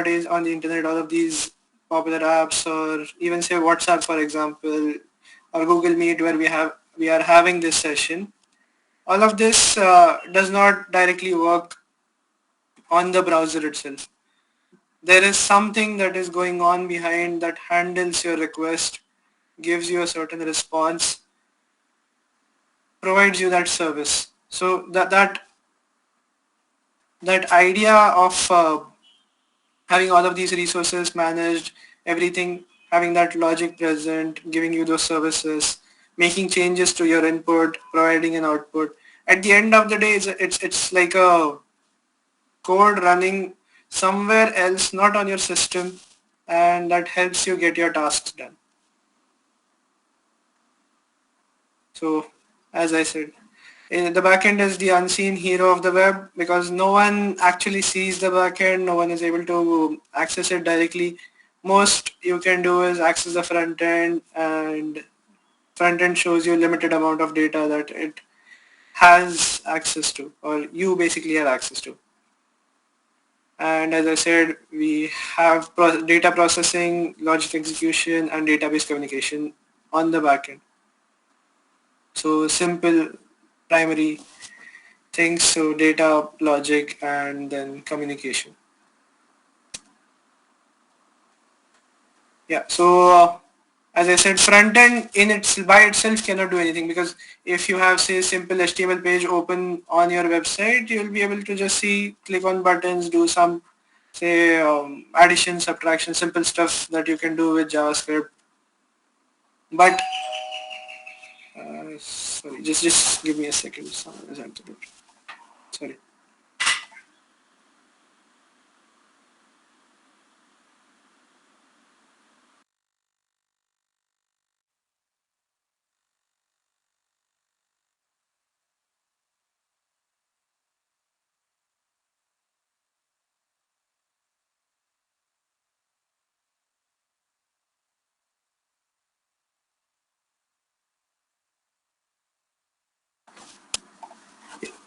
nowadays on the internet, all of these popular apps, or even say WhatsApp, for example, or Google Meet, where we are having this session, all of this does not directly work on the browser itself. There is something that is going on behind that handles your request, gives you a certain response, provides you that service. So that idea of having all of these resources managed, everything, having that logic present, giving you those services, making changes to your input, providing an output. At the end of the day, it's like a code running somewhere else, not on your system, and that helps you get your tasks done. So, as I said, the backend is the unseen hero of the web because no one actually sees the backend, no one is able to access it directly. Most you can do is access the front end, and front end shows you limited amount of data that it has access to, or you basically have access to. And as I said, we have data processing, logic execution, and database communication on the backend. So simple primary things, so data, logic, and then communication. Yeah, so as I said, front end by itself cannot do anything, because if you have, say, simple HTML page open on your website, you'll be able to just click on buttons, do some, say, addition, subtraction, simple stuff that you can do with JavaScript. But sorry, just give me a second. Sorry.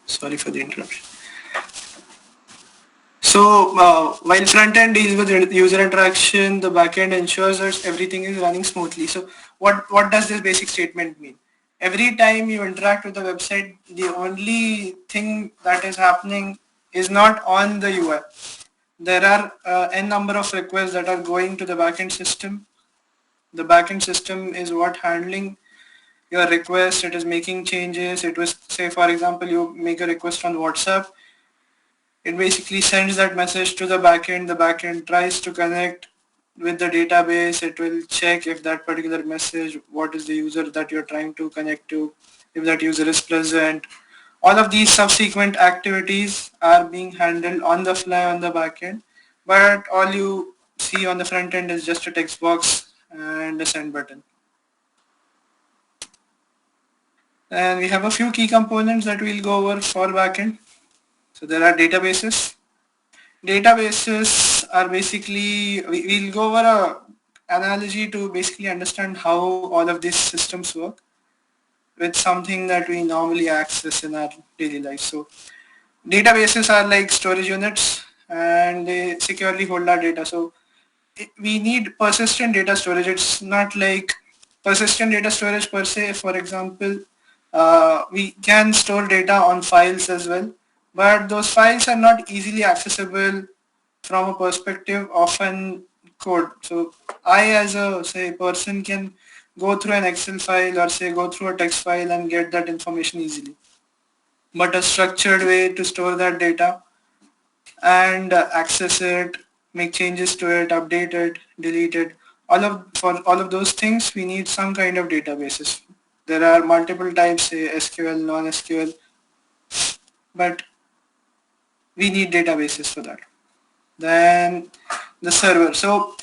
Sorry for the interruption. So while front end deals with user interaction, the back end ensures that everything is running smoothly. So what does this basic statement mean? Every time you interact with the website, the only thing that is happening is not on the UI. There are n number of requests that are going to the backend system. The backend system is what handling your request. It is making changes. It was, say, for example, you make a request on WhatsApp. It basically sends that message to the backend. The backend tries to connect with the database. It will check if that particular message, what is the user that you're trying to connect to, if that user is present. All of these subsequent activities are being handled on the fly on the backend, but all you see on the front end is just a text box and a send button. And we have a few key components that we'll go over for backend. So there are databases. Databases are basically, we'll go over a analogy to basically understand how all of these systems work with something that we normally access in our daily life. So databases are like storage units, and they securely hold our data. So we need persistent data storage. It's not like persistent data storage per se. For example, we can store data on files as well, but those files are not easily accessible from a perspective of an code. So I, as a, say, person, can go through an Excel file or, say, go through a text file and get that information easily. But a structured way to store that data and access it, make changes to it, update it, delete it, for all of those things, we need some kind of databases. There are multiple types, say SQL, non-SQL, but we need databases for that. Then the server. So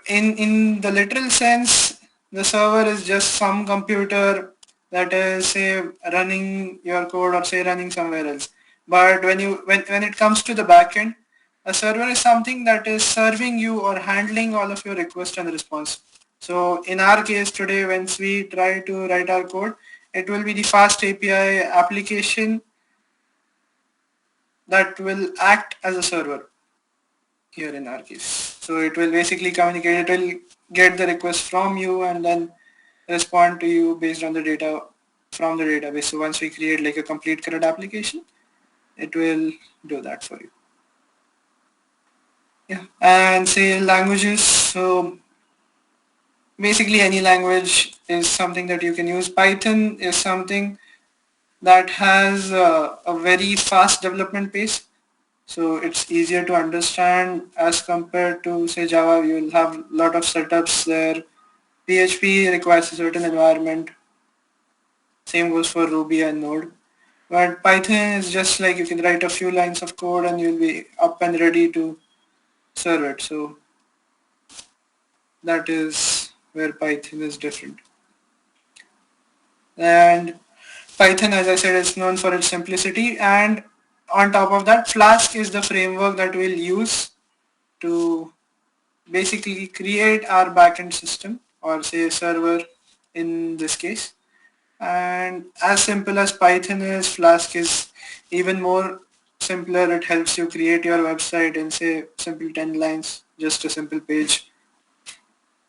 in the literal sense, the server is just some computer that is, say, running your code, or, say, running somewhere else. But when it comes to the backend, a server is something that is serving you or handling all of your request and response. So in our case today, once we try to write our code, it will be the fast API application that will act as a server. here in our case. So it will basically communicate, it will get the request from you and then respond to you based on the data from the database. So once we create like a complete CRUD application, it will do that for you. Yeah, and say languages. So basically any language is something that you can use. Python is something that has a very fast development pace. So it's easier to understand as compared to say Java. You will have a lot of setups there. PHP requires a certain environment. Same goes for Ruby and Node. But Python is just like you can write a few lines of code and you'll be up and ready to serve it. So that is where Python is different. And Python, as I said, is known for its simplicity. And on top of that, Flask is the framework that we'll use to basically create our backend system or say server in this case. And as simple as Python is, Flask is even more simpler. It helps you create your website in say simple 10 lines, just a simple page.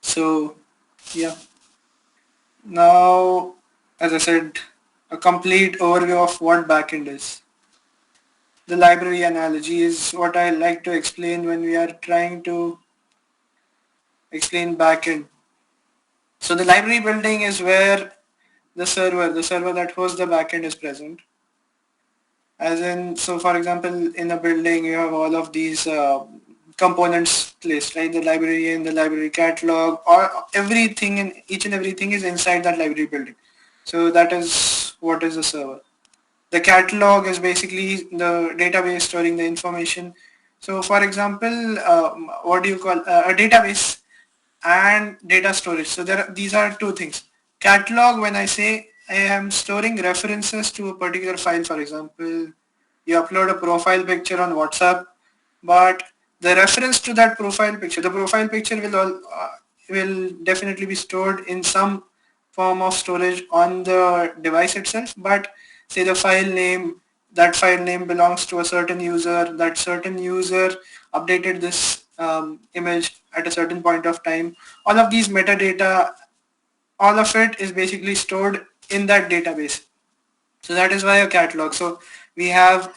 So yeah. Now, as I said, a complete overview of what backend is. The library analogy is what I like to explain when we are trying to explain backend. So the library building is where the server that hosts the backend is present. As in, so for example, in a building, you have all of these components placed, right? The library and the library catalog, or everything and each and everything is inside that library building. So that is what is a server. The catalog is basically the database storing the information. So for example, what do you call a database and data storage. So these are two things. Catalog, when I say I am storing references to a particular file, for example, you upload a profile picture on WhatsApp, but the reference to that profile picture, the profile picture will definitely be stored in some form of storage on the device itself, but say the file name, that file name belongs to a certain user, that certain user updated this image at a certain point of time. All of these metadata, all of it is basically stored in that database. So that is why a catalog. So we have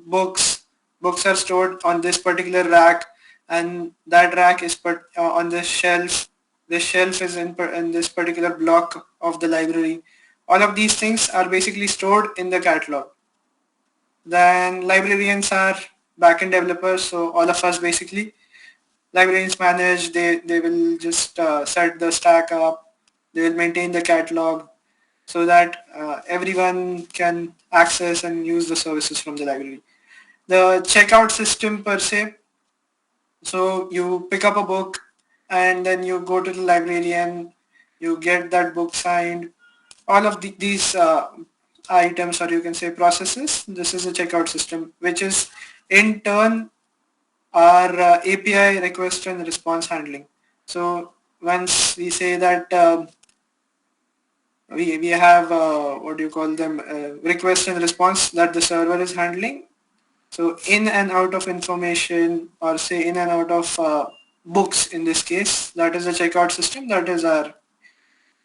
books. Books are stored on this particular rack, and that rack is on this shelf. This shelf is in this particular block of the library. All of these things are basically stored in the catalog. Then librarians are backend developers. So all of us basically librarians manage. They will just set the stack up. They will maintain the catalog so that everyone can access and use the services from the library. The checkout system per se, so you pick up a book and then you go to the librarian, you get that book signed. All of these items, or you can say processes, this is a checkout system, which is in turn our API request and response handling. So once we say that we have what do you call them, request and response that the server is handling. So in and out of information, or say in and out of books in this case, that is the checkout system, that is our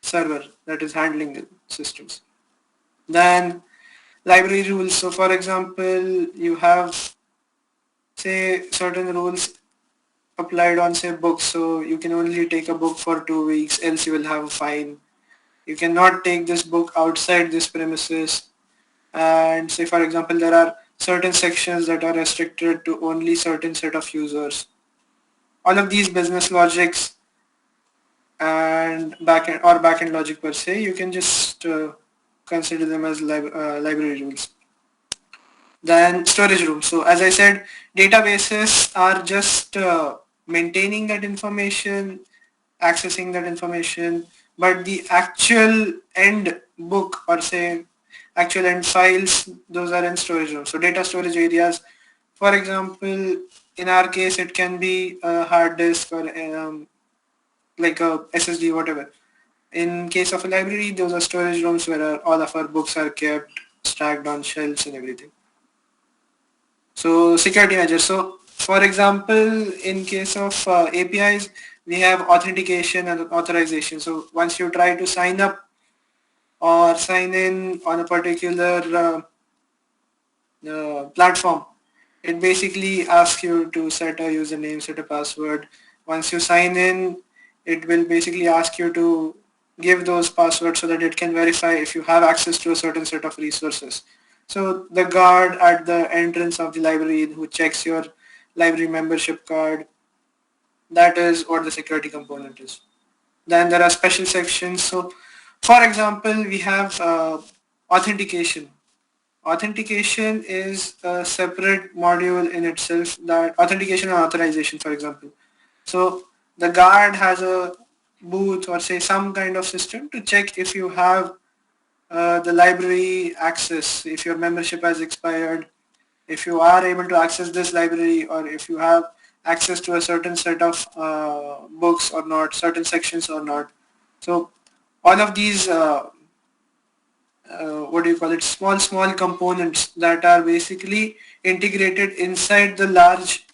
server that is handling the systems. Then library rules. So for example, you have say certain rules applied on say books. So you can only take a book for 2 weeks, else you will have a fine. You cannot take this book outside this premises. And say for example, there are certain sections that are restricted to only certain set of users. All of these business logics and backend logic per se, you can just consider them as library rules. Then storage rooms. So as I said, databases are just maintaining that information, accessing that information, but the actual end book, or say actual end files, those are in storage rooms. So data storage areas, for example, in our case, it can be a hard disk or like a SSD, whatever. In case of a library, those are storage rooms where all of our books are kept stacked on shelves and everything. So security measures. So For example, in case of APIs, we have authentication and authorization. So once you try to sign up or sign in on a particular platform, it basically asks you to set a username, set a password. Once you sign in, it will basically ask you to give those passwords so that it can verify if you have access to a certain set of resources. So the guard at the entrance of the library who checks your library membership card, that is what the security component is. Then there are special sections. So for example, we have authentication. Authentication is a separate module in itself, that authentication and authorization, for example. So the guard has a booth or say some kind of system to check if you have the library access, if your membership has expired, if you are able to access this library, or if you have access to a certain set of books or not, certain sections or not. So all of these what do you call it, small components that are basically integrated inside the large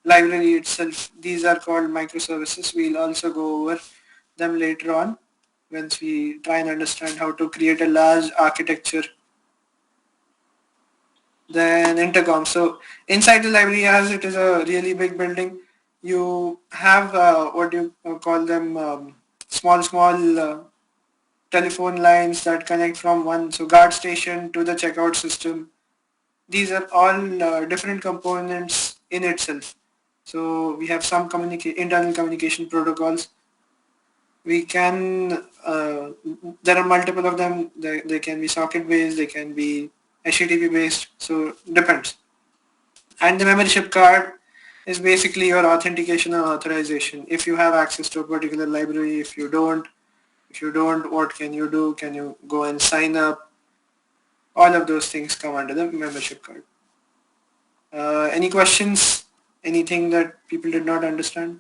library itself, these are called microservices. We'll also go over them later on once we try and understand how to create a large architecture. Then intercom. So inside the library, as it is a really big building, you have what do you call them, small telephone lines that connect from one, so guard station to the checkout system. These are all different components in itself. So we have some internal communication protocols. We can, there are multiple of them. They can be socket based, they can be HTTP based, so depends. And the membership card is basically your authentication and authorization. If you have access to a particular library, if you don't, what can you do? Can you go and sign up? All of those things come under the membership card. Any questions? Anything that people did not understand?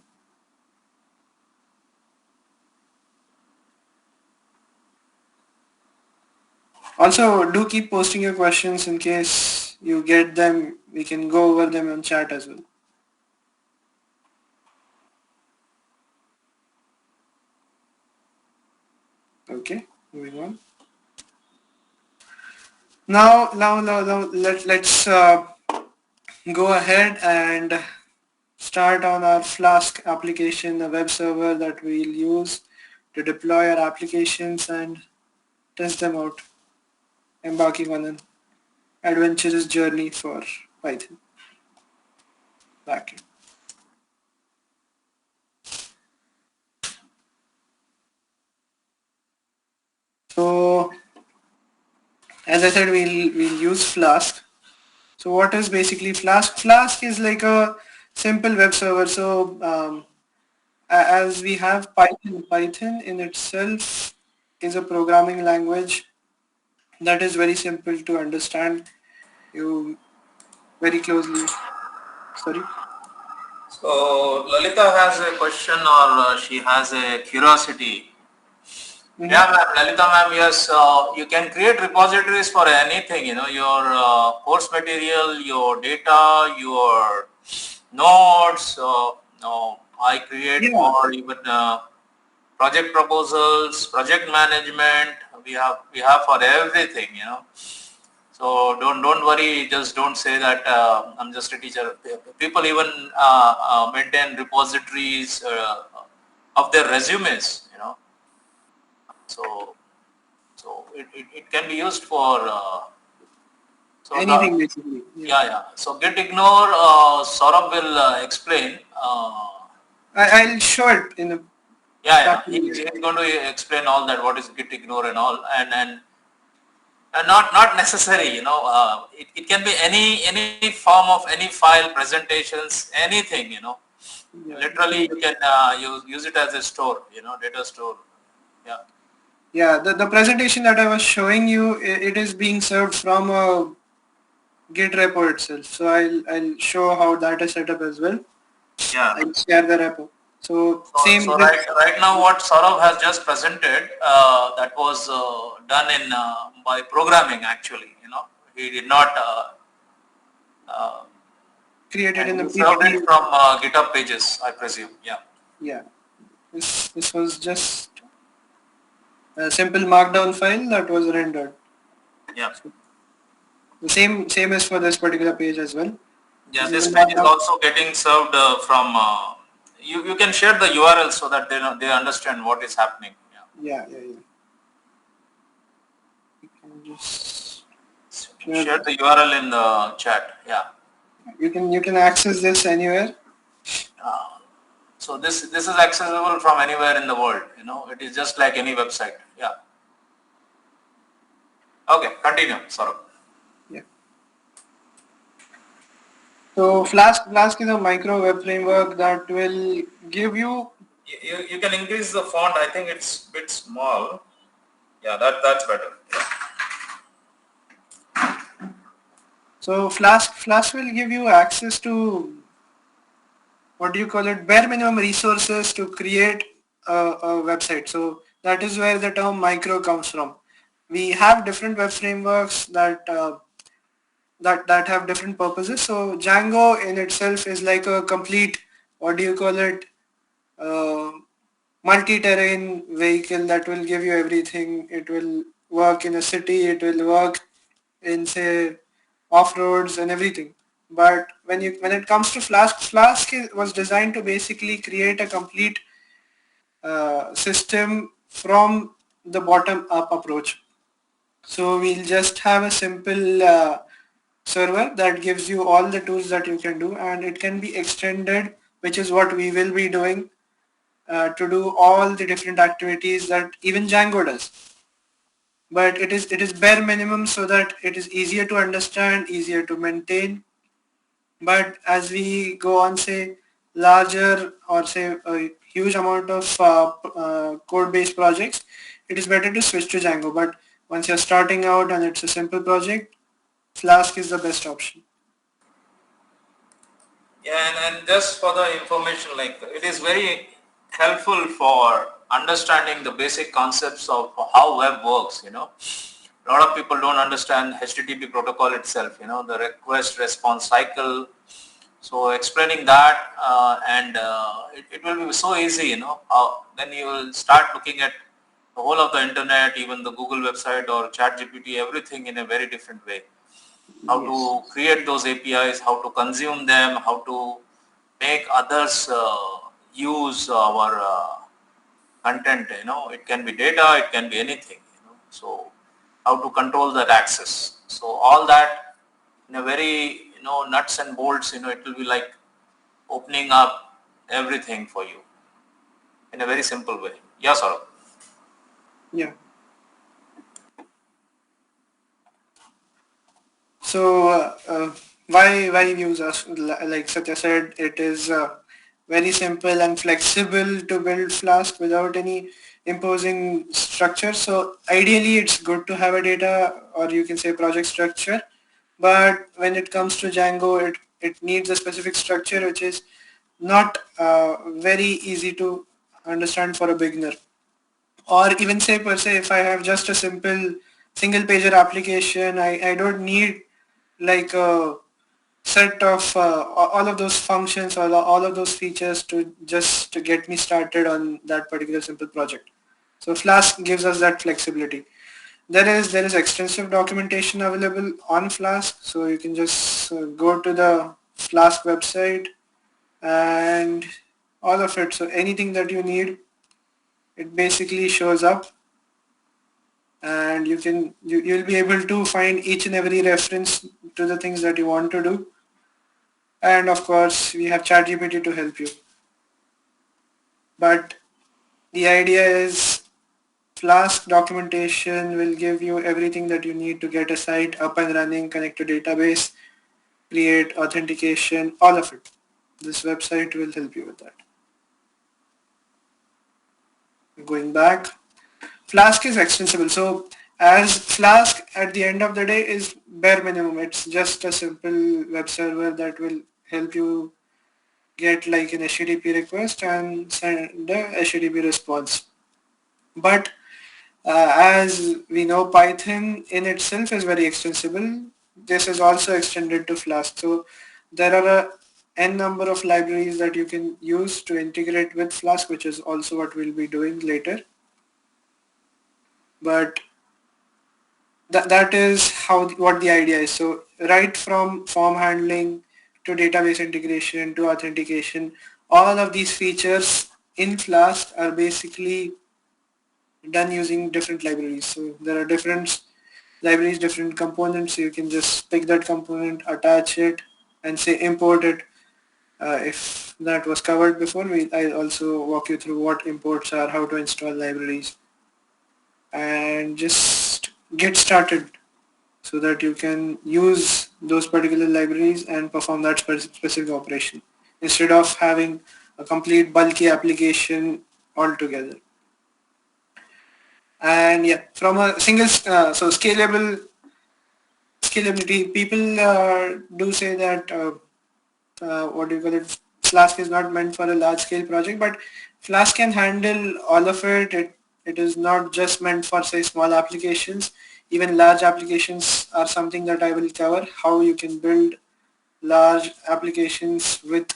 Also, do keep posting your questions in case you get them. We can go over them on chat as well. Okay, moving on. Now let's go ahead and start on our Flask application, a web server that we'll use to deploy our applications and test them out, embarking on an adventurous journey for Python backend. So as I said, we'll use Flask. So what is basically Flask? Flask is like a simple web server. So as we have Python in itself is a programming language that is very simple to understand. You very closely. Sorry. So Lalita has a question, or she has a curiosity. Mm-hmm. Yeah, ma'am. Lalita ma'am, yes, you can create repositories for anything, your course material, your data, your notes, no, I create Yeah. for even project proposals, project management. We have for everything. So don't worry. Just don't say that I'm just a teacher. People even maintain repositories of their resumes. So it can be used for. So Anything basically. yeah. So git ignore. Saurabh will explain. I'll show it in a Yeah. practical He's way. going to explain all that. What is git ignore and all, and not necessary. It can be any form of any file, presentations, anything. Yeah. Literally, you can use it as a store. Data store. Yeah. Yeah, the presentation that I was showing you, it is being served from a Git repo itself. So I'll show how that is set up as well. Yeah. I'll share the repo. So same. So right now, what Saurav has just presented, that was done in by programming. Actually, he did not. created in And the you served PPT. it from GitHub pages, I presume. Yeah. Yeah, this was just a simple markdown file that was rendered. Yeah. So the same as for this particular page as well. Yeah. This is This a page is markdown. also getting served from. You can share the URL so that they understand what is happening. Yeah, yeah, yeah. You can just share Share this. the URL in the chat. Yeah. You can access this anywhere. Uh, so this is accessible from anywhere in the world. It is just like any website. Yeah. Okay. Continue, Saurabh. Yeah. So Flask is a micro web framework that will give you. You can increase the font. I think it's a bit small. Yeah, that's better. Yeah. So Flask will give you access to, what do you call it, bare minimum resources to create a website. So that is where the term micro comes from. We have different web frameworks that have different purposes. So Django in itself is like a complete, what do you call it, uh, multi-terrain vehicle that will give you everything. It will work in a city, it will work in, say, off-roads and everything. But when it comes to Flask was designed to basically create a complete system from the bottom up approach. So we'll just have a simple server that gives you all the tools that you can do, and it can be extended, which is what we will be doing, to do all the different activities that even Django does. But it is bare minimum so that it is easier to understand, easier to maintain. But as we go on, say, larger or say a huge amount of code-based projects, it is better to switch to Django. But once you're starting out and it's a simple project, Flask is the best option. Yeah, and just for the information, like it is very helpful for understanding the basic concepts of how web works. A lot of people don't understand HTTP protocol itself. The request response cycle. So explaining that and it will be so easy. Then you will start looking at the whole of the internet, even the Google website or ChatGPT, everything in a very different way. How Yes. to create those APIs, how to consume them, how to make others use our content. It can be data, it can be anything. So how to control that access. So all that in a very nuts and bolts. It will be like opening up everything for you in a very simple way. Yeah, Saurabh. Yeah. So why use us? Like Satya said, it is very simple and flexible to build Flask without any imposing structure. So ideally, it's good to have a data, or you can say project structure. But when it comes to Django, it needs a specific structure which is not very easy to understand for a beginner. Or even say per se, if I have just a simple single pager application, I don't need like a set of all of those functions or all of those features to get me started on that particular simple project. So Flask gives us that flexibility. There is extensive documentation available on Flask, so you can just go to the Flask website and all of it. So anything that you need, it basically shows up, and you'll be able to find each and every reference to the things that you want to do. And of course, we have ChatGPT to help you. But the idea is Flask documentation will give you everything that you need to get a site up and running, connect to database, create authentication, all of it. This website will help you with that. Going back, Flask is extensible. So as Flask at the end of the day is bare minimum. It's just a simple web server that will help you get like an HTTP request and send the HTTP response. But as we know, Python in itself is very extensible. This is also extended to Flask. So there are n number of libraries that you can use to integrate with Flask, which is also what we'll be doing later. But that is what the idea is. So right from form handling to database integration to authentication, all of these features in Flask are basically done using different libraries. So there are different libraries, different components. So you can just pick that component, attach it, and say import it. If that was covered before, I'll also walk you through what imports are, how to install libraries, and just get started so that you can use those particular libraries and perform that specific operation instead of having a complete bulky application altogether. And yeah, from a single so scalability, people do say that what do you call it, Flask is not meant for a large scale project, but Flask can handle all of it. It is not just meant for say small applications. Even large applications are something that I will cover, how you can build large applications with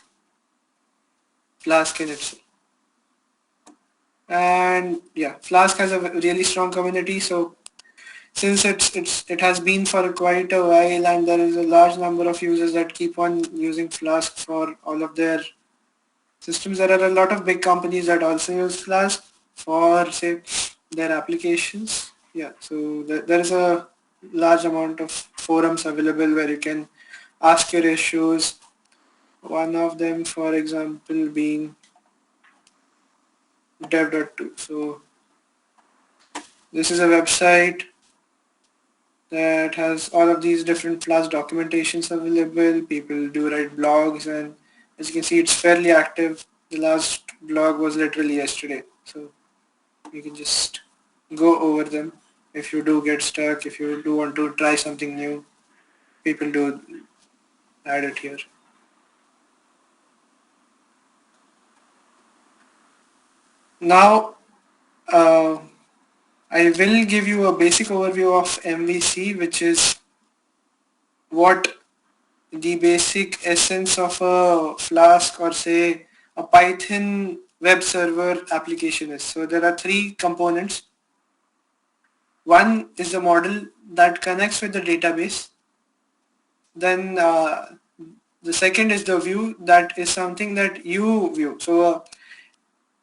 Flask in itself. And yeah, Flask has a really strong community. So since it has been for quite a while, and there is a large number of users that keep on using Flask for all of their systems, there are a lot of big companies that also use Flask for say their applications. Yeah, so there is a large amount of forums available where you can ask your issues. One of them, for example, being dev.to. So this is a website that has all of these different Flask documentations available. People do write blogs, and as you can see, it's fairly active. The last blog was literally yesterday, so you can just go over them. If you do get stuck, if you do want to try something new, people do add it here. Now, I will give you a basic overview of MVC, which is what the basic essence of a Flask or say a Python web server application is. So there are three components. One is the model that connects with the database. Then the second is the view, that is something that you view. So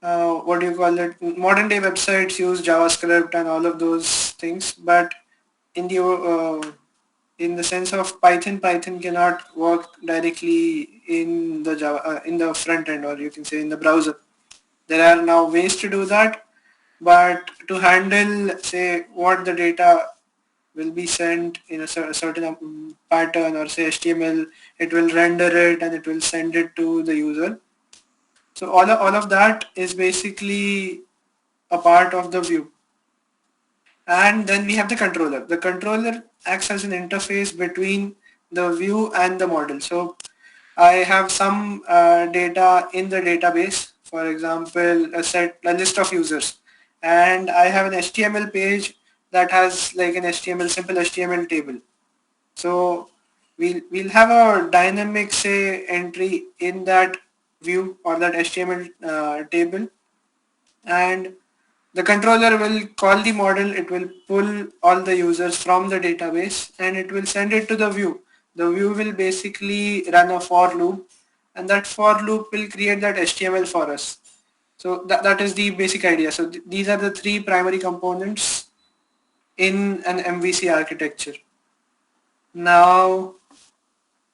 what do you call it? Modern day websites use JavaScript and all of those things, but in the sense of Python, Python cannot work directly in the Java in the front end, or you can say in the browser. There are now ways to do that, but to handle say what the data will be sent in a certain pattern or say HTML, it will render it and it will send it to the user. So all of that is basically a part of the view. And then we have the controller. The controller acts as an interface between the view and the model. So I have some data in the database, for example, a list of users, and I have an HTML page that has like an HTML, simple HTML table. So we'll have a dynamic say entry in that view or that HTML table, and the controller will call the model, it will pull all the users from the database and it will send it to the view. The view will basically run a for loop, and that for loop will create that HTML for us. So that is the basic idea. So these are the three primary components in an MVC architecture. Now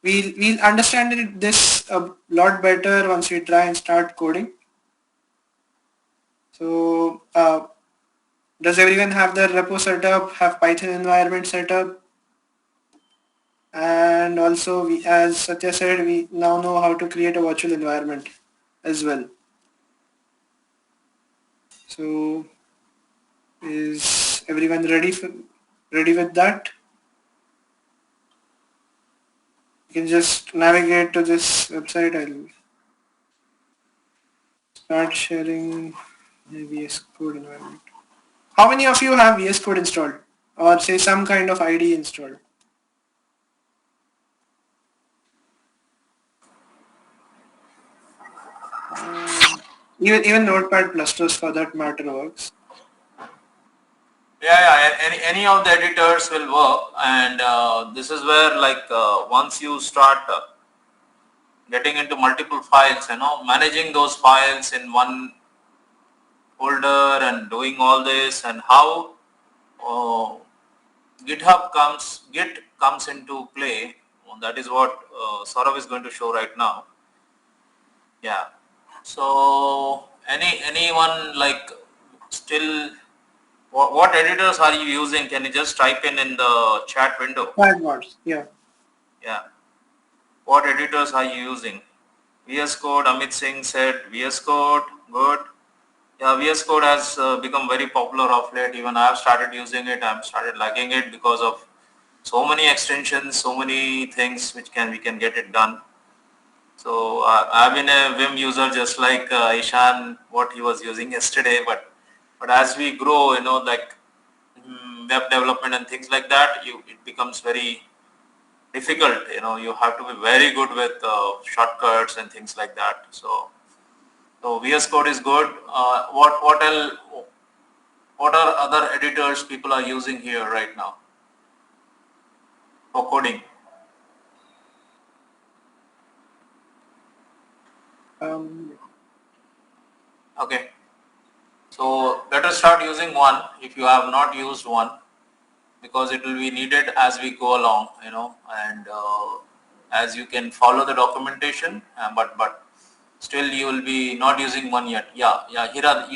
we'll understand this a lot better once we try and start coding. So does everyone have their repo set up, have Python environment set up? And also, as Satya said, we now know how to create a virtual environment as well. So is everyone ready with that? You can just navigate to this website. I'll start sharing the VS Code environment. How many of you have VS Code installed, or say some kind of IDE installed? Even Notepad clusters for that matter works. Yeah. Any of the editors will work, and this is where once you start getting into multiple files, managing those files in one folder and doing all this, and how uh, Git comes into play. That is what Saurav is going to show right now. Yeah. So anyone still, what editors are you using? Can you just type in the chat window? Quadboards, yeah. Yeah. What editors are you using? VS Code, Amit Singh said VS Code, good. Yeah, VS Code has become very popular of late. Even I have started using it. I've started liking it because of so many extensions, so many things which we can get it done. So I've been a Vim user just like Ishan, what he was using yesterday. But as we grow, web development and things like that, it becomes very difficult. You have to be very good with shortcuts and things like that. So VS Code is good. What are other editors people are using here right now for coding? Okay. So let us start using one if you have not used one, because it will be needed as we go along, and as you can follow the documentation, but still you will be not using one yet. Yeah. Hira,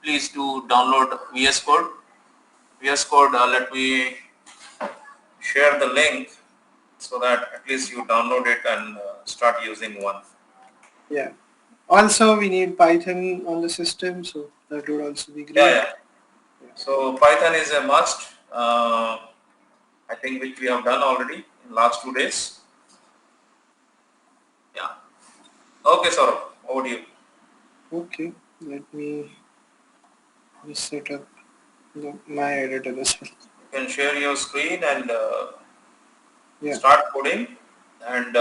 please do download VS Code. VS Code. Let me share the link so that at least you download it and start using one. Yeah. Also, we need Python on the system, so that would also be great. Yeah. So Python is a must. I think which we have done already in last 2 days. Yeah. Okay, Saurabh, over to you. Okay, let me just set up my editor as well. You can share your screen and Yeah. start coding and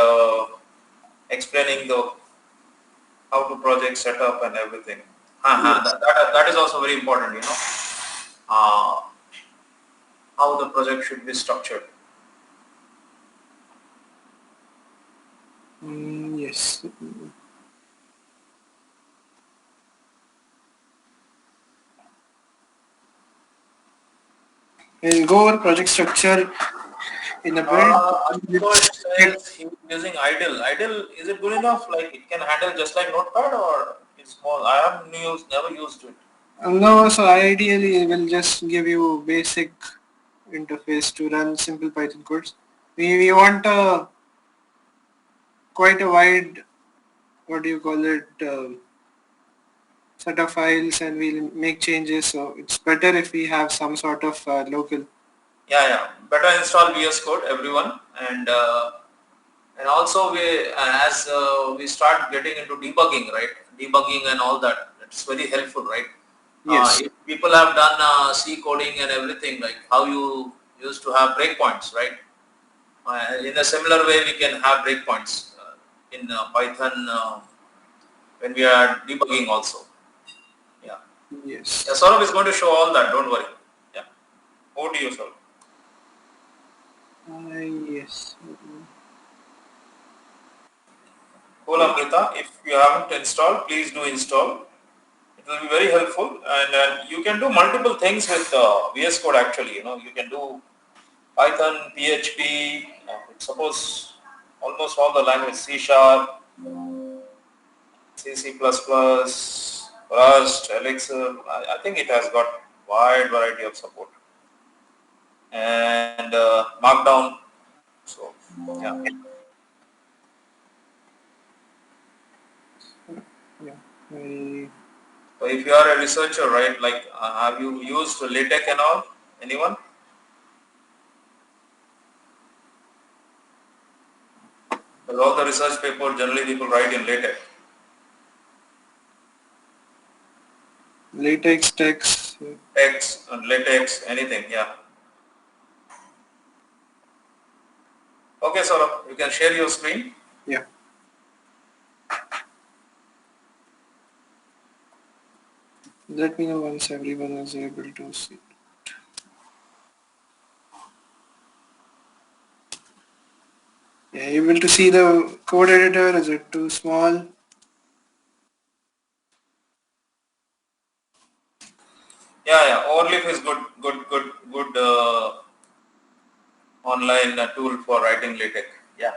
explaining how to project setup and everything. Yes. That is also very important, uh, how the project should be structured. Yes. We'll go over project structure in a bit. Says he was using idle. Idle, is it good enough? Like it can handle just like Notepad, or it's small? I have never used it. No, so ideally it will just give you basic interface to run simple Python codes. We want quite a wide, what do you call it, set of files, and we'll make changes. So it's better if we have some sort of local. Yeah. Better install VS Code, everyone, and also as we start getting into debugging, right? Debugging and all that. It's very helpful, right? Yes. If people have done C coding and everything, like how you used to have breakpoints, right? In a similar way, we can have breakpoints in Python when we are debugging also. Yeah. Yes. Yeah, Saurabh is going to show all that. Don't worry. Yeah. Over to you, Saurabh. Yes. Cool, Amrita. If you haven't installed, please do install. It will be very helpful, and you can do multiple things with VS Code. Actually, you can do Python, PHP. It supports almost all the language: C Sharp, C++, Rust, Elixir. I think it has got wide variety of support, and Markdown. So yeah. Yeah. I, So if you are a researcher, right? Like, have you used LaTeX and all? Anyone? Because all the research paper generally people write in LaTeX. latex text. Text and LaTeX, anything, yeah. Okay, Saurabh, you can share your screen. Yeah. Let me know once everyone is able to see. Yeah, able to see the code editor? Is it too small? Yeah. Overleaf is good online tool for writing LaTeX. Yeah.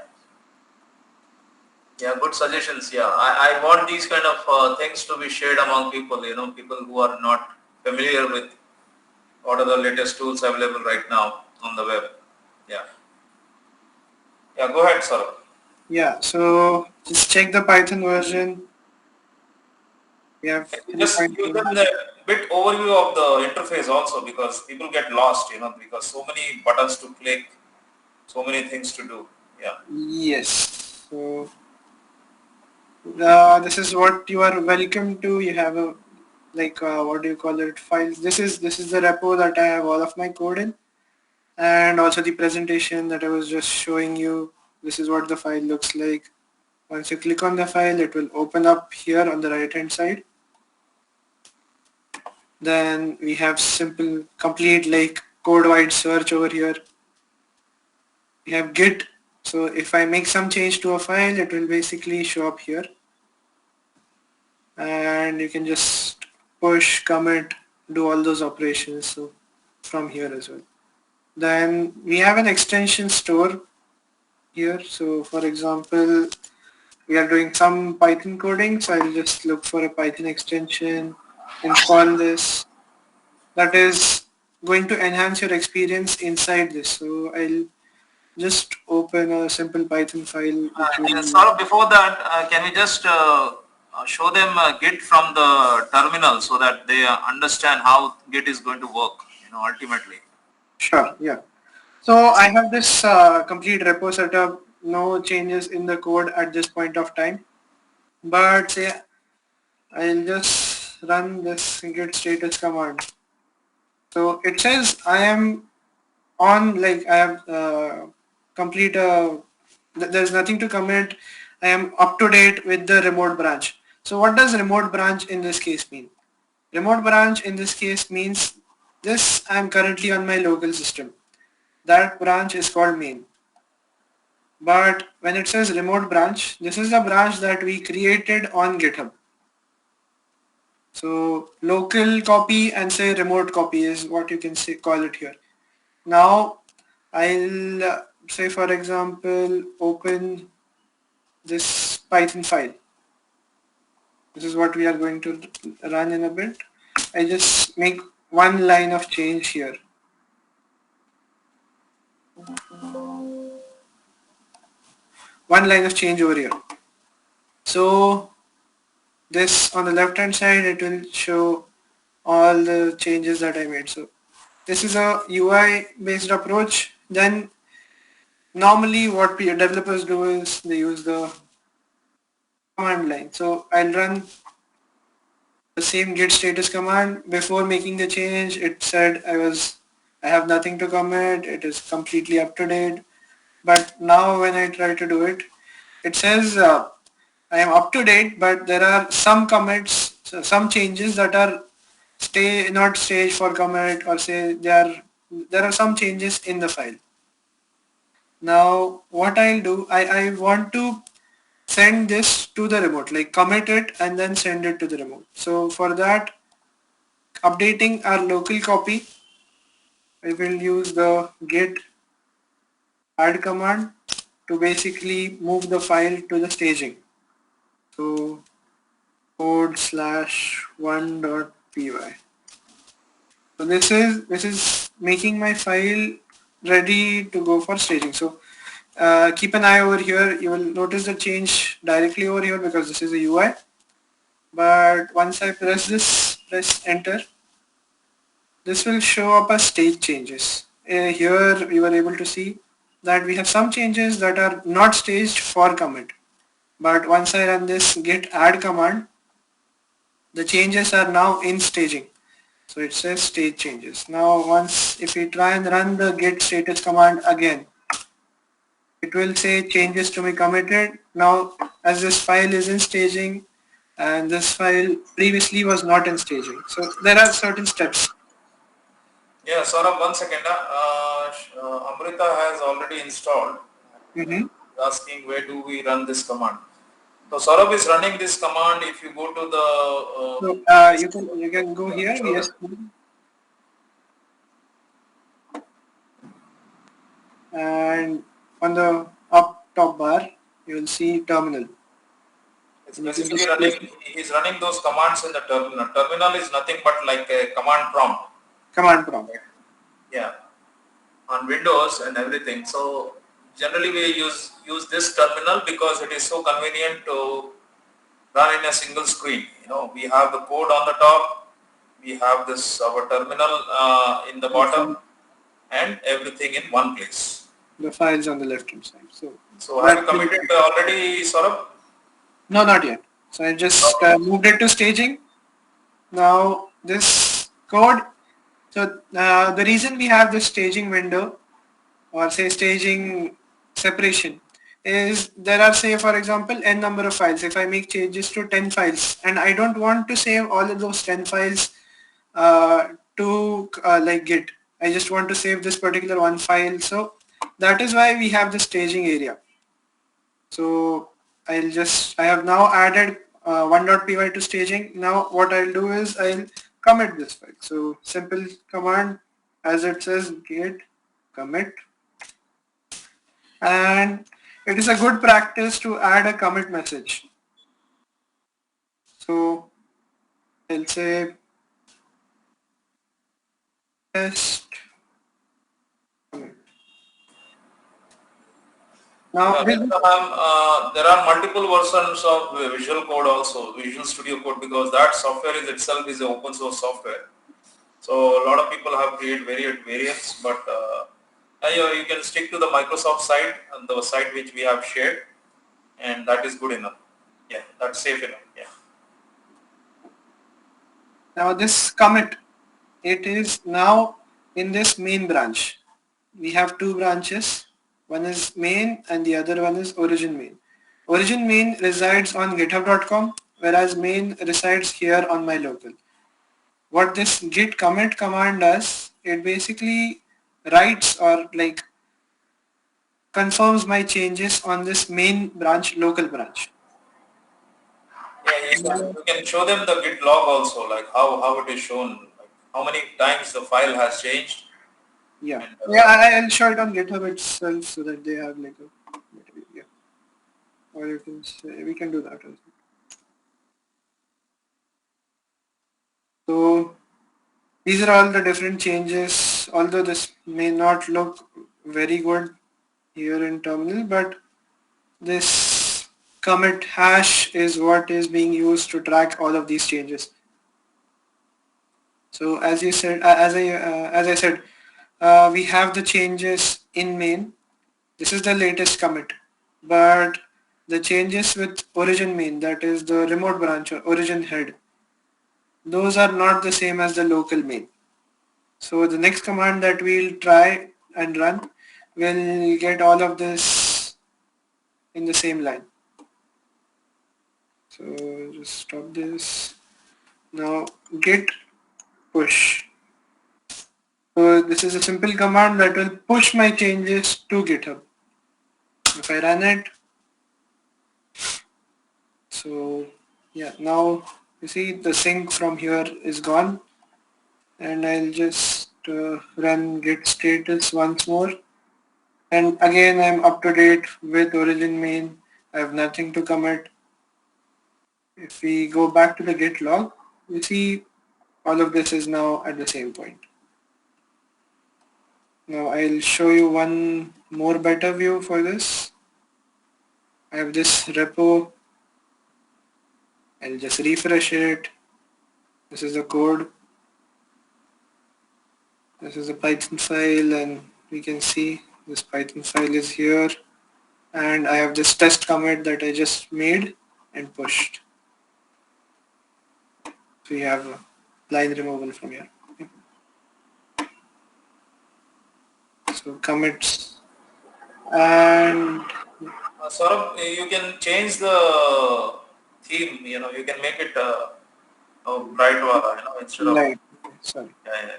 Yeah, good suggestions. Yeah, I want these kind of things to be shared among people. People who are not familiar with what are the latest tools available right now on the web. Yeah. Yeah. Go ahead, sir. Yeah, so just check the Python version. We have Just give 3.2. them the bit overview of the interface also, because people get lost. Because so many buttons to click, so many things to do. Yeah. Yes. So this is what you are welcome to. You have a like what do you call it, files. This is the repo that I have all of my code in, and also the presentation that I was just showing you. This is what the file looks like. Once you click on the file, it will open up here on the right hand side. Then we have simple complete like code wide search over here. We have git. So if I make some change to a file, it will basically show up here, and you can just push, commit, do all those operations so from here as well. Then we have an extension store here. So for example, we are doing some Python coding, so I'll just look for a Python extension, install this. That is going to enhance your experience inside this. So I'll just open a simple Python file which will, Saurabh, before that, can we just show them Git from the terminal so that they understand how Git is going to work, ultimately. sure, yeah. So I have this complete repo setup, no changes in the code at this point of time. But say I'll just run this git status command. So it says I am on, like I have complete there's nothing to commit. I am up to date with the remote branch. So what does remote branch in this case mean? Remote branch in this case means this I am currently on my local system. That branch is called main. But when it says remote branch, this is the branch that we created on GitHub. So local copy and say remote copy is what you can say, call it here. Now I'll say for example open this Python file. This is what we are going to run in a bit. I just make one line of change here. One line of change over here. So this on the left hand side, it will show all the changes that I made. So this is a UI based approach. Then normally what developers do is they use the command line. So I'll run the same git status command. Before making the change, it said I have nothing to commit. It is completely up to date. But now when I try to do it, it says I am up to date, but there are some commits, so some changes that are not stage for commit, or say there are some changes in the file. Now what I'll do, I want to send this to the remote, like commit it and then send it to the remote. So for that, updating our local copy, I will use the git add command to basically move the file to the staging. So code/1.py. So this is making my file ready to go for staging. So keep an eye over here. You will notice the change directly over here because this is a UI. But once I press enter, this will show up as stage changes. Here we were able to see that we have some changes that are not staged for commit. But once I run this git add command, the changes are now in staging. So it says stage changes. Now once if we try and run the git status command again, it will say changes to be committed. Now as this file is in staging, and this file previously was not in staging. So there are certain steps. Yeah, Saurabh, 1 second. Amrita has already installed. Mm-hmm. Asking where do we run this command. So Saurabh is running this command. If you go to the So you can go here. show them. Yes, and on the up top bar you will see terminal. It's And you can basically just running. He's running those commands in the terminal. Terminal is nothing but like a command prompt. command prompt. Yeah, on Windows and everything. So generally we use this terminal because it is so convenient to run in a single screen. We have the code on the top. We have this our terminal in the bottom, and everything in one place. The files on the left hand side. So have That you committed already, Saurabh? no, not yet. So I just Okay. moved it to staging. Now this code. So the reason we have this staging window or say staging separation is there are, say for example, n number of files. If I make changes to 10 files and I don't want to save all of those 10 files to like Git. I just want to save this particular one file. So that is why we have the staging area. So I have now added 1.py to staging. Now what I'll do is I'll commit this file. So simple command, as it says, git commit, and it is a good practice to add a commit message. So I'll say test commit. Now Yeah, this there are multiple versions of Visual Code also, Visual Studio Code, because that software is itself is an open source software. So a lot of people have created variants, but you can stick to the Microsoft site and the site which we have shared, and that is good enough. Yeah, that's safe enough. Yeah. now this commit, it is now in this main branch. We have two branches. One is main and the other one is origin main. Origin main resides on github.com, whereas main resides here on my local. What this git commit command does, it basically writes or like confirms my changes on this main branch, local branch. Yeah, you can show them the git log also, like how it is shown, like how many times the file has changed. Yeah, And yeah, I'll show it on GitHub itself so that they have like a, yeah, or you can say we can do that also. So these are all the different changes, although this may not look very good here in terminal, but this commit hash is what is being used to track all of these changes. So as you said, as I said, we have the changes in main. This is the latest commit, but the changes with origin main, that is the remote branch or origin head, those are not the same as the local main. So the next command that we'll try and run will get all of this in the same line. So just stop this. Now git push. So this is a simple command that will push my changes to GitHub. If I run it, so yeah, now you see the sync from here is gone, and I'll just run git status once more. And again, I'm up to date with origin main. I have nothing to commit. If we go back to the git log, you see all of this is now at the same point. Now I'll show you one more better view for this. I have this repo. I'll just refresh it. This is the code. This is a Python file, and we can see this Python file is here. And I have this test commit that I just made and pushed. So we have a line removal from here. So commits, and Saurabh, you can change the theme, you can make it bright wala, instead of Right. Sorry. yeah.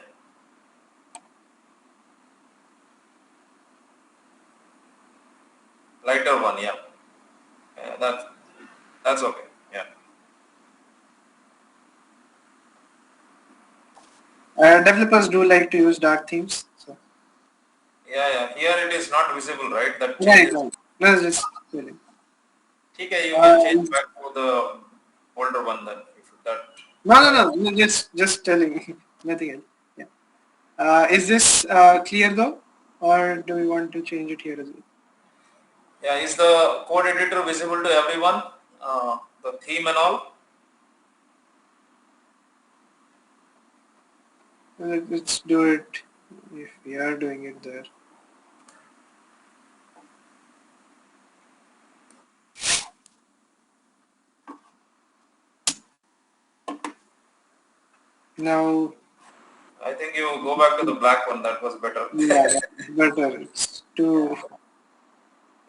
Lighter one, yeah. That's okay. Yeah. Developers do like to use dark themes. So. Yeah. Here it is not visible, right? That Right. changes. Right. No, just kidding. Okay, you can change back to the older one then. If that. No. Just telling. Nothing else. Yeah. Is this clear though, or do we want to change it here as well? Yeah, is the code editor visible to everyone? The theme and all? Let's do it if we are doing it there. Now, I think you go back to the black one. That was better. yeah, better. It's too.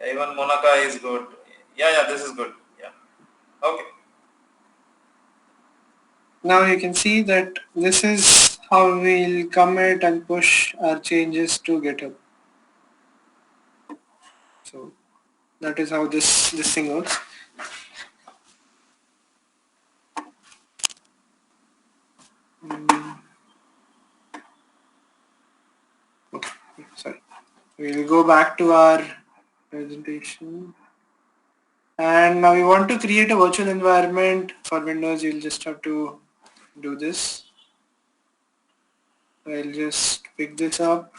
Yeah, even Monaca is good. Yeah, this is good. Yeah. Okay. Now you can see that this is how we'll commit and push our changes to GitHub. So that is how this thing works. Okay, sorry. We'll go back to our presentation. And now we want to create a virtual environment for Windows. You'll just have to do this. I'll just pick this up.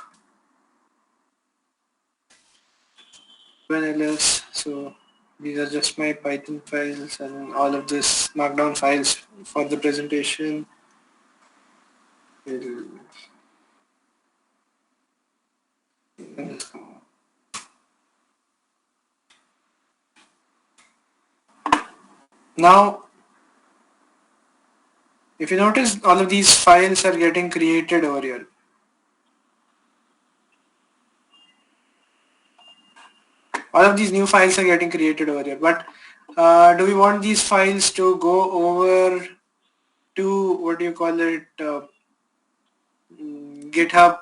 ls. So these are just my Python files and all of this markdown files for the presentation. Now, if you notice, all of these files are getting created over here. All of these new files are getting created over here. But do we want these files to go over to, what do you call it, GitHub?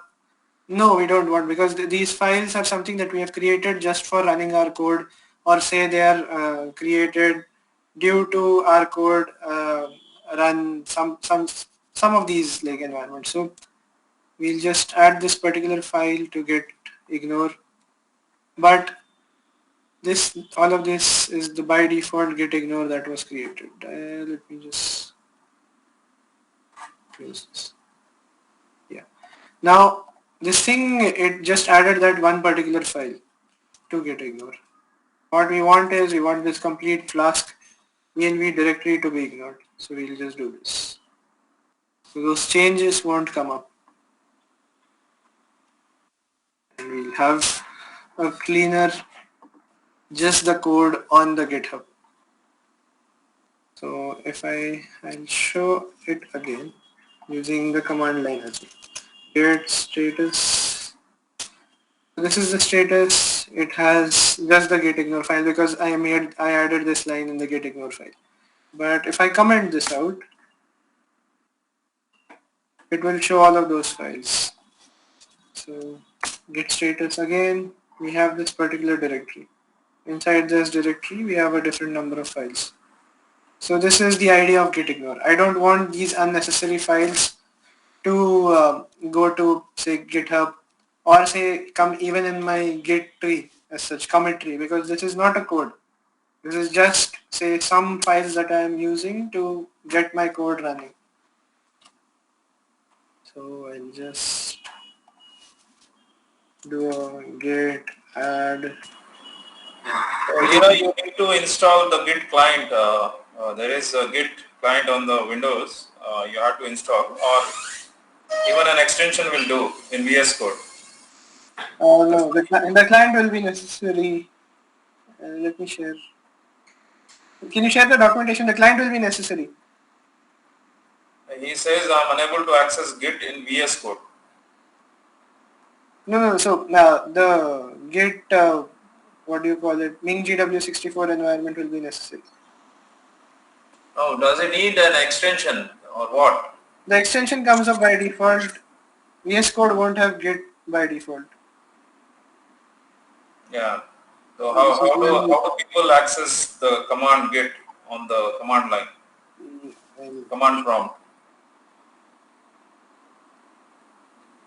No, we don't want, because these files are something that we have created just for running our code, or say they are created due to our code run some of these like environments. So we'll just add this particular file to get ignore, but this all of this is the by default get ignore that was created. Let me just close this. Yeah. Now this thing, it just added that one particular file to get ignore. What we want is we want this complete Flask env directory to be ignored. So we'll just do this. So those changes won't come up. And we'll have a cleaner, just the code on the GitHub. So if I'll show it again using the command line as well. Get status. This is the status. It has just the get ignore file because I added this line in the get ignore file. But if I comment this out, it will show all of those files. So get status again, we have this particular directory. Inside this directory, we have a different number of files. So this is the idea of get ignore. I don't want these unnecessary files to go to say GitHub or say come even in my Git tree as such, commit tree, because this is not a code. This is just say some files that I am using to get my code running. So I'll just do a git add. You need to install the Git client. There is a Git client on the Windows. You have to install, or even an extension will do in VS Code. No, the client will be necessary. Let me share. Can you share the documentation? The client will be necessary. He says I'm unable to access Git in VS Code. No. So the Git, what do you call it? Ming GW64 environment will be necessary. Oh, does it need an extension or what? The extension comes up by default. VS Code won't have Git by default. Yeah. So So this is how do people access the command git on the command line, command prompt?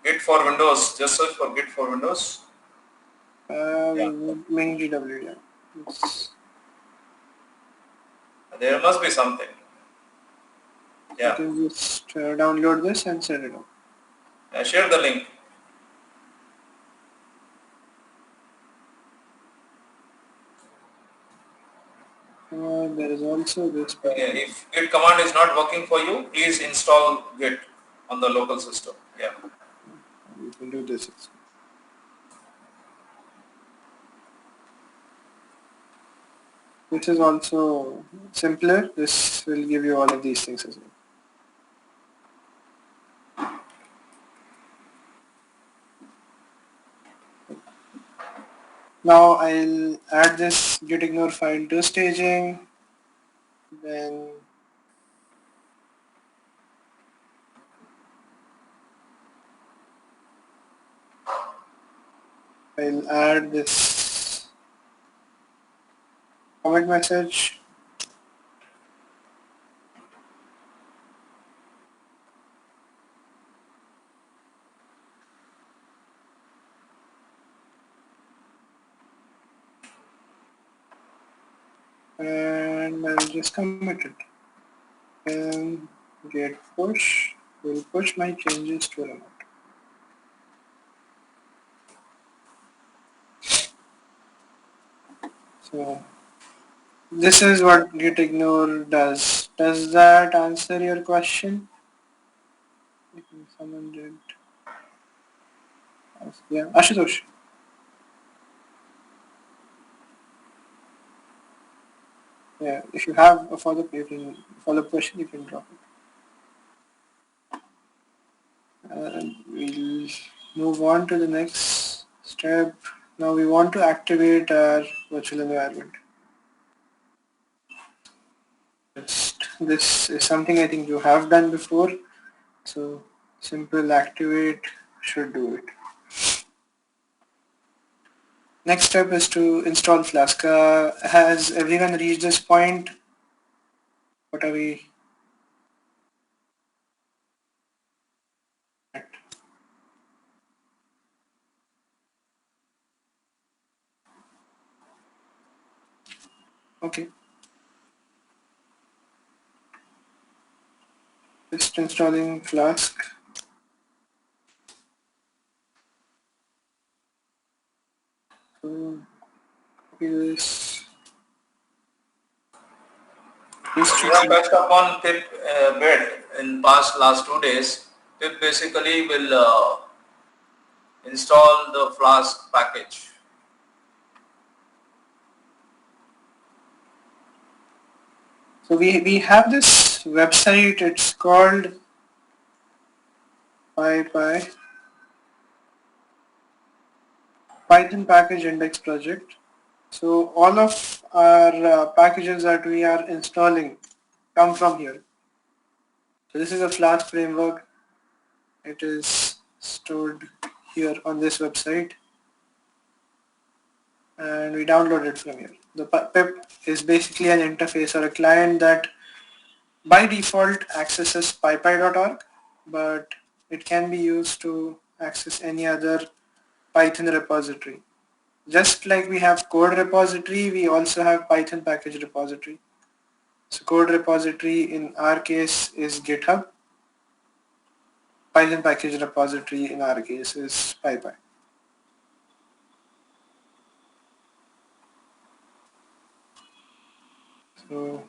Git for Windows. Just search for Git for Windows. Yeah. Ming GW. Yeah. There must be something. You Yeah. can just download this and set it up. Share the link. There is also this. If Git command is not working for you, please install Git on the local system. Yeah. You can do this. This is also simpler. This will give you all of these things as well. Now I'll add this gitignore file to staging. Then I'll add this commit message. And I'll just commit it. And get push will push my changes to remote. So this is what gitignore does. Does that answer your question? I think someone did. Yeah, Ashutosh. Yeah, if you have a follow-up question, you can drop it. And we'll move on to the next step. Now we want to activate our virtual environment. This is something I think you have done before. So simple activate should do it. Next step is to install Flask. Has everyone reached this point? What are we at? Okay. Just installing Flask. So copy this. We have touched upon pip bit in last 2 days. Pip basically will install the Flask package. So we have this website, it's called Python Package Index Project. So all of our packages that we are installing come from here. So this is a Flask framework. It is stored here on this website and we download it from here. The pip is basically an interface or a client that by default accesses pypy.org, but it can be used to access any other Python repository. Just like we have code repository, we also have Python package repository. So code repository in our case is GitHub. Python package repository in our case is PyPy. So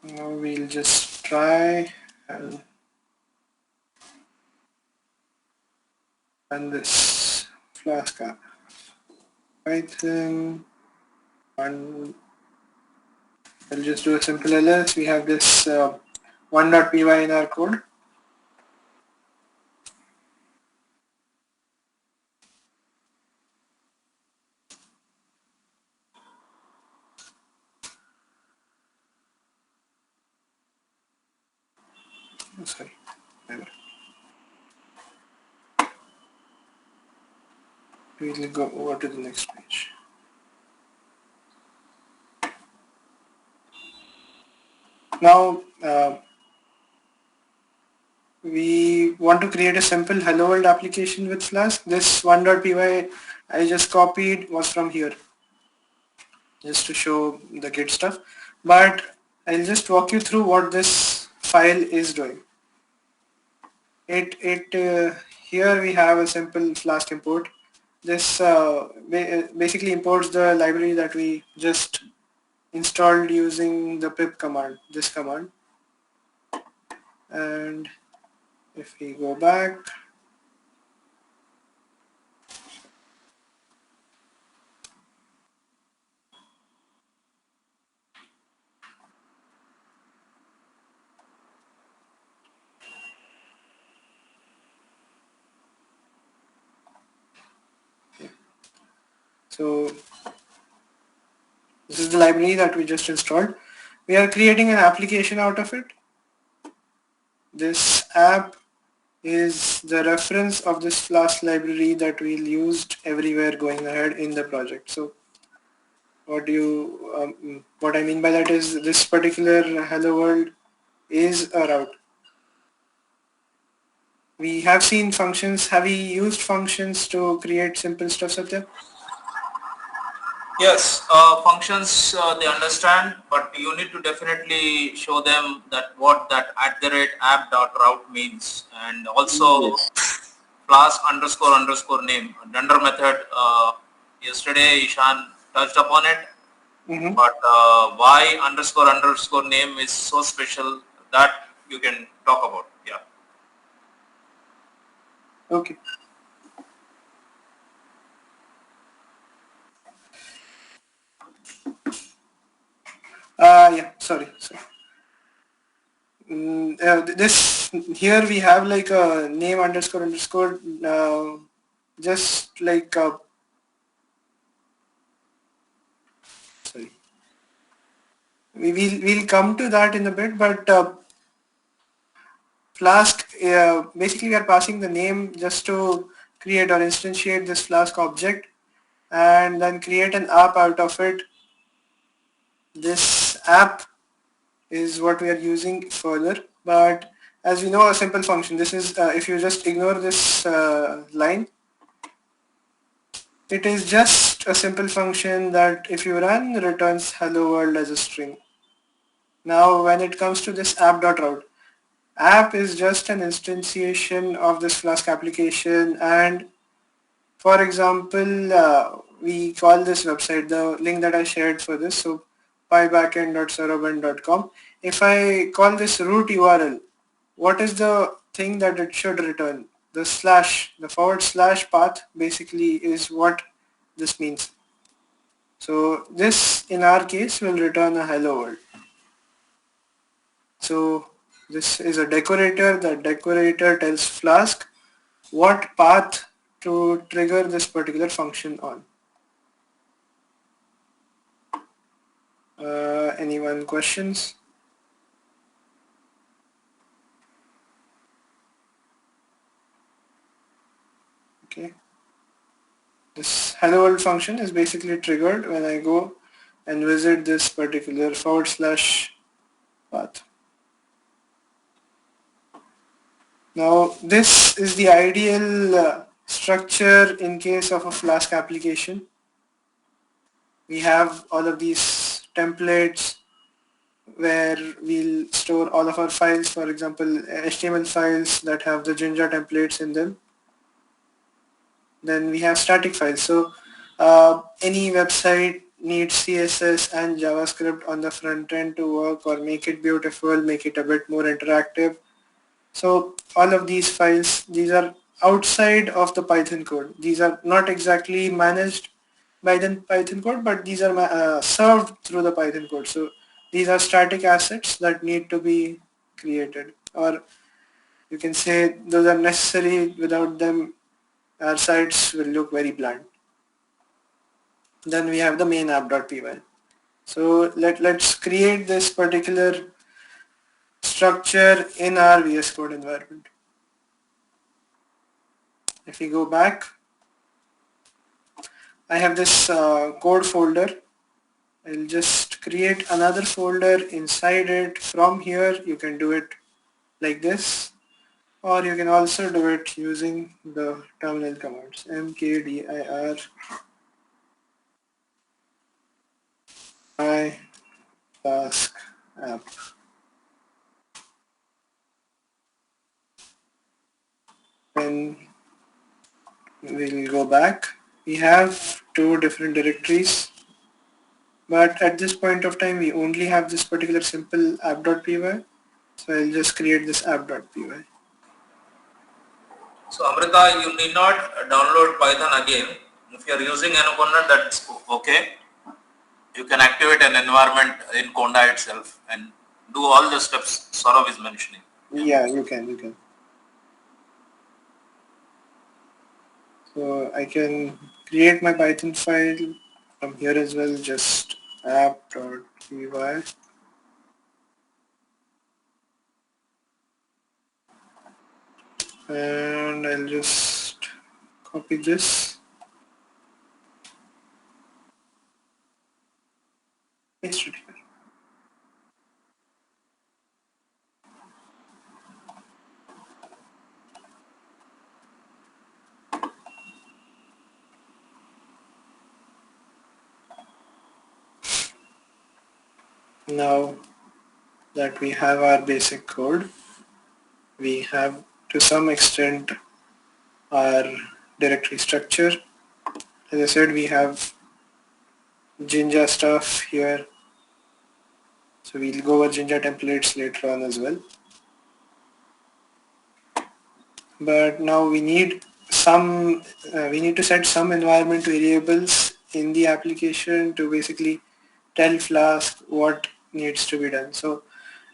now we'll just try and run this Flask app. Python, and I'll just do a simple ls. We have this 1.py in our code. Sorry. We'll go over to the next page. Now, we want to create a simple hello world application with Flask. This 1.py I just copied was from here, just to show the Git stuff. But I'll just walk you through what this file is doing. Here we have a simple Flask import. This basically imports the library that we just installed using the pip command, this command. And if we go back, so this is the library that we just installed. We are creating an application out of it. This app is the reference of this Flask library that we'll use everywhere going ahead in the project. So what I mean by that is this particular hello world is a route. We have seen functions. Have we used functions to create simple stuff, Satya? Yes, functions they understand, but you need to definitely show them that what that @app.route means, and also Yes. class __ name dunder method. Yesterday Ishan touched upon it, Mm-hmm. but why __ name is so special, that you can talk about. Yeah. Okay. Yeah, sorry. This here we have like a name __ just like sorry. We'll come to that in a bit, but Flask basically we are passing the name just to create or instantiate this Flask object and then create an app out of it. This app is what we are using further, but as we know, a simple function. This is if you just ignore this line, it is just a simple function that if you run returns hello world as a string. Now when it comes to this app.route, app is just an instantiation of this Flask application, and for example we call this website, the link that I shared for this, so pybackend.serverban.com. If I call this root URL, what is the thing that it should return? The slash, the / path basically is what this means. So this in our case will return a hello world. So this is a decorator. The decorator tells Flask what path to trigger this particular function on. Anyone questions? Okay. This hello world function is basically triggered when I go and visit this particular / path. Now this is the ideal structure in case of a Flask application. We have all of these templates where we'll store all of our files, for example HTML files that have the Jinja templates in them. Then we have static files. So any website needs CSS and JavaScript on the front end to work or make it beautiful, make it a bit more interactive. So all of these files, these are outside of the Python code. These are not exactly managed by the Python code, but these are served through the Python code. So these are static assets that need to be created, or you can say those are necessary. Without them, our sites will look very bland. Then we have the main app.py. So let's create this particular structure in our VS Code environment. If we go back, I have this code folder. I'll just create another folder inside it. From here, you can do it like this, or you can also do it using the terminal commands mkdir my task app. Then we'll go back. We have two different directories, but at this point of time we only have this particular simple app.py. So I'll just create this app.py. So Amrita, you need not download Python again. If you are using Anaconda, that's okay. You can activate an environment in Conda itself and do all the steps Saurav is mentioning. Yeah, you can. So I can create my Python file from here as well, just app.py. And I'll just copy this, paste it here. Now that we have our basic code, we have to some extent our directory structure. As I said, we have Jinja stuff here, so we'll go over Jinja templates later on as well. But now we need to set some environment variables in the application to basically tell Flask what needs to be done. So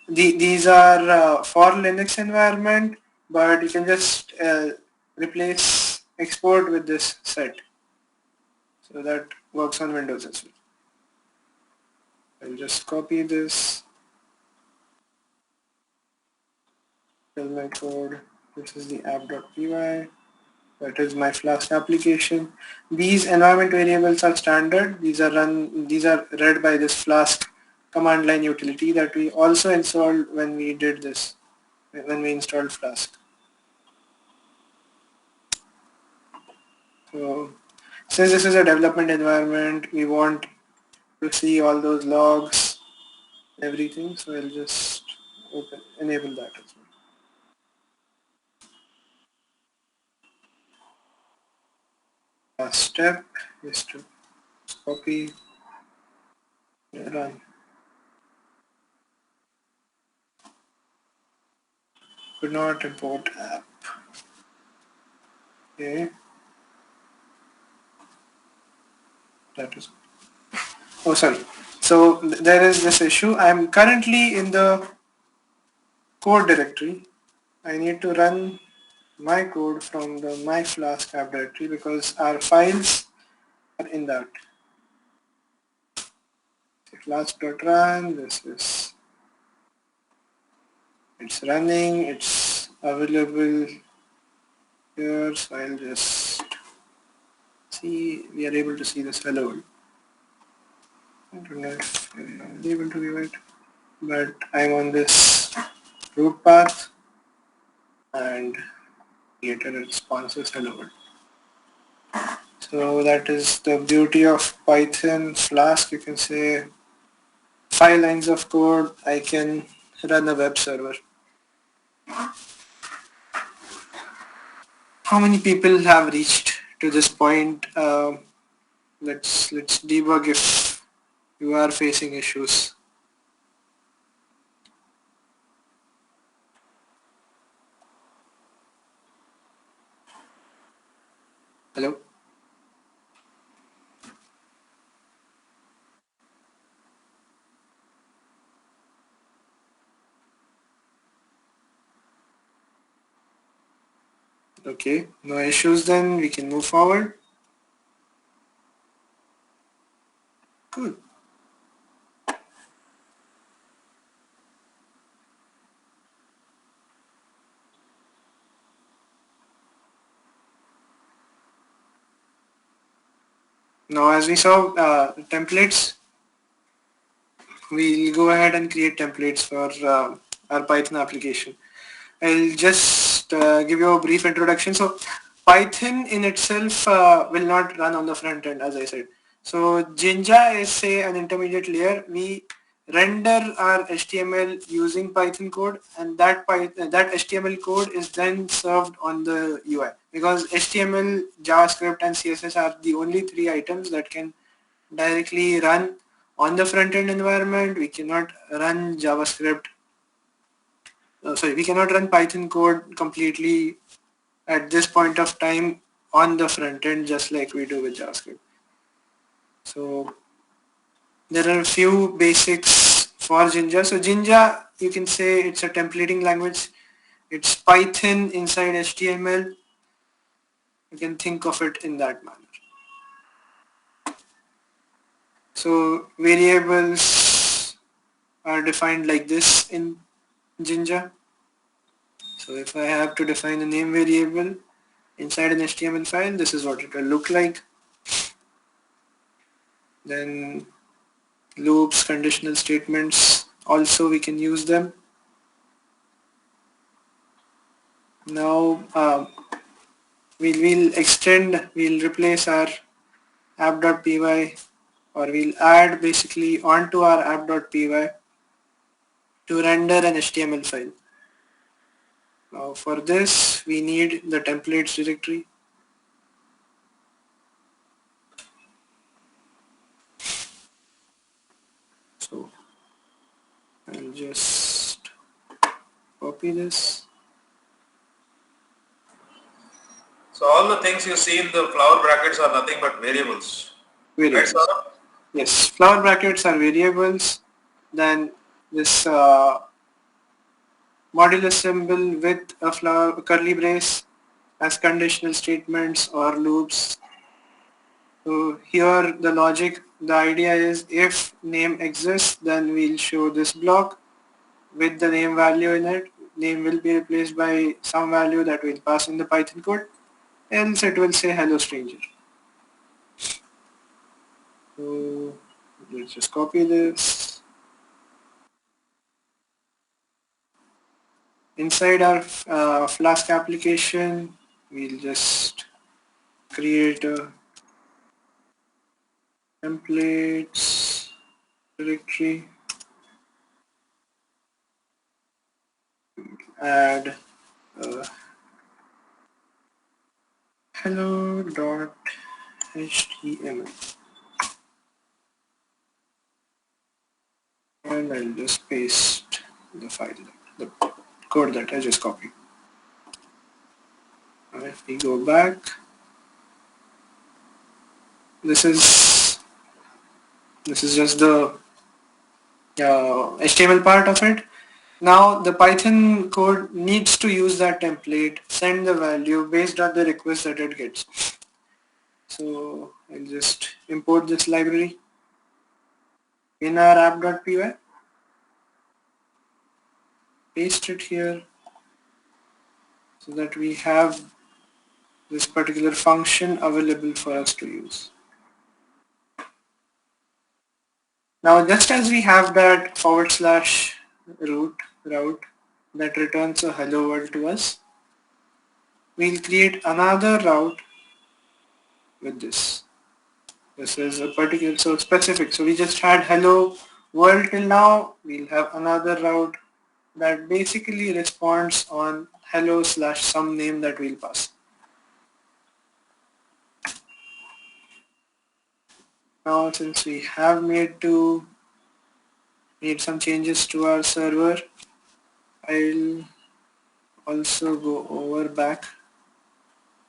these are for Linux environment, but you can just replace export with this set. So that works on Windows as well. I'll just copy this, fill my code. This is the app.py. That is my Flask application. These environment variables are standard. These are read by this Flask command line utility that we also installed when we did this, when we installed Flask. So since this is a development environment, we want to see all those logs, everything. So I'll just enable that as well. Last step is to copy, run. Could not import app. Okay. That is. Oh, sorry. So there is this issue. I'm currently in the code directory. I need to run my code from the my Flask app directory because our files are in that. Flask.run, this is, it's running, it's available here, so I'll just see, we are able to see this hello world. I don't know if I'm able to view it, but I'm on this root path and created a responses hello world. So that is the beauty of Python Flask. You can say 5 lines of code, I can run a web server. How many people have reached to this point? Let's debug if you are facing issues. Hello? Okay, no issues then, we can move forward. Good. Now as we saw templates, we'll go ahead and create templates for our Python application. I'll just give you a brief introduction. So Python in itself will not run on the front end, as I said. So Jinja is, say, an intermediate layer. We render our HTML using Python code, and that HTML code is then served on the UI, because HTML, JavaScript, and CSS are the only three items that can directly run on the front end environment. We cannot run JavaScript. We cannot run Python code completely at this point of time on the front end, just like we do with JavaScript. So there are a few basics for Jinja. So Jinja, you can say it's a templating language. It's Python inside HTML. You can think of it in that manner. So variables are defined like this in Jinja. So if I have to define a name variable inside an HTML file, this is what it will look like. Then loops, conditional statements, also we can use them. Now we'll replace our app.py, or we'll add basically onto our app.py to render an HTML file. Now for this we need the templates directory. So I'll just copy this. So all the things you see in the flower brackets are nothing but variables. Variables. Right, Saurabh? Yes, flower brackets are variables. Then this modulus symbol with a curly brace as conditional statements or loops. So here the logic, the idea is if name exists, then we'll show this block with the name value in it. Name will be replaced by some value that we'll pass in the Python code, else it will say hello stranger. So let's just copy this. Inside our Flask application, we'll just create a templates directory, add hello.html, and I'll just paste the file, the code that I just copied. Now if we go back, this is just the HTML part of it. Now the Python code needs to use that template, send the value based on the request that it gets. So I'll just import this library in our app.py, paste it here so that we have this particular function available for us to use. Now just as we have that /route that returns a hello world to us, we'll create another route with this. This is a particular, so specific. So we just had hello world till now. We'll have another route that basically responds on hello / some name that we'll pass. Now since we have made some changes to our server, I'll also go over back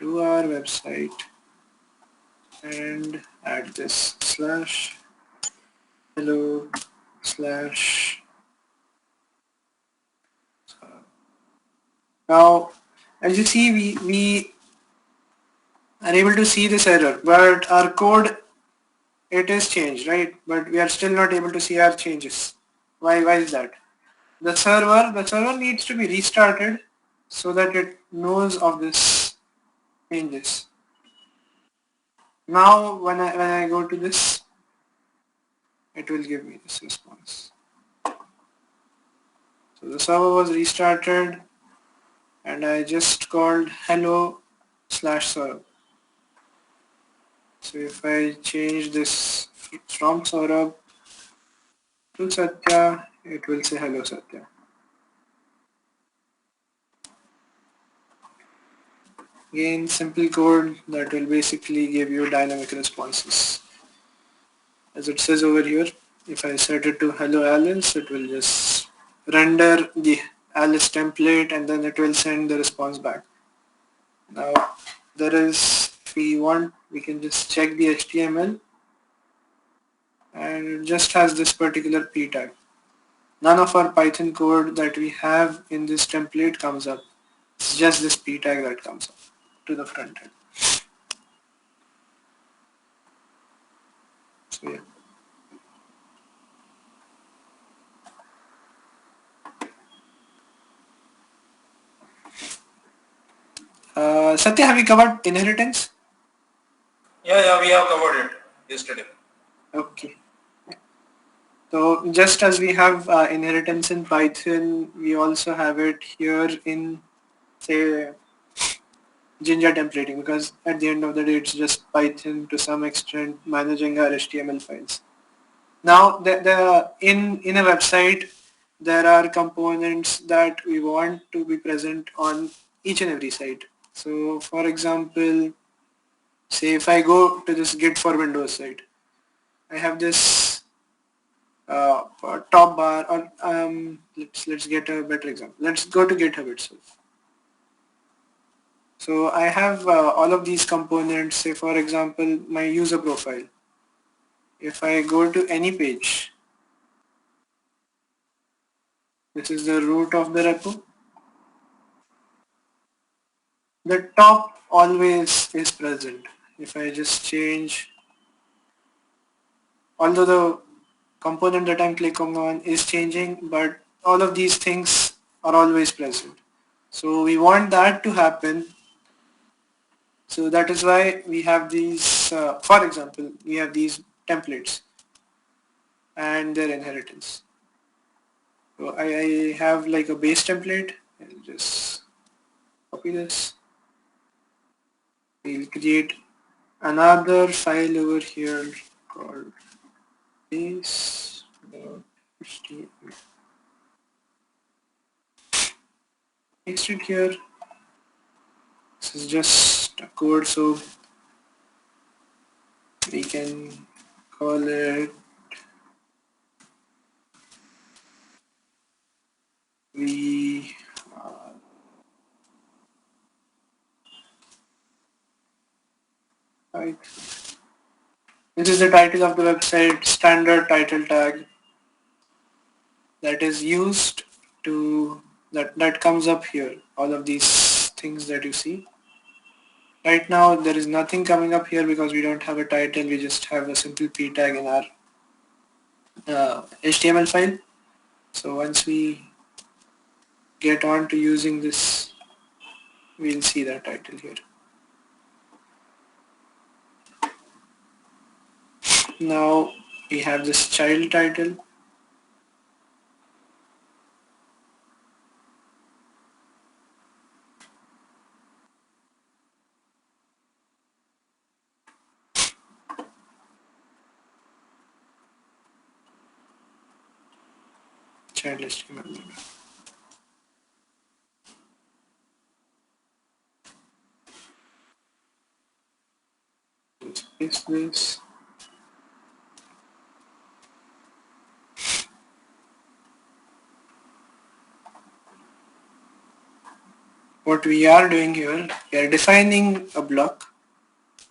to our website and add this /hello/ now as you see we are able to see this error, but our code, it is changed, right? But we are still not able to see our changes. Why is that? The server needs to be restarted so that it knows of this changes. Now when I go to this, it will give me this response. So the server was restarted and I just called hello/server. So if I change this from Saurabh to Satya, it will say hello Satya. Again, simple code that will basically give you dynamic responses. As it says over here, if I set it to hello Alice, it will just render the Alice template and then it will send the response back. Now there is, if we want, we can just check the HTML and it just has this particular p tag. None of our Python code that we have in this template comes up. It's just this p tag that comes up to the front end. So yeah. Satya, have you covered inheritance? Yeah, we have covered it yesterday. Okay. So just as we have inheritance in Python, we also have it here in, say, Jinja templating, because at the end of the day, it's just Python to some extent managing our HTML files. Now, in a website, there are components that we want to be present on each and every site. So, for example, say if I go to this Git for Windows site, I have this top bar, or let's get a better example. Let's go to GitHub itself. So I have all of these components. Say for example, my user profile. If I go to any page, this is the root of the repo. The top always is present. If I just change, although the component that I'm clicking on is changing, but all of these things are always present. So we want that to happen. So that is why we have these, for example, we have these templates and their inheritance. So I have like a base template. I'll just copy this. We'll create another file over here called base.html. Paste it here. This is just a code, so we can call it we right. This is the title of the website, standard title tag that is used to that comes up here. All of these things that you see. Right now there is nothing coming up here because we don't have a title, we just have a simple p tag in our HTML file. So once we get on to using this, we'll see that title here. Now we have this child title. Child HTML. Let's paste this. What we are doing here, we are defining a block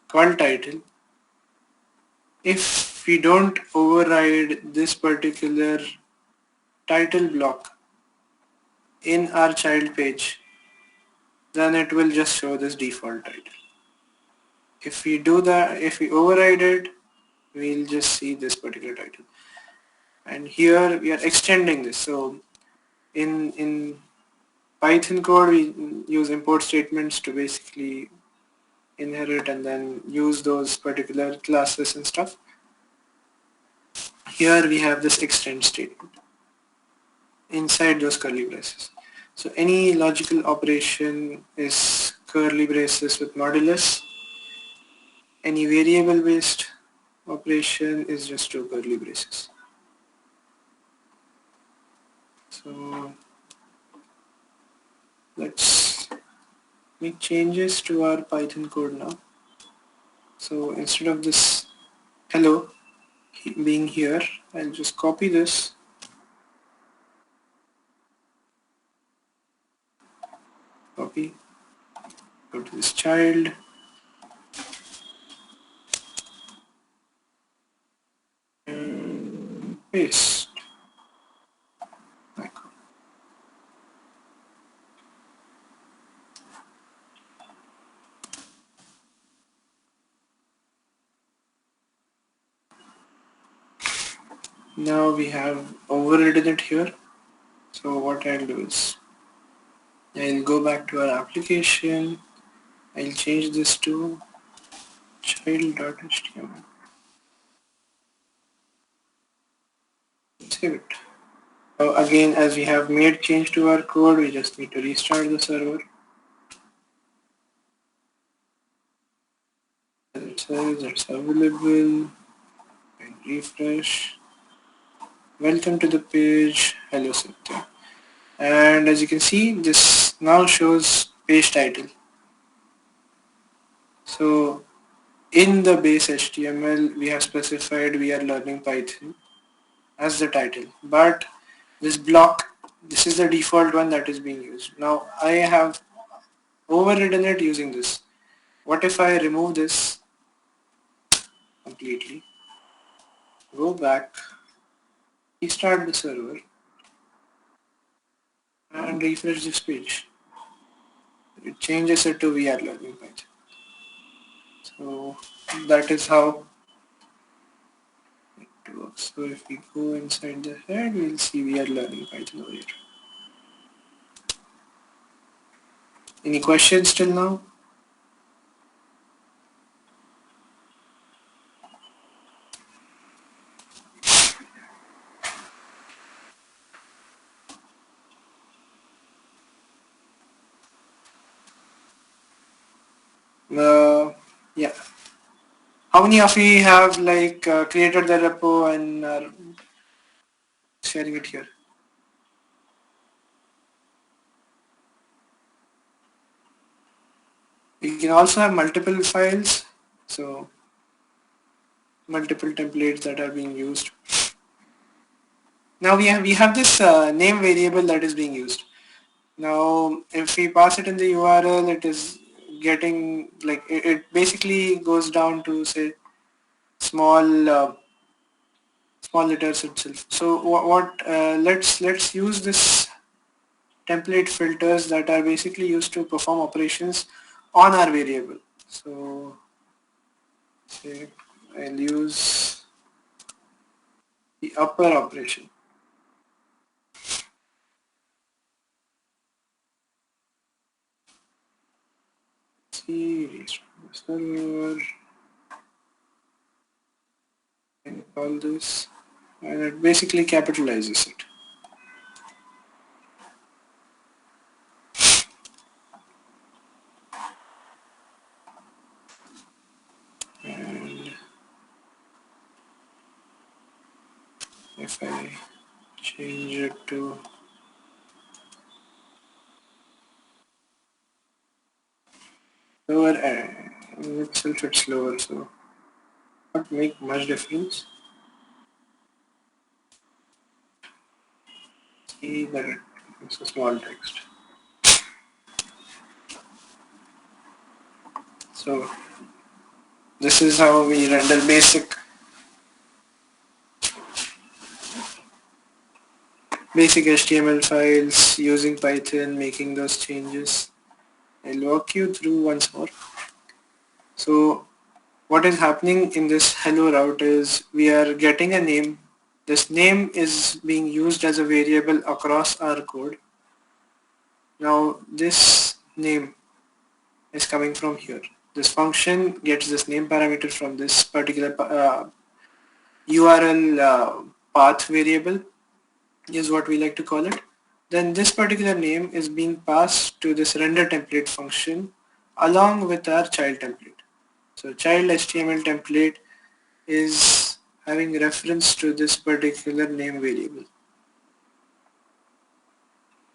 called title. If we don't override this particular title block in our child page, then it will just show this default title. If we do that, if we override it, we'll just see this particular title. And here we are extending this. So in Python code, we use import statements to basically inherit and then use those particular classes and stuff. Here we have this extend statement inside those curly braces. So any logical operation is curly braces with modulus. Any variable based operation is just two curly braces. So let's make changes to our Python code now. So instead of this hello being here, I'll just copy this, copy, go to this child, and paste. Now we have overridden it here. So what I'll do is I'll go back to our application. I'll change this to child.html. Save it. So again, as we have made change to our code, we just need to restart the server. As it says, it's available. And refresh. Welcome to the page. Hello, Satya. And as you can see, this now shows page title. So in the base HTML, we have specified we are learning Python as the title, but this block, this is the default one that is being used. Now I have overridden it using this. What if I remove this completely, go back, restart the server and refresh this page? It changes it to we are learning Python. So that is how it works. So if we go inside the head, we'll see we are learning Python over here. Any questions till now? Yeah. How many of you have created the repo and are sharing it here? You can also have multiple files, so multiple templates that are being used. Now we have this name variable that is being used. Now if we pass it in the URL, it is getting it basically goes down to say small small letters itself. So let's use this template filters that are basically used to perform operations on our variable. So say I'll use the upper operation. Restart the server and call this, and it basically capitalizes it. And if I change it to lower, itself it's lower, so not make much difference. See that it's a small text. So this is how we render basic HTML files using Python, making those changes. I'll walk you through once more. So what is happening in this hello route is we are getting a name. This name is being used as a variable across our code. Now this name is coming from here. This function gets this name parameter from this particular URL path variable is what we like to call it. Then this particular name is being passed to this render template function along with our child template. So child HTML template is having reference to this particular name variable.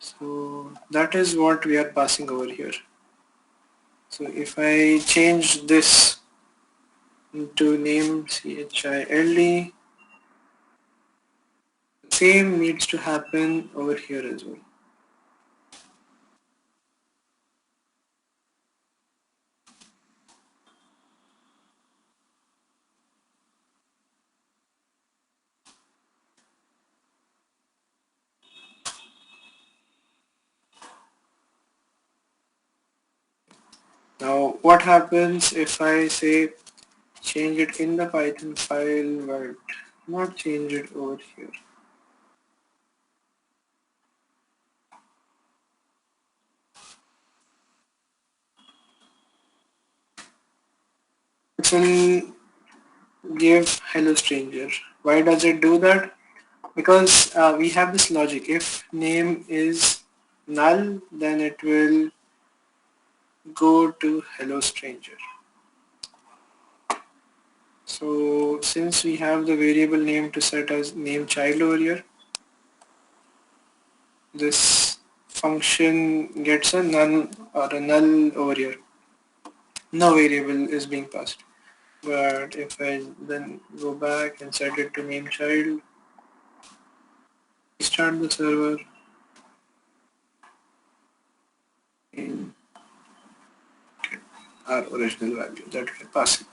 So that is what we are passing over here. So if I change this into name child, same needs to happen over here as well. Now what happens if I say change it in the Python file but not change it over here? It will give hello stranger. Why does it do that? Because we have this logic. If name is null, then it will go to hello stranger. So since we have the variable name to set as name child over here, this function gets a none or a null over here. No variable is being passed. But if I then go back and set it to name child, start the server, and get our original value that we're passing.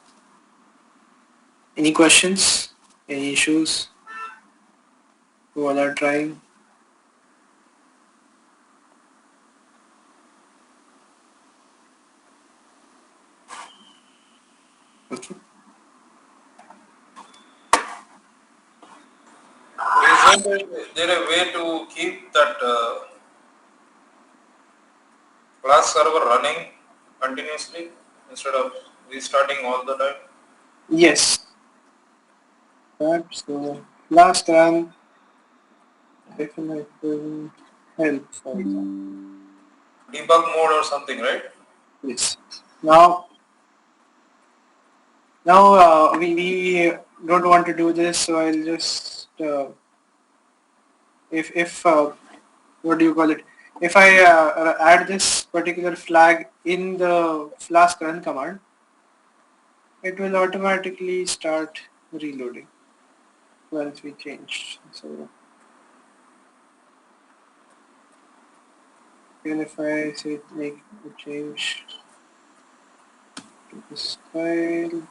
Any questions? Any issues? Who all are trying? Okay. Is there a way to keep that class server running continuously instead of restarting all the time? Yes. That so last run if it will help for example. Debug mode or something, right? Yes. Now we don't want to do this, so I'll just if what do you call it? If I add this particular flag in the flask run command, it will automatically start reloading once we change. So even if I say make a change to this file,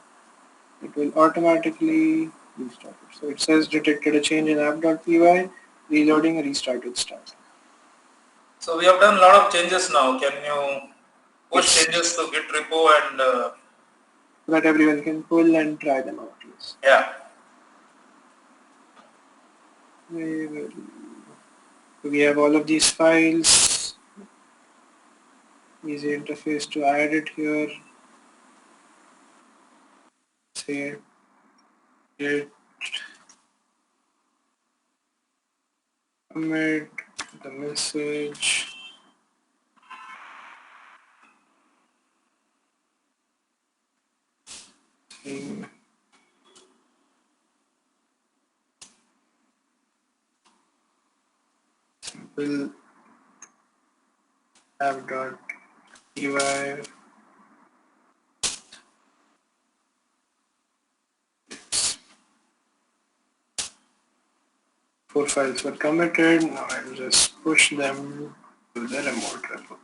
it will automatically restart it. So it says detected a change in app.py, reloading, restart with start. So we have done a lot of changes now. Can you push Yes. changes to Git repo and So that everyone can pull and try them out. Yes. yeah. We have all of these files, easy interface to add it here. Say git commit the message. Thing. Simple app.py. Four files were committed. Now I'll just push them to the remote repo.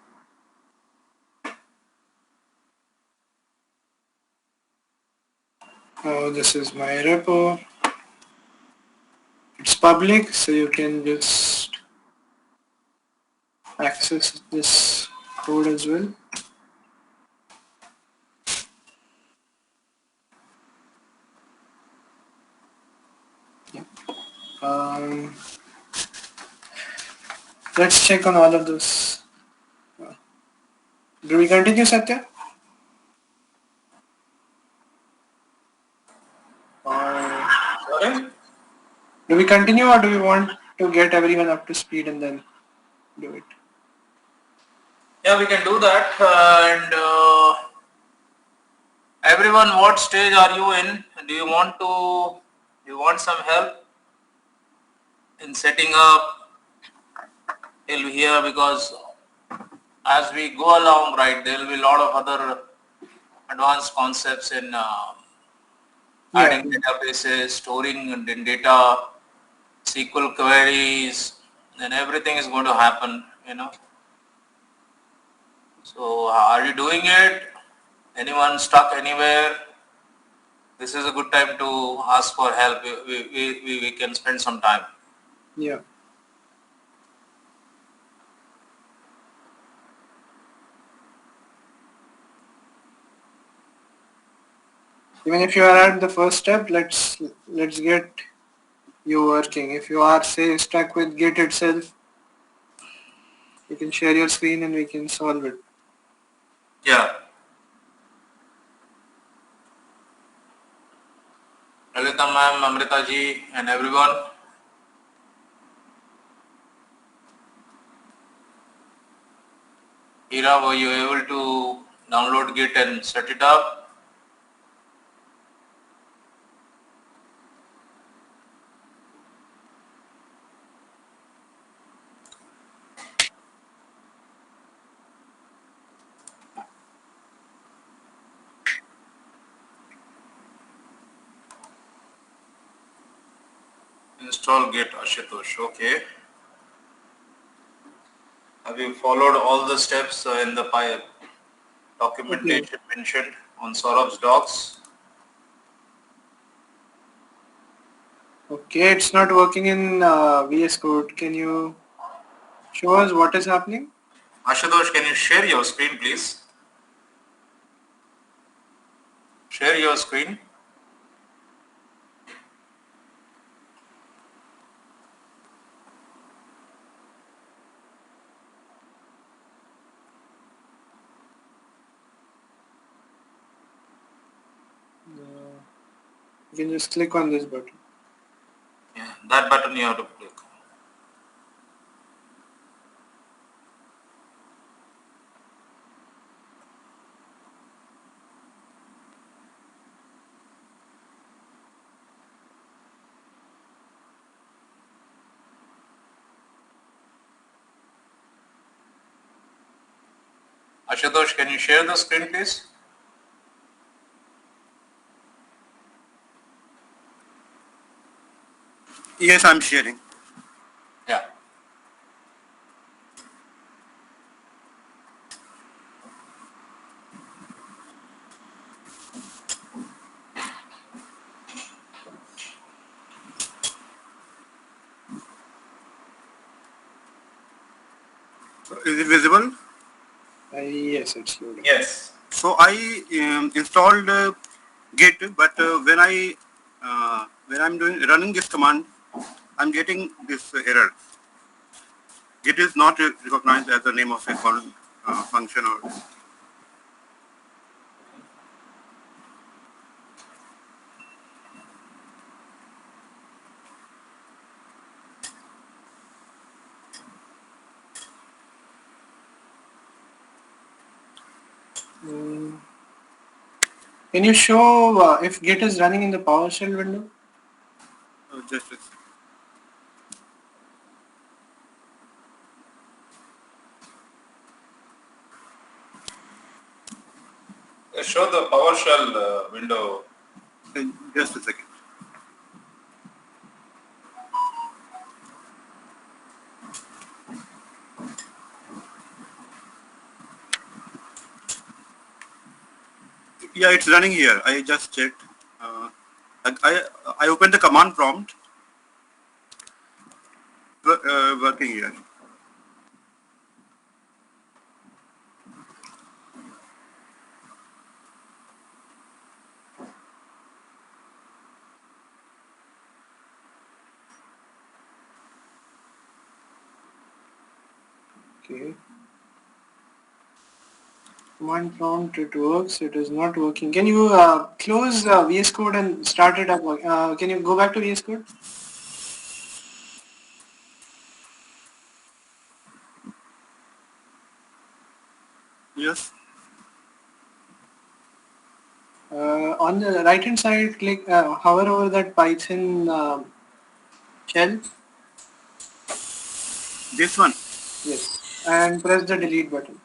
Now this is my repo. It's public, so you can just access this code as well. Yeah. Let's check on all of those. Do we continue, Satya? we continue or do we want to get everyone up to speed and then do it? Yeah, we can do that. And everyone, what stage are you in? Do you want some help in setting up till here? Because as we go along, right, there will be a lot of other advanced concepts in adding databases, storing in data, SQL queries, and everything is going to happen, So are you doing it? Anyone stuck anywhere? This is a good time to ask for help. We can spend some time. Yeah. Even if you are at the first step, let's get you working. If you are, say, stuck with Git itself, you can share your screen and we can solve it. Yeah. Lalita ma'am, Amrita ji, and everyone. Ira, were you able to download Git and set it up? Install Git, Ashutosh. Okay. Have you followed all the steps in the documentation mentioned on Saurav's docs? Okay, it's not working in VS Code. Can you show us what is happening? Ashutosh, can you share your screen, please? Share your screen. You can just click on this button. Yeah, that button you have to click. Ashutosh, can you share the screen, please? Yes, I'm sharing. Yeah. Is it visible? Yes, it's loading. Yes. So I installed Git, but when I'm running this command, I'm getting this error. Git is not recognized as the name of a function or. Can you show if Git is running in the PowerShell window? Just a second. Show the PowerShell window. Just a second. Yeah, it's running here. I just checked. I opened the command prompt. Working here. Okay. Command prompt, it works. It is not working. Can you close VS Code and start it up? Can you go back to VS Code? Yes. On the right hand side, click hover over that Python shell. This one. Yes, and press the delete button.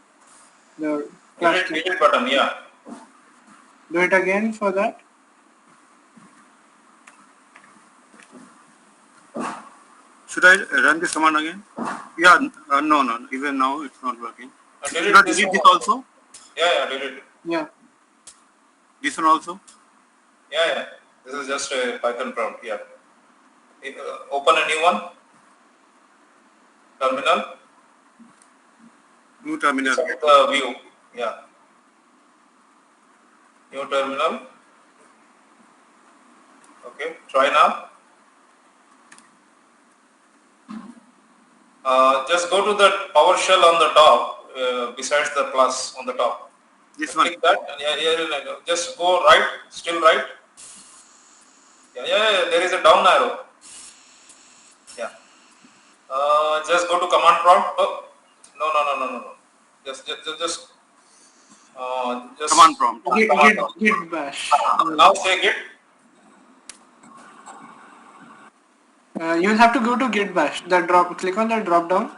The flash key. Delete button, yeah. Do it again for that. Should I run this command again? Yeah, no. Even now it's not working. Should I Delete this delete one this also. also? Yeah, delete it. Yeah. This one also? Yeah. This is just a Python prompt, yeah. Open a new one, terminal, New terminal. set the view, yeah. New terminal, okay, try now. Just go to the PowerShell on the top, besides the plus on the top. This one. Click that, and just go right, still right. Yeah, there is a down arrow. Yeah. Just go to command prompt. Oh, no. Just Command prompt. Git bash. now say git. You'll have to go to git bash. Click on the drop down.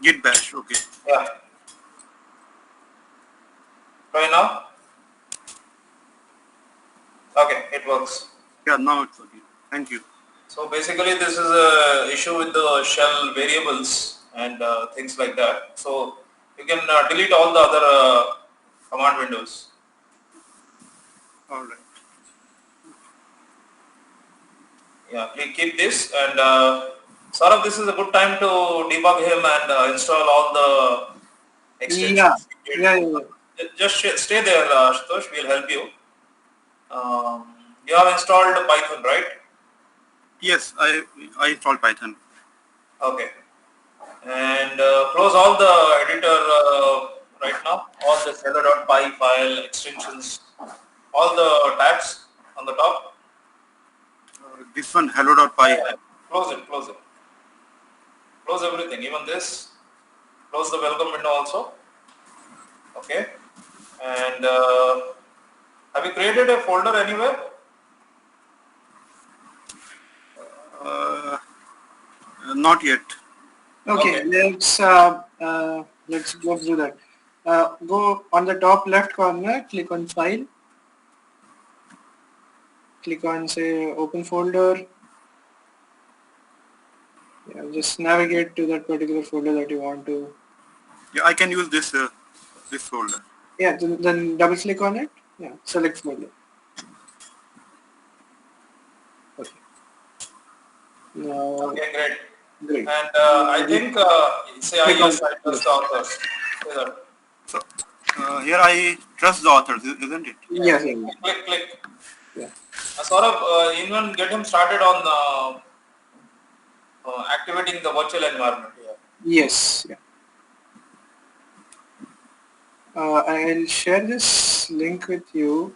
Git bash. Okay. Yeah. Try now. Okay, it works. Yeah, now it's working. Thank you. So basically this is a issue with the shell variables and things like that. So you can delete all the other command windows. All right. Yeah, please keep this, and Saurabh, this is a good time to debug him and install all the extensions. Yeah. Just stay there, Ashutosh, we'll help you. You have installed Python, right? Yes, I installed Python. Okay. And close all the editor right now, all the hello.py file extensions, all the tabs on the top. This one, hello.py. Close it. Close everything, even this. Close the welcome window also. Okay. And have you created a folder anywhere? Not yet. Okay. Let's go through that. Go on the top left corner. Click on File. Click on say Open Folder. Yeah, just navigate to that particular folder that you want to. Yeah, I can use this this folder. Yeah, then double click on it. Yeah, select folder. Okay. Now, Okay, great. great. And I think say I trust the authors. Say that. So here I trust the authors, isn't it? Yes. Click. Yeah. Saurabh, even get him started on activating the virtual environment here. Yes. Yeah. I'll share this link with you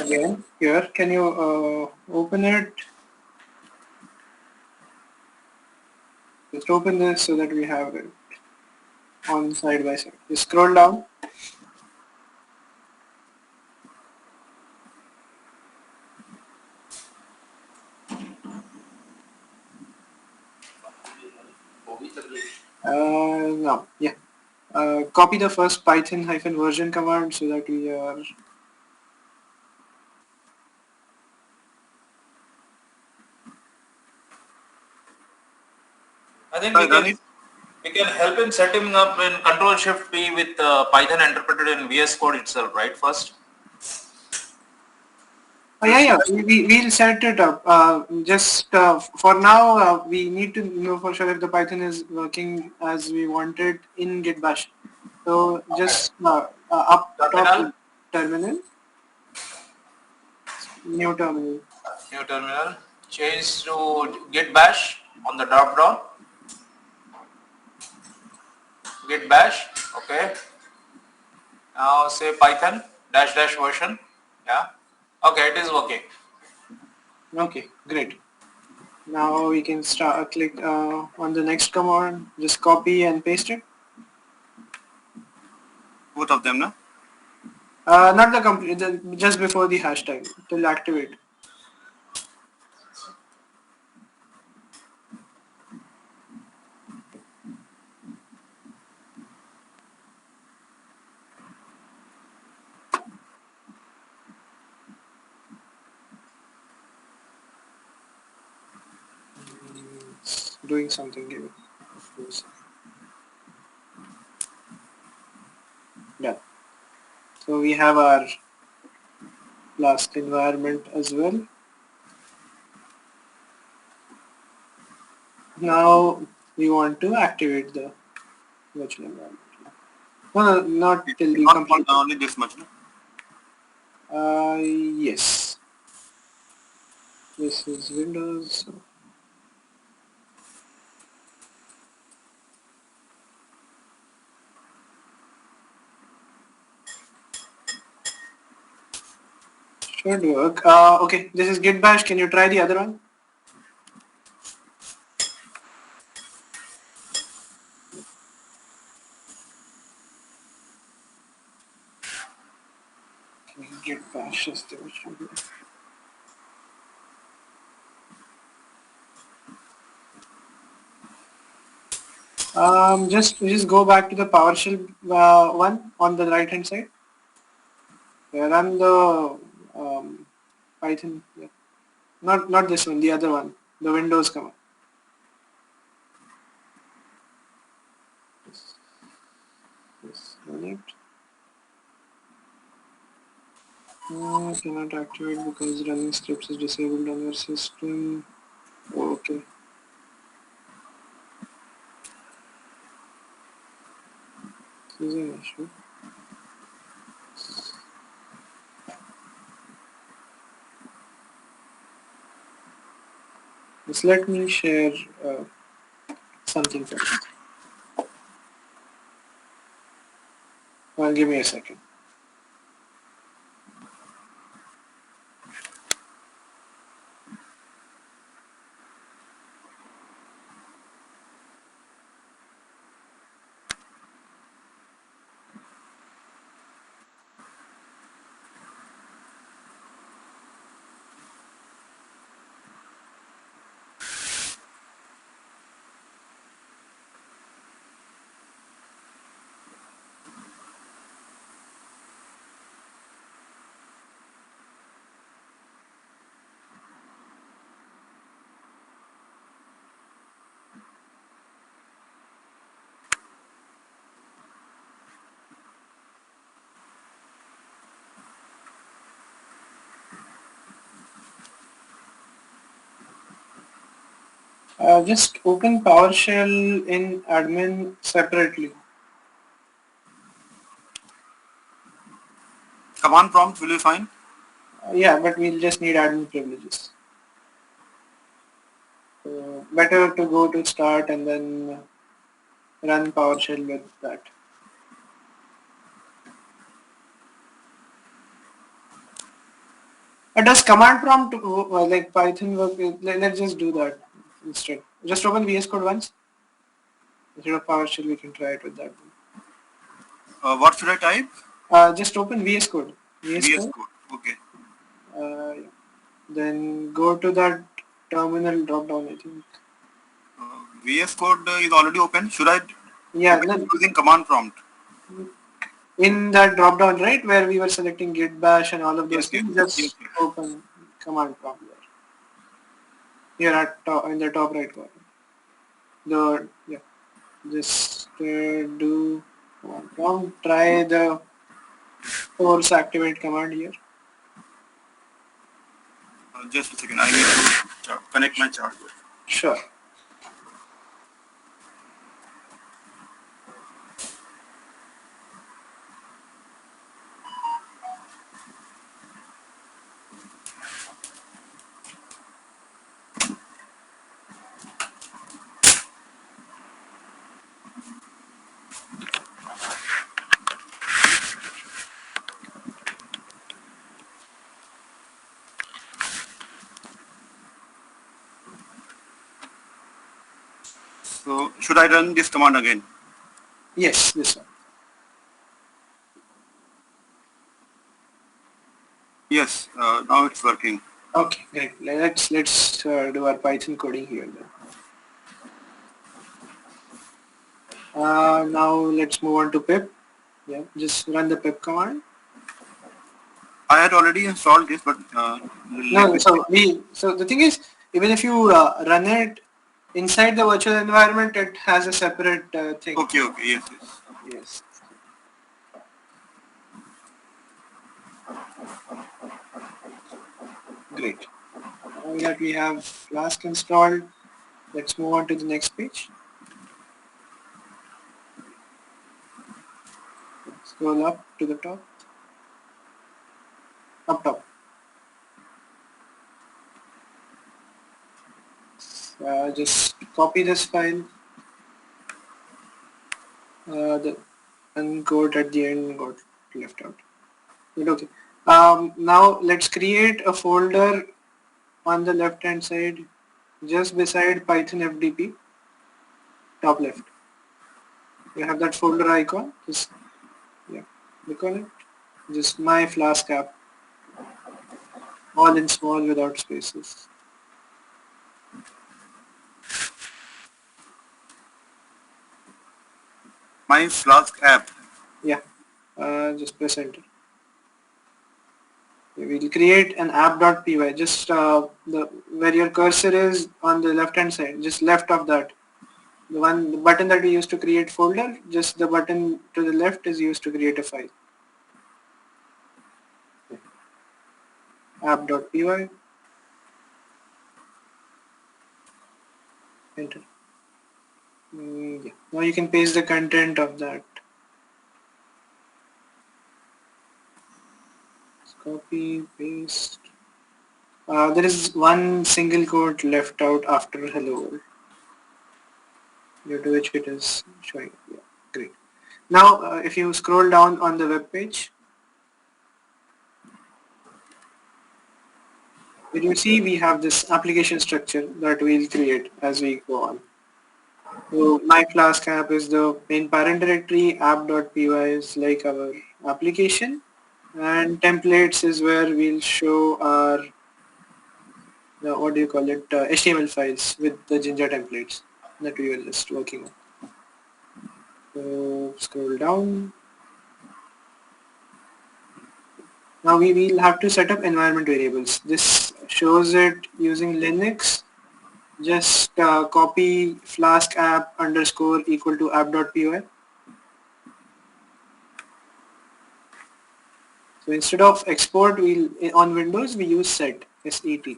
again here. Can you open it? Just open this so that we have it on side by side. Just scroll down. No. Yeah. Copy the first Python-version command so that we are. I think we can help him set him up in Control-Shift-P with Python interpreted in VS Code itself, right? First. Yeah. We'll set it up. Just for now, we need to know for sure if the Python is working as we wanted in Git Bash. So just up top terminal, new terminal. Change to Git Bash on the drop down. Git Bash. Okay. Now say Python -- version. Yeah. Okay, it is working. Okay, great. Now we can start click on the next command, just copy and paste it. Both of them, na? Not the complete, just before the hashtag till activate. It's doing something here. Done. So we have our last environment as well. Now we want to activate the virtual environment. No, not till the Not complete. only this much, na? Yes. This is Windows. So should work. Okay, this is Git Bash. Can you try the other one? Git Bash is the virtual. Just go back to the PowerShell one on the right hand side. Run the Python. Yeah. Not this one, the other one, the Windows command. Yes, run it. Cannot activate because running scripts is disabled on your system. Okay. This is an issue. Just let me share something first. Well, give me a second. Just open PowerShell in admin separately. Command prompt will be fine. Yeah, but we'll just need admin privileges. So better to go to start and then run PowerShell with that. Does command prompt like Python work? Let's just do that instead. Just open VS Code once. Instead of PowerShell, we can try it with that. What should I type? Just open VS Code. VS Code. Okay. Yeah. Then go to that terminal drop down, I think. VS Code is already open. Should I Yeah, open it using command prompt? in that drop down, right, where we were selecting Git Bash and all of those Yes, yes, things, yes, just yes. open command prompt there. Here at top, in the top right corner. Just do command prompt. Try the force activate command here. Just a second. I need to connect my charger. Sure. So should I run this command again? Yes, this one. Yes, now it's working. Okay, great. Let's do our Python coding here then. Now let's move on to pip. Yeah, just run the pip command. I had already installed this, but let No, me check. so the thing is, even if you run it inside the virtual environment, it has a separate thing. Okay, okay, yes, yes. Yes. Great. Now that we have Flask installed, let's move on to the next page. Scroll up to the top. Up top. Just copy this file. And code at the end got left out. But okay. Now let's create a folder on the left hand side, just beside Python FDP, top left. You have that folder icon. Just click on it. Just my Flask app, all in small without spaces. My Flask app. Yeah. Just press enter. We'll create an app.py, just the where your cursor is on the left hand side, just left of that. The button that we used to create folder, just the button to the left is used to create a file. App.py, enter. Yeah. Now you can paste the content of that. Copy, paste. There is one single quote left out after hello world, due to which it is showing. Yeah, great. Now, if you scroll down on the web page, did you see we have this application structure that we'll create as we go on. So my Flask app is the main parent directory, app.py is like our application, and templates is where we'll show our what do you call it, HTML files with the Jinja templates that we were just working on. So scroll down. Now we will have to set up environment variables. This shows it using Linux. Just copy Flask app underscore equal to app.py. So instead of export, we'll on Windows we use set, S-E-T.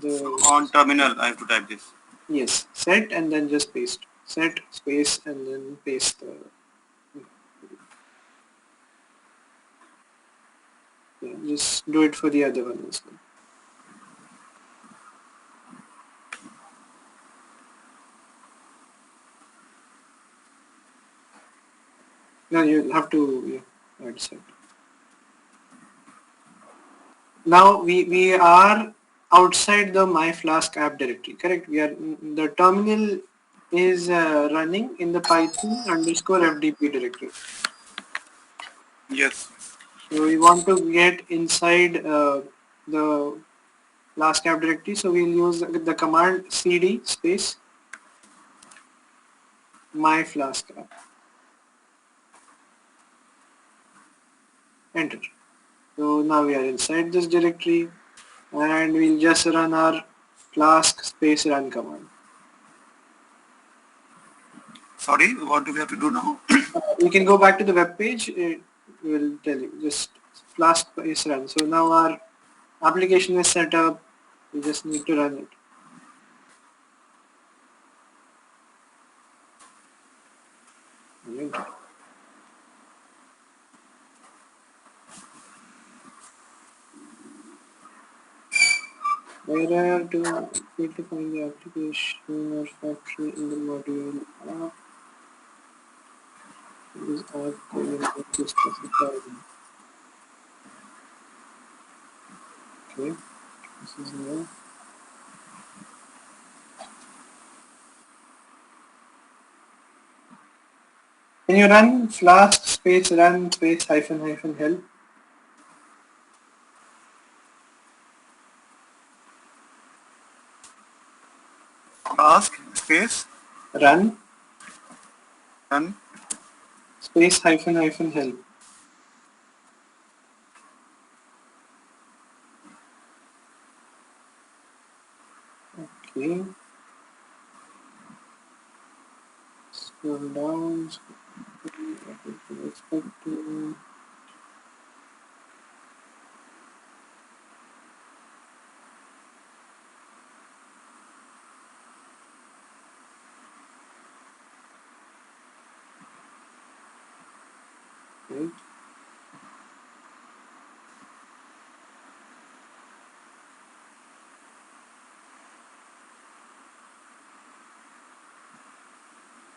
So on terminal, I have to type this. Yes, set and then just paste. Set space and then paste the. Yeah, just do it for the other one as well. No, you'll have to add set. Now we are outside the my Flask app directory, correct? We are the terminal is running in the Python underscore FDP directory. Yes. So we want to get inside the Flask app directory. So we'll use the command cd space my Flask app. Enter. So now we are inside this directory and we'll just run our Flask space run command. Sorry, what do we have to do now? You can go back to the web page. It will tell you just Flask is run. So now our application is set up. We just need to run it. Right. Where to need to find the application or factory in the module app is app colon to specify. Okay, this is now. Can you run flask space run space hyphen hyphen help? Ask space Run run. space hyphen hyphen help. Okay. Scroll down. Expect to. Right.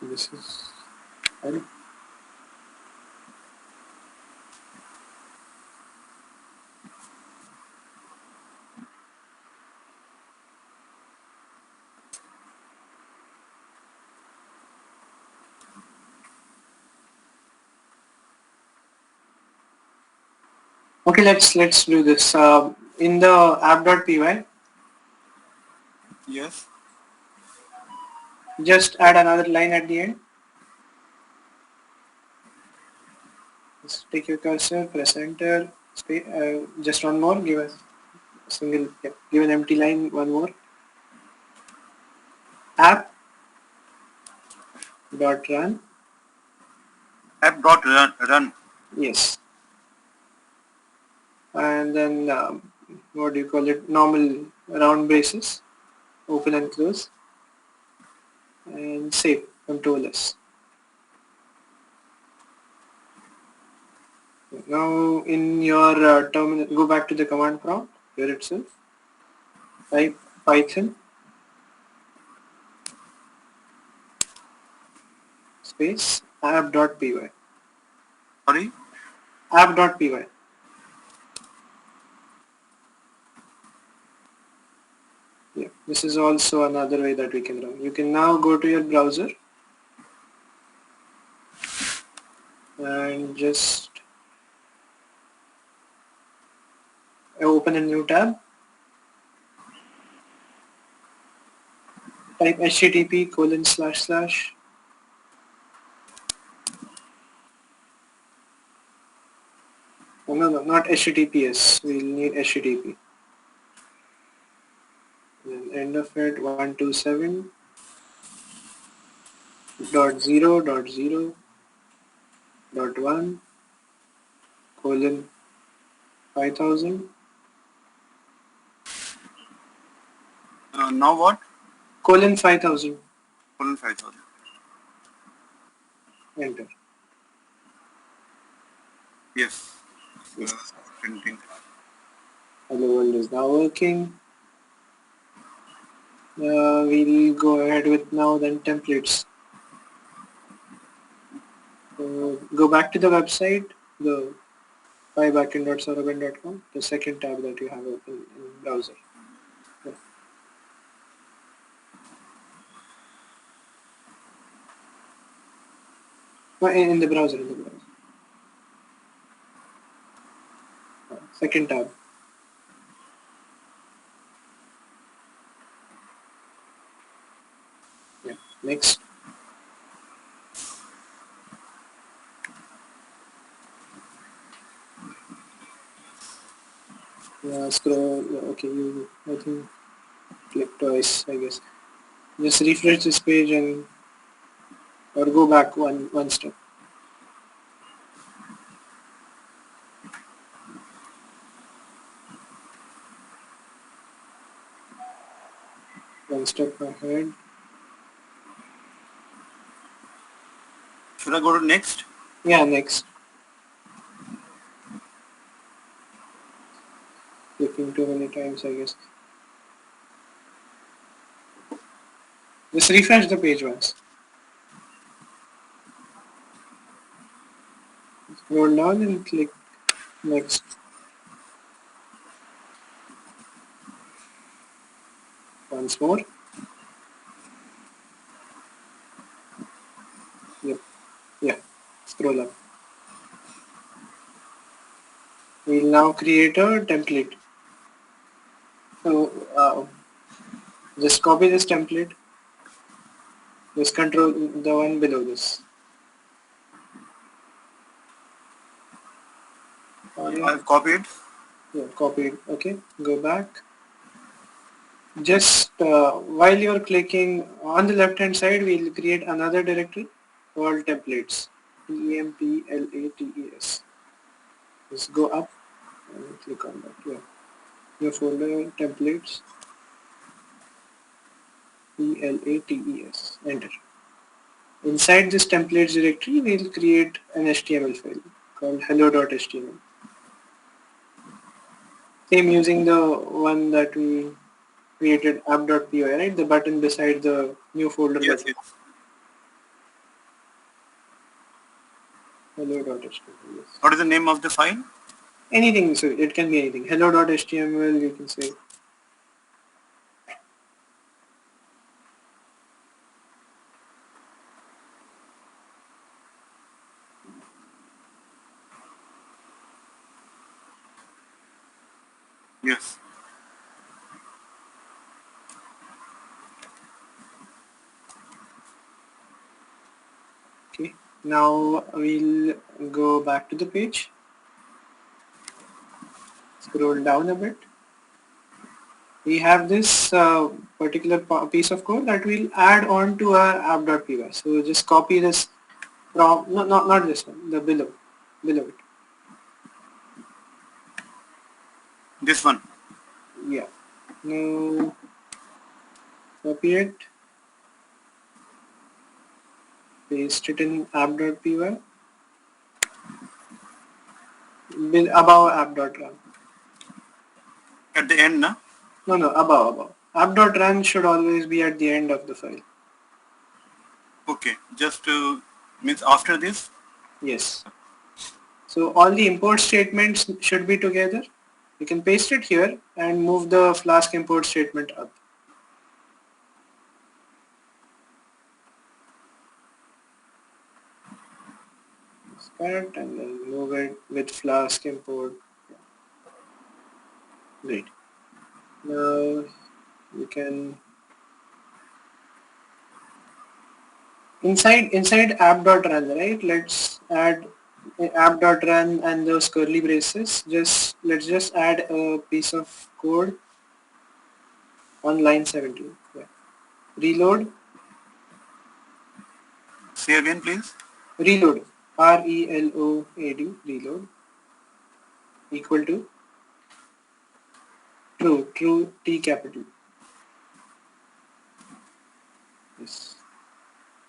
This is help. Okay, let's do this. In the app.py, Yes. just add another line at the end. Just take your cursor, press enter, just one more, give a single, yeah, give an empty line, one more. App dot run, App dot run. yes. And then what do you call it? Normal round braces, open and close, and save, Control S. Now in your terminal, go back to the command prompt here itself. Type Python space app.py. Sorry. App.py. Yeah, this is also another way that we can run. You can now go to your browser and just open a new tab. Type http:// oh, no, not https. We'll need http. And end of it 127.0.0.1:5000 Now what? :5000. 5,000. Enter. Yes. Yes. Printing. Hello world is now working. We'll go ahead with now then templates. Go back to the website, the pybackend.soroban.com, the second tab that you have open in browser. Yeah. No, in the browser, second tab. Yeah. Next. Scroll. Okay, you I think click twice, I guess. Just refresh this page and or go back one step. One step ahead. Should I go to next? Yeah, next. Clicking too many times, I guess. Just refresh the page once. Scroll down and click next. Once more. Yep. Yeah. scroll up. We'll now create a template. So just copy this template. Just control the one below this. I've copied. Yeah, copied. Okay, go back. Just while you're clicking on the left hand side, we'll create another directory called templates. TEMPLATES. Just go up and click on that. Yeah. Your folder templates. PLATES. Enter. Inside this templates directory, we'll create an HTML file called hello.html. Same using the one that we created app.py, right? The button beside the new folder Yes, button. yes. Hello.html. Yes. What is the name of the file? Anything, so it can be anything. Hello.html, you can say. Yes. Okay. Now we'll go back to the page. Scroll down a bit. We have this particular piece of code that we'll add on to our app.py. So just copy this from, no, not this one, the below it. This one. Yeah. Now copy it, paste it in app.py, above app.run. At the end, na? No, above. App.run should always be at the end of the file. Okay. Just means after this. Yes. So all the import statements should be together. You can paste it here and move the Flask import statement up. That and then move it with Flask import. Great. Now you can inside app.run, right? Let's add app.run and those curly braces. Let's just add a piece of code on line 17. Yeah. Reload. Say again, please. Reload. RELOAD. Reload. Equal to true T capital. Yes.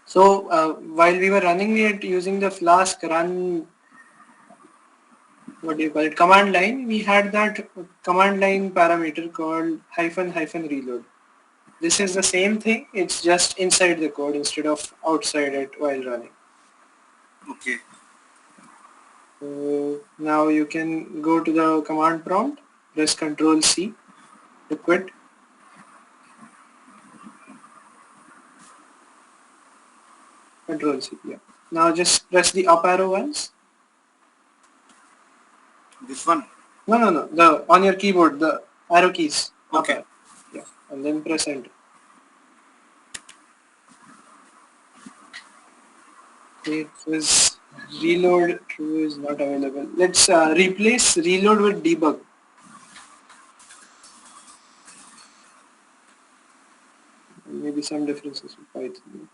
So while we were running it using the Flask run, what do you call it, command line, we had that command line parameter called ---- reload. This is the same thing, it's just inside the code instead of outside it while running. Okay. So now you can go to the command prompt, press Ctrl C to quit. Ctrl C, yeah. Now just press the up arrow once. This one. No. The on your keyboard, the arrow keys. Okay. Up arrow. Yeah. And then press enter. It was reload true is not available. Let's replace reload with debug. Maybe some differences with Python.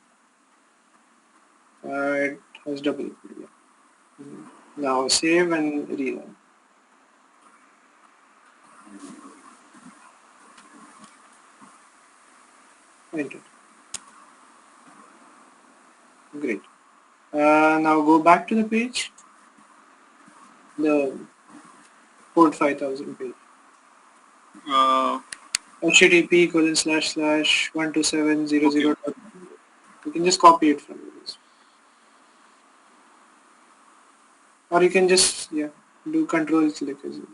It has double. Yeah. Now save and rerun. Enter. Great. Now go back to the page. The port 5000 page. http://127.00. You can just copy it from this. Or you can just do control click as well.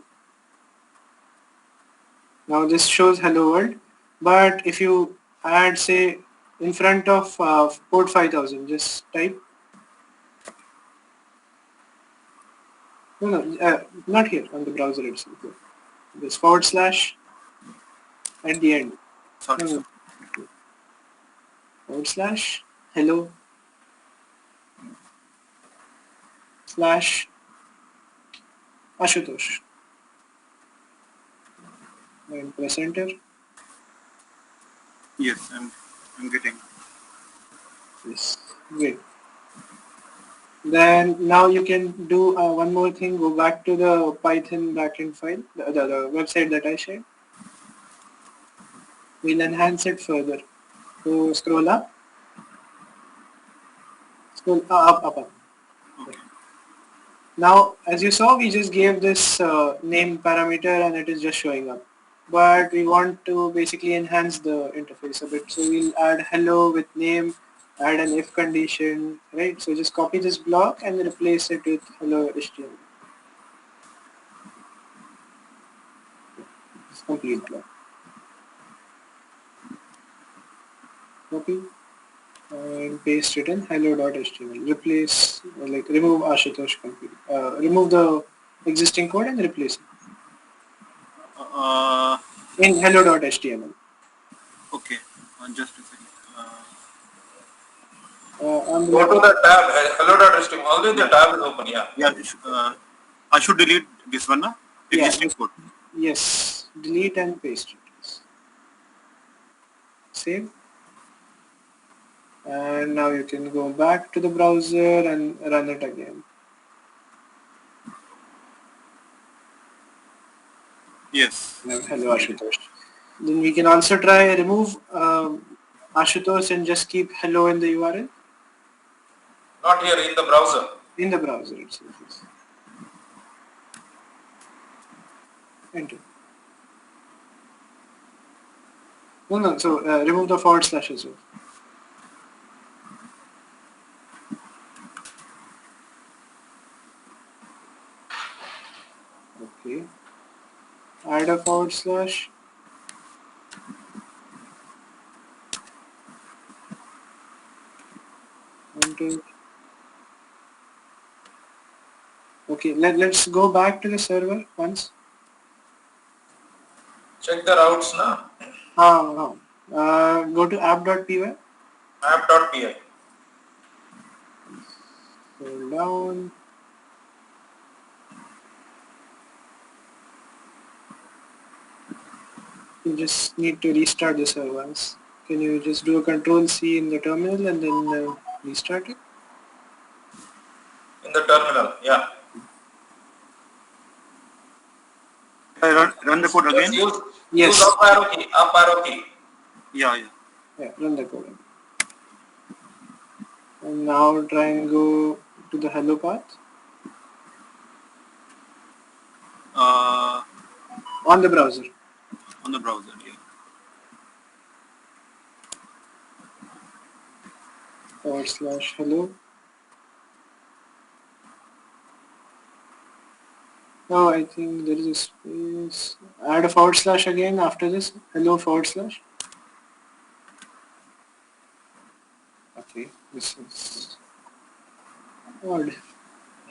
Now this shows hello world, but if you add say in front of port 5000, just type No, not here on the browser itself. This forward slash at the end. Sorry, No, sir. no. Forward slash hello slash Ashutosh. And press enter. Yes, I'm getting. Yes. Great. Then now you can do one more thing. Go back to the Python backend file, the website that I shared. We'll enhance it further. So scroll up. Scroll up. Okay. Now, as you saw, we just gave this name parameter and it is just showing up. But we want to basically enhance the interface a bit. So we'll add hello with name, add an if condition, right? So just copy this block and replace it with hello HTML. It's complete block. Copy and paste it in hello.html. Replace, like remove Ashutosh complete. Remove the existing code and replace it Uh, in hello.html. okay. Just a second. On the Go left. to the tab, hello.html, only the tab is open, yeah. Yeah. I should delete this one, na? Yeah, Existing code. yes, delete and paste it. Save. And now you can go back to the browser and run it again. Yes. Hello Ashutosh. Then we can also try remove Ashutosh and just keep hello in the URL Not here, in the browser. in the browser itself. Yes. Enter. No, so remove the forward slash as well. Okay. Add a forward slash. Enter. Okay, let's go back to the server once. Check the routes now. Go to app.py. App.py. Scroll down. You just need to restart the server once. Can you just do a control C in the terminal and then restart it? In the terminal, yeah. I run the code Just again. use Yes. up arrow key. Yeah. Yeah, run the code. And now try and go to the hello path Uh, on the browser. on the browser. Yeah. / hello. Oh, I think there is a space. Add a / again after this. Hello /. Okay, this is odd.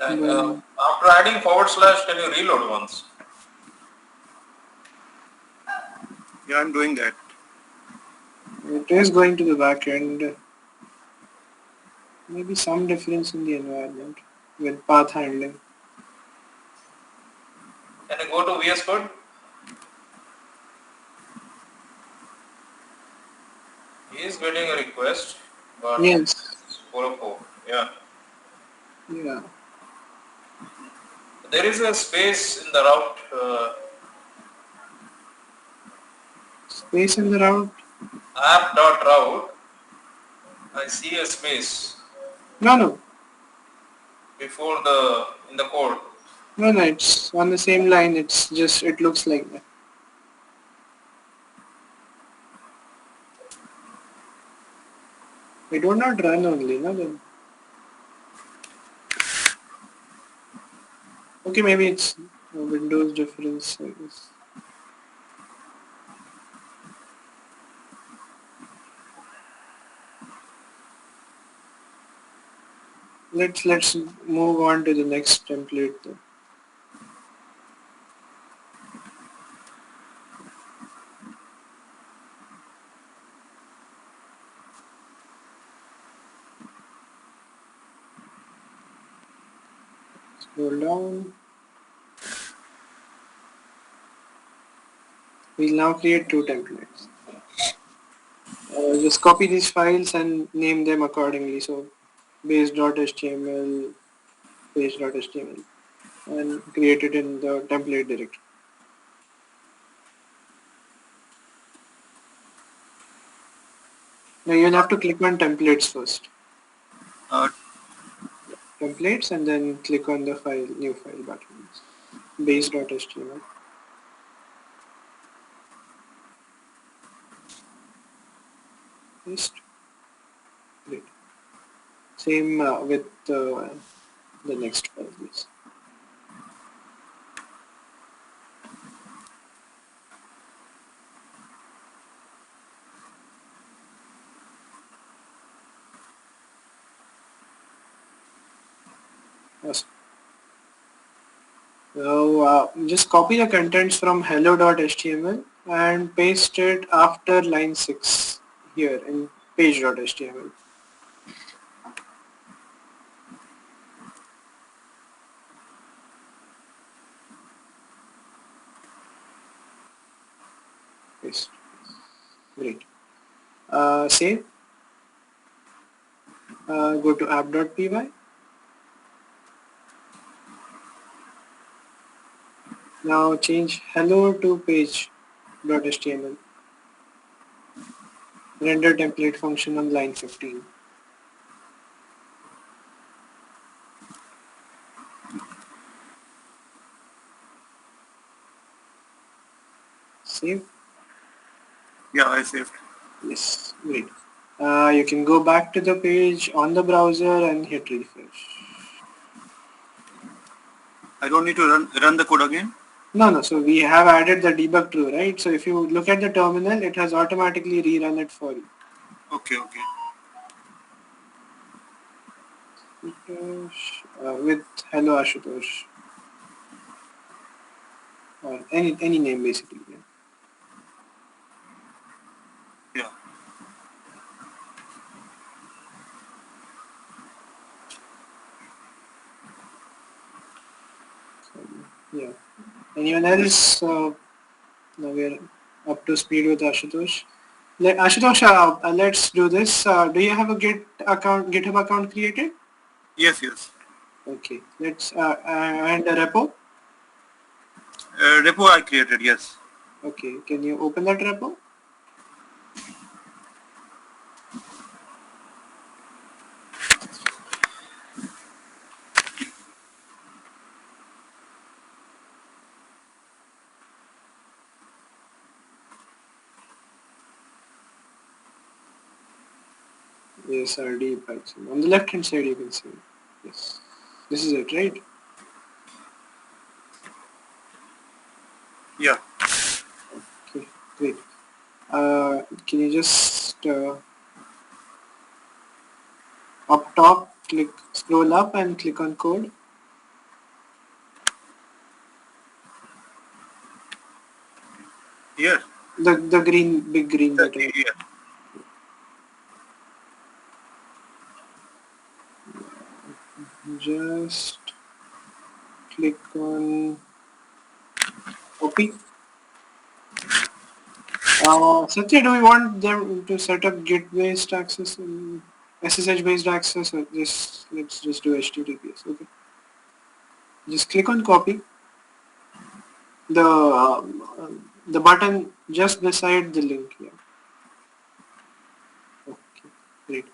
After adding forward slash, can you reload once? Yeah, I'm doing that. It is going to the back end. Maybe some difference in the environment with path handling. Can you go to VS Code? He is getting a request, but Yes. 404. Yeah. Yeah. There is a space in the route. Space in the route? App.route. I see a space No. before in the code. No, it's on the same line. It's just, it looks like that. It would not run only, no? Then. Okay, maybe it's a Windows difference, I guess. Let's move on to the next template then. Scroll down. We'll now create two templates. Just copy these files and name them accordingly. So base.html, page.html, and create it in the template directory. Now you'll have to click on templates first. Uh, Templates, and then click on the file, new file button. Base.html. Paste. Great. Same with the next file, please. Awesome. So just copy the contents from hello.html and paste it after line 6 here in page.html. Paste. Great. Save. Go to app.py. Now change hello to page.html. Render template function on line 15. Save. yeah, I saved. Yes, great. You can go back to the page on the browser and hit refresh. I don't need to run the code again. No. So we have added the debug true, right? So if you look at the terminal, it has automatically rerun it for you. Okay. With hello Ashutosh, or any name basically. Yeah. Yeah. So, yeah. Anyone else? Now we're up to speed with Ashutosh. Ashutosh, let's do this. Do you have a GitHub account created? Yes. Okay. Let's and a repo. Repo I created. Yes. Okay. Can you open that repo? Yes, RD Python. On the left hand side you can see. Yes. This is it, right? Yeah. Okay, great. Can you just up top scroll up and click on code? Here. The big green button. Yeah. Just click on copy. Satya, do we want them to set up Git based access and SSH based access, or let's just do HTTPS? Okay. Just click on copy. The button just beside the link here. Okay, great.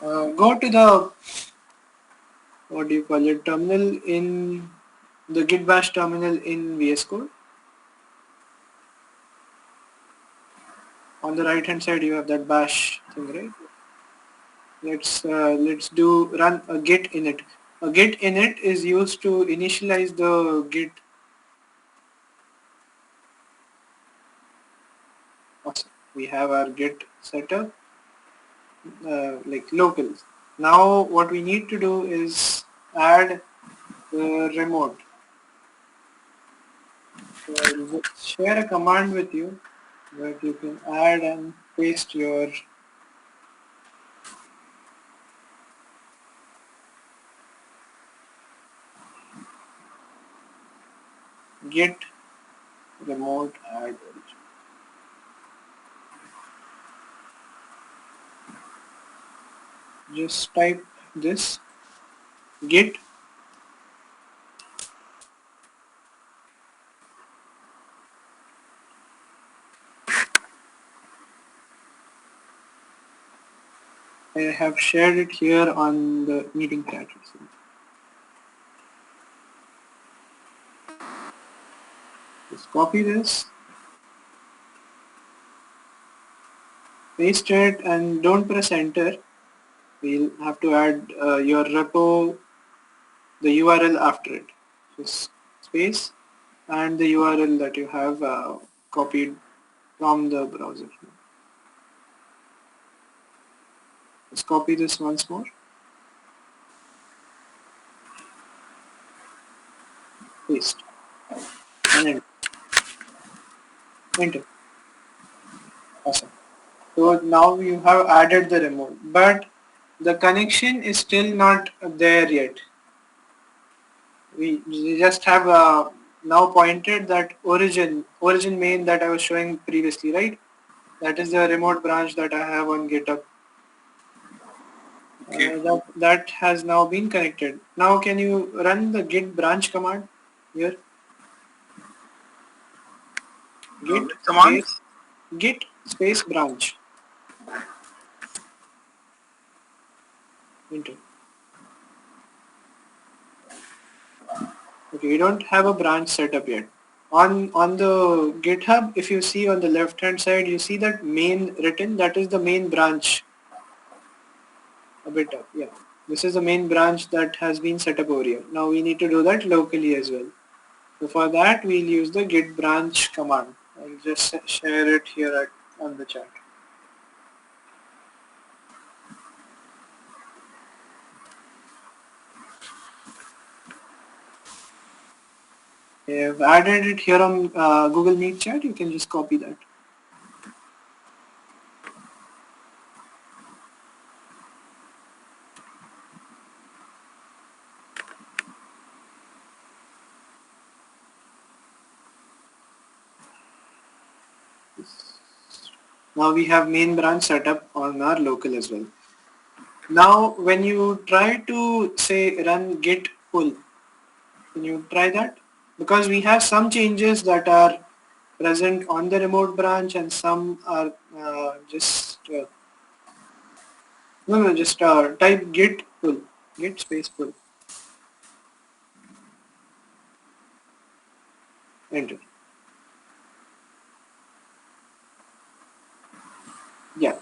Go to the what do you call it, terminal in the Git bash terminal in VS Code. On the right hand side you have that bash thing, right? Let's do run a git init. A git init is used to initialize the git. Awesome. We have our git setup like local. Now what we need to do is add the remote. So I'll just share a command with you that you can add and paste your git remote add origin. Just type this git I have shared it here on the meeting chat. Just copy this, paste it, and don't press enter. We'll have to add your repo, the URL after it. Just space and the URL that you have copied from the browser. Let's copy this once more. Paste and enter. Enter. Awesome. So now you have added the remote, but the connection is still not there yet. We just have now pointed that origin main that I was showing previously, right? That is the remote branch that I have on GitHub. Okay. That has now been connected. Now can you run the git branch command here? Git Command? space, git space branch. Enter. Okay, you don't have a branch set up yet. On the GitHub, if you see on the left hand side, you see that main written, that is the main branch. A bit up, yeah. This is the main branch that has been set up over here. Now we need to do that locally as well. So for that, we'll use the git branch command. I'll just share it here on the chat. I've added it here on Google Meet chat. You can just copy that. Now we have main branch set up on our local as well. Now when you try to say run git pull, can you try that? Because we have some changes that are present on the remote branch and some are just just type git pull, git space pull, enter. Yeah,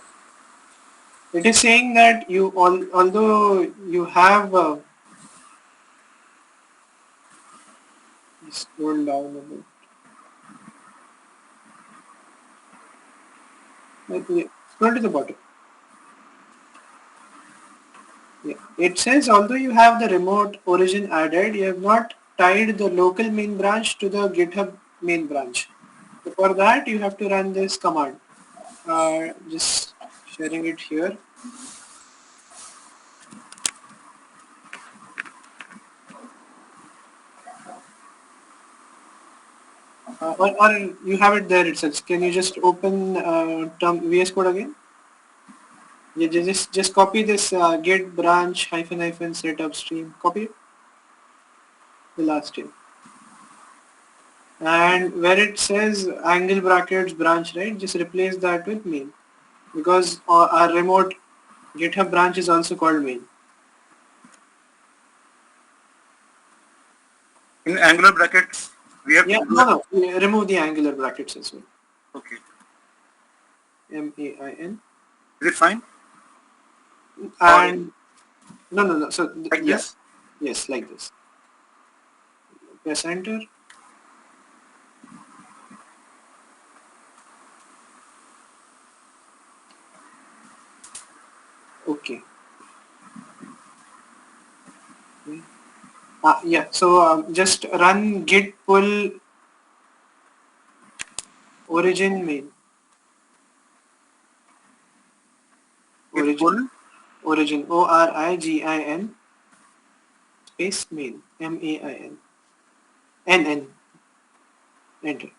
it is saying that you although you have scroll down a bit. Yeah, scroll to the bottom. Yeah. It says although you have the remote origin added, you have not tied the local main branch to the GitHub main branch. So for that, you have to run this command. Just sharing it here. Or you have it there itself. Can you just open VS Code again? Yeah, just copy this git branch -- setup stream. Copy it, the last step. And where it says angle brackets branch, right? Just replace that with main, because our remote GitHub branch is also called main. In angular brackets, we have Yeah, to no, remove the angular brackets as well. Okay. MAIN. Is it fine? And no. So Like this? Yes, like this. Press enter. Okay. Yeah. So just run git pull origin main. Git pull? Origin ORIGIN space main MAIN NN. Enter.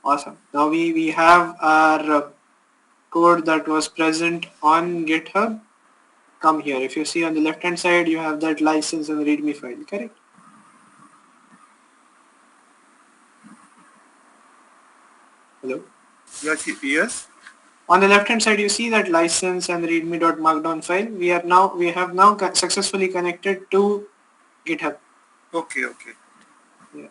Awesome. Now we have our code that was present on GitHub. Come here. If you see on the left hand side, you have that license and readme file, correct? Hello? Yes. On the left hand side, you see that license and readme.markdown file. We have now successfully connected to GitHub. Okay. Yeah.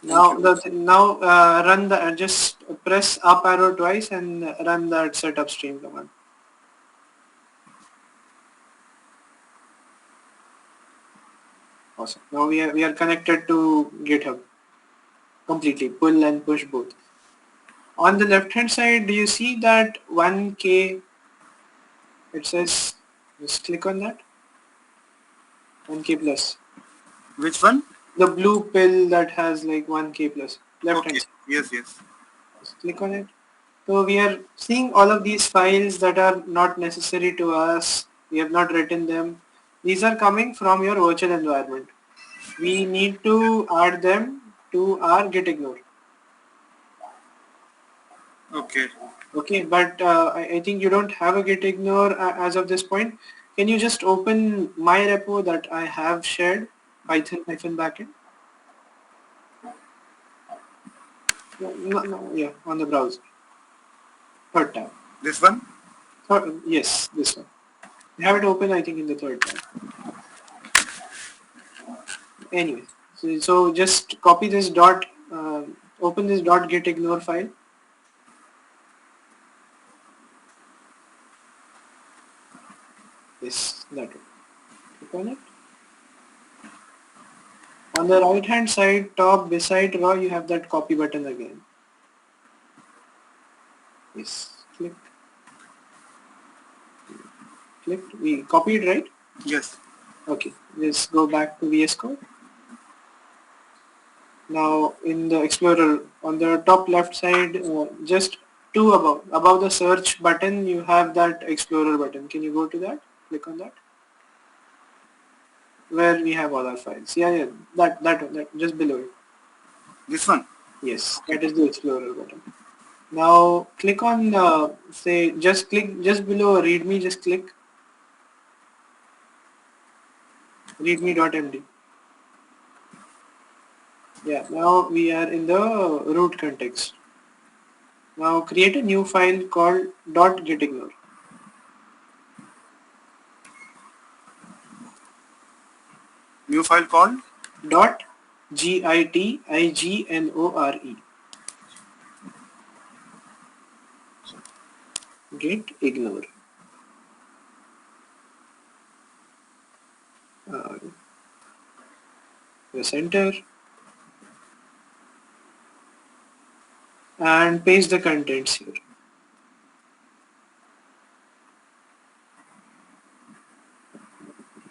Now run the just press up arrow twice and run that setup stream command. Awesome. Now we are connected to GitHub completely. Pull and push both. On the left hand side, do you see that 1K? It says, just click on that. 1K plus. Which one? The blue pill that has like 1K plus. Left hand Okay. side. Yes. Just click on it. So we are seeing all of these files that are not necessary to us. We have not written them. These are coming from your virtual environment. We need to add them to our gitignore. Okay. Okay, but I think you don't have a gitignore as of this point. Can you just open my repo that I have shared, Python-backend? No, yeah, on the browser. Third tab. This one? Yes, this one. You have it open, I think, in the third tab. Anyway, so just copy this open this .gitignore file. Yes, that one. Click on it. On the right hand side, top beside raw, you have that copy button again. Yes, click. Clicked. We copied, right? Yes. Okay, let's go back to VS Code. Now in the Explorer, on the top left side, just two above the search button, you have that Explorer button. Can you go to that? Click on that. Where we have all our files. Yeah, that one, just below it. This one? Yes, that is the Explorer button. Now click on, just below readme, just click readme.md. Yeah, now we are in the root context. Now create a new file called .gitignore. New file called? .gitignore. Gitignore. Press enter and paste the contents here.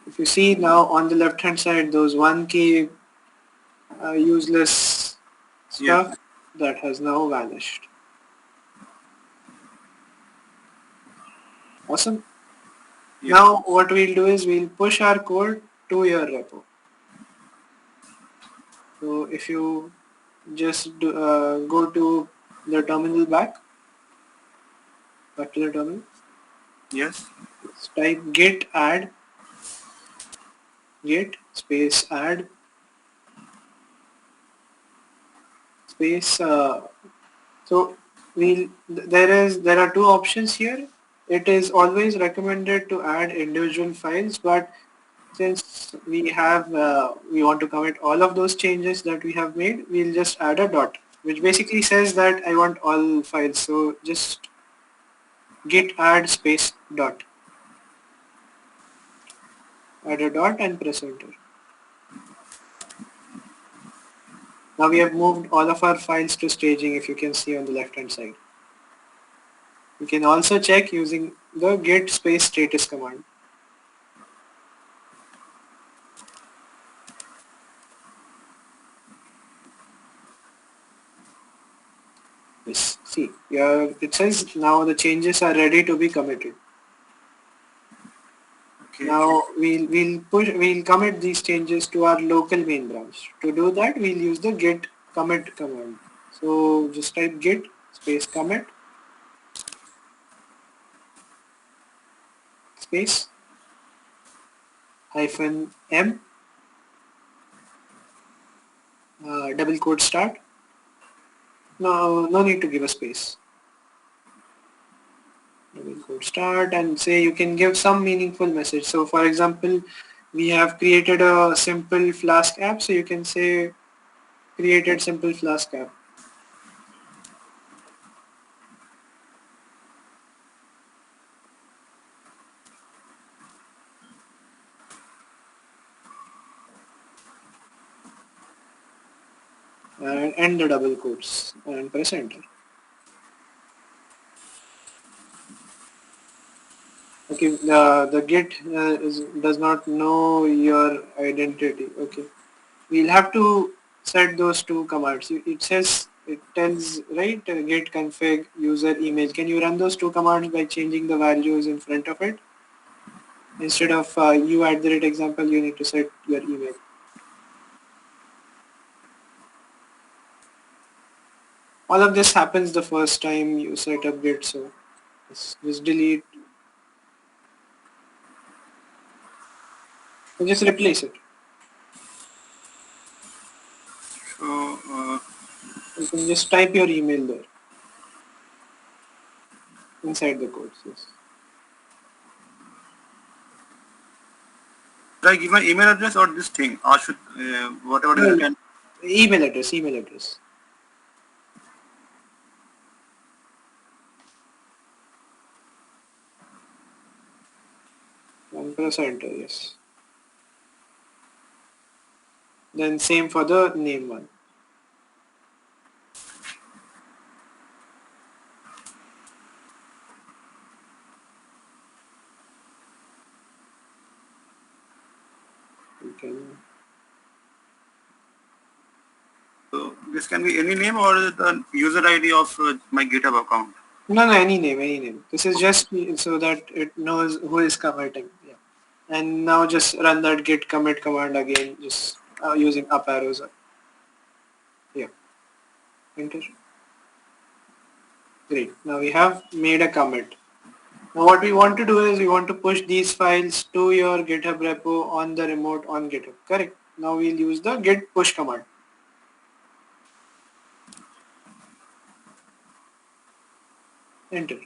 If you see now on the left hand side, those 1K useless stuff that has now vanished. Awesome. Yeah. Now what we'll do is we'll push our code to your repo. So if you just go to the terminal back to the terminal. Yes. Let's type git space add space so there are two options here. It is always recommended to add individual files, but since we want to commit all of those changes that we have made, we'll just add a dot, which basically says that I want all files. So just git add space dot. Add a dot and press enter. Now we have moved all of our files to staging, if you can see on the left hand side. You can also check using the git space status command. Yes, see, it says now the changes are ready to be committed. Okay. Now we'll commit these changes to our local main branch. To do that, we'll use the git commit command. So just type git space commit space -m double quote start. No need to give a space. Double quote start, and say you can give some meaningful message. So for example, we have created a simple Flask app, so you can say created simple Flask app. And end the double quotes and press enter. Okay, the git does not know your identity. Okay, we'll have to set those two commands. It tells, right, git config user email. Can you run those two commands by changing the values in front of it? Instead of @example, you need to set your email. All of this happens the first time you set up git, so just delete, and just replace it. So, You can just type your email there inside the code. Yes. should I give my email address or this thing? Or should, whatever is Well, written? email address. And press enter, yes. Then same for the name one. You can, So this can be any name or the user ID of my GitHub account. no, any name. This is just so that it knows who is committing. Yeah. And now just run that git commit command again, just using up arrows. Yeah, enter. Great. Now we have made a commit. Now what we want to do is we want to push these files to your GitHub repo on the remote on GitHub. Correct. Now we'll use the git push command. Enter.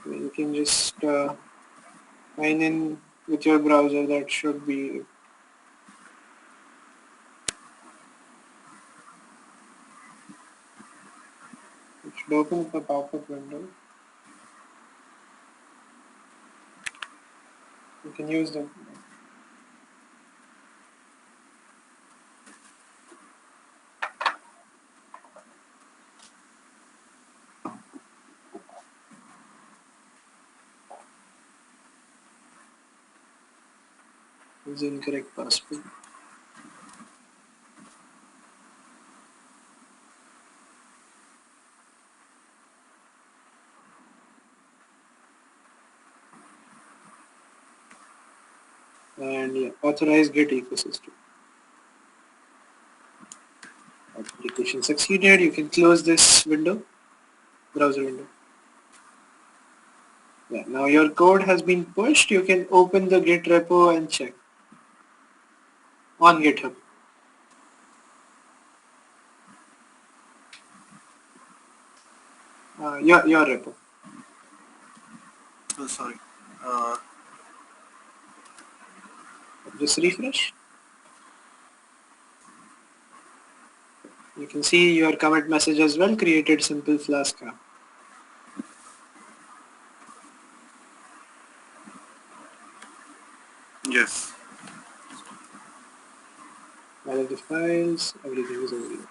You can just sign in with your browser. That should be, it should open up a pop-up window. You can use them. Use incorrect password. And yeah, authorize Git ecosystem. Application succeeded. You can close this window, browser window. Yeah, now your code has been pushed. You can open the Git repo and check on GitHub. Your repo. Oh, sorry. Just refresh. You can see your commit message as well. Created simple Flask app. Yes. All of the files, everything is over here.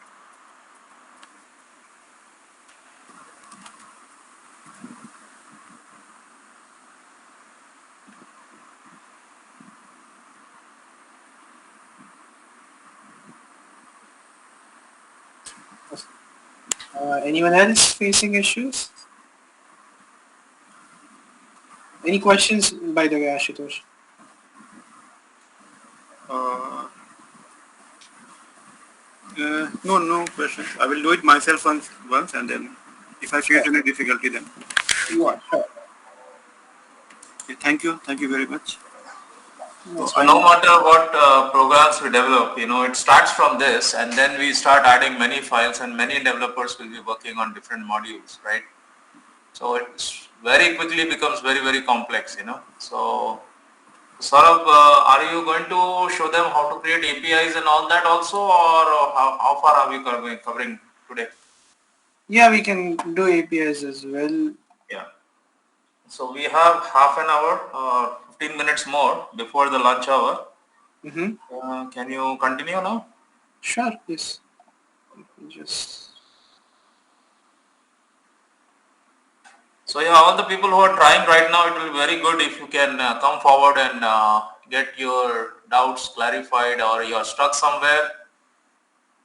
Anyone else facing issues? Any questions, by the way, Ashutosh? Uh, no questions. I will do it myself once, and then if I face Sure. any difficulty, then. Yeah, sure. Okay, thank you very much. That's No fine. matter what programs we develop, it starts from this and then we start adding many files and many developers will be working on different modules, right? So it's very quickly becomes very, very complex. So Saurabh, are you going to show them how to create APIs and all that also, or how far are we covering today? Yeah, we can do APIs as well. Yeah. So we have half an hour or 15 minutes more before the lunch hour. Mm-hmm. Can you continue now? Sure, yes. Just So yeah, all the people who are trying right now, it will be very good if you can come forward and get your doubts clarified or you're stuck somewhere.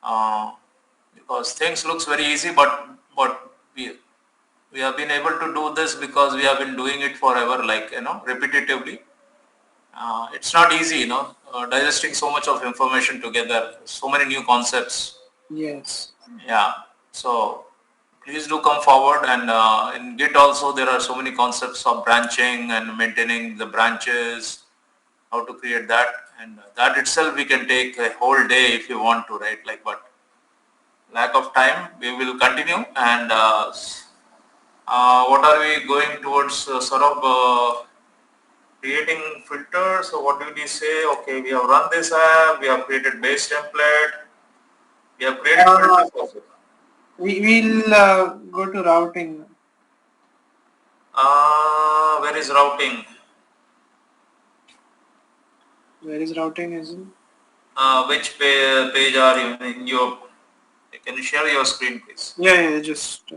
Uh, because things looks very easy, but we have been able to do this because we have been doing it forever, like repetitively. It's not easy, digesting so much of information together, so many new concepts. yes. Yeah. So please do come forward, and in Git also there are so many concepts of branching and maintaining the branches, how to create that, and that itself we can take a whole day if you want to, right? Like, but lack of time, we will continue. And what are we going towards? Sort of creating filters. So what did we say? Okay, we have run this app. We have created base template. We have created Uh, filters also. we'll go to routing. Where is routing? Where is routing? Isn't? Which page are you in your? Can you share your screen, please? Yeah, just.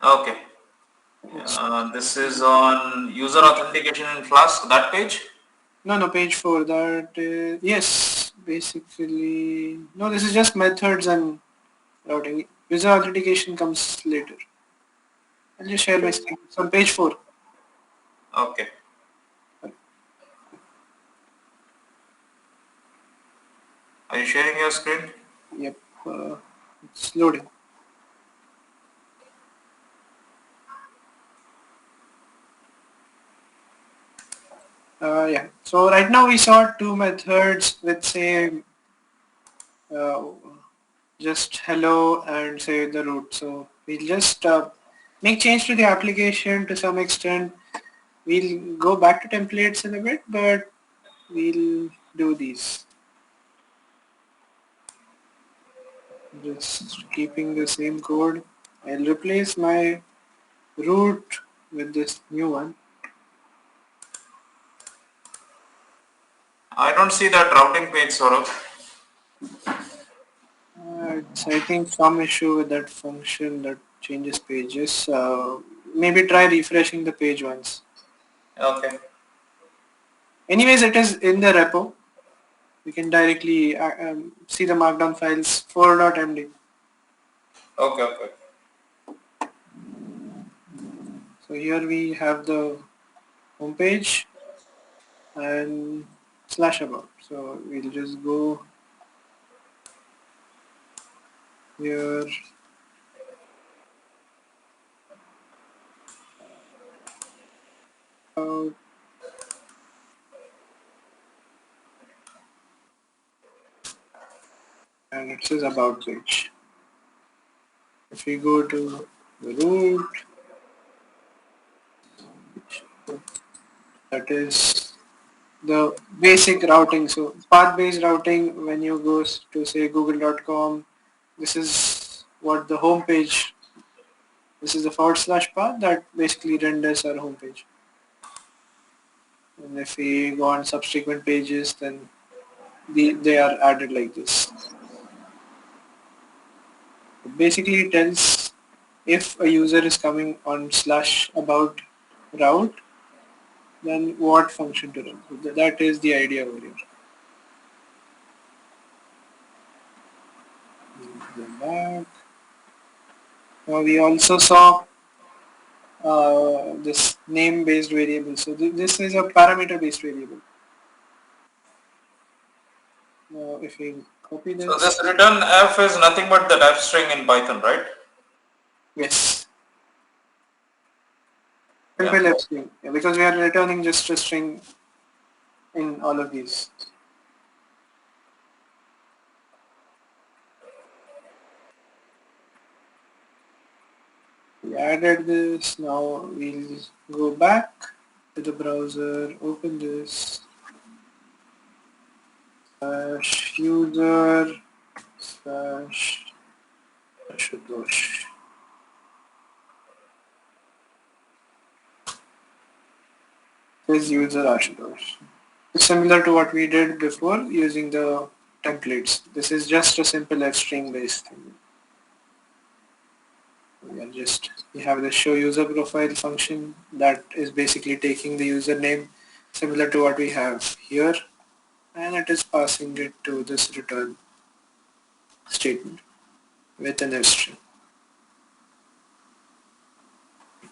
Okay. It's, This is on user authentication in Flask. That page. no, page 4. That yes, basically. No, this is just methods and routing. User authentication comes later. I'll just share my screen. It's on page 4. Okay. Are you sharing your screen? Yep. It's loading. Yeah. So right now we saw two methods with say uh, just hello and say the root. So we'll just make change to the application to some extent. We'll go back to templates in a bit, but we'll do these. Just keeping the same code. I'll replace my root with this new one. I don't see that routing page, Saurabh. It's I think some issue with that function that changes pages. Maybe try refreshing the page once. Okay. Anyways, it is in the repo. We can directly see the markdown files 4.md. Okay. Okay. So here we have the homepage and slash about. So we'll just go here. Out, and it says about page. If we go to the root, that is the basic routing. So path-based routing, when you go to say google.com, this is what the home page, this is the / path that basically renders our home page. And if we go on subsequent pages, then they are added like this. It basically tells if a user is coming on /about route, then what function to run. So that is the idea over here. back. Now we also saw this name-based variable. So this is a parameter-based variable. Now if we copy So this, this return f is nothing but that f string in Python, right? yes, Yeah. simple F string. Yeah, because we are returning just a string in all of these. We added this. Now we'll go back to the browser, open this, user slash Ashutosh. This user Ashutosh. It's similar to what we did before using the templates. This is just a simple F string based thing. We have the show user profile function that is basically taking the username similar to what we have here, and it is passing it to this return statement with an F string.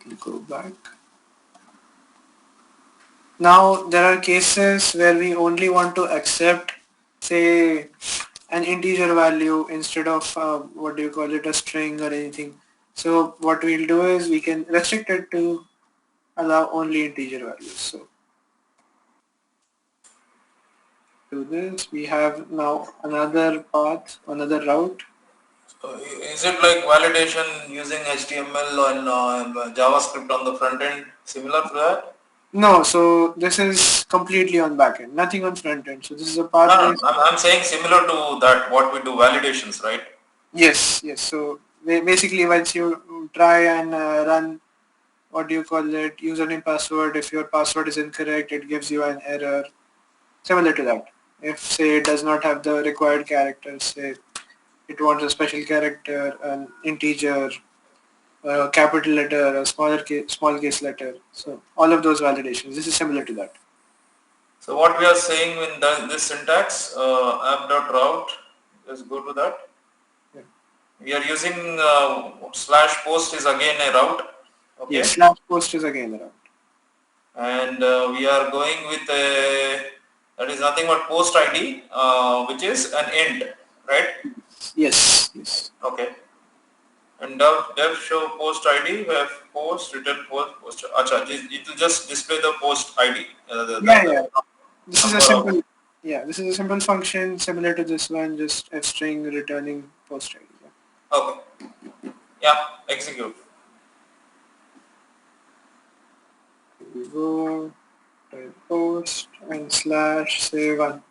We'll go back. Now there are cases where we only want to accept, say, an integer value instead of what do you call it, a string or anything. So what we'll do is we can restrict it to allow only integer values. So to this we have now another path, another route. So is it like validation using HTML and JavaScript on the front end, similar to that? No, so this is completely on backend, nothing on front end. So this is a path No, no, based. I'm saying similar to that, what we do validations, right? Yes, yes. So basically once you try and run, what do you call it, username password, if your password is incorrect, it gives you an error. Similar to that. If say it does not have the required characters, say it wants a special character, an integer, a capital letter, a small case letter. So all of those validations. This is similar to that. So what we are saying in this syntax, app.route, let's go to that. Yeah. We are using slash post is again a route, Yes, okay? slash post is again around. And we are going with a, that is nothing but post ID, which is an int, right? Yes, yes. Okay. And def show post ID, where post return post. Acha, it will just display the post ID, Yeah, yeah. This is a number of. simple. Yeah, this is a simple function similar to this one, just f string returning post ID. Yeah. Okay. Yeah, execute. Here we go. Type post and slash say one.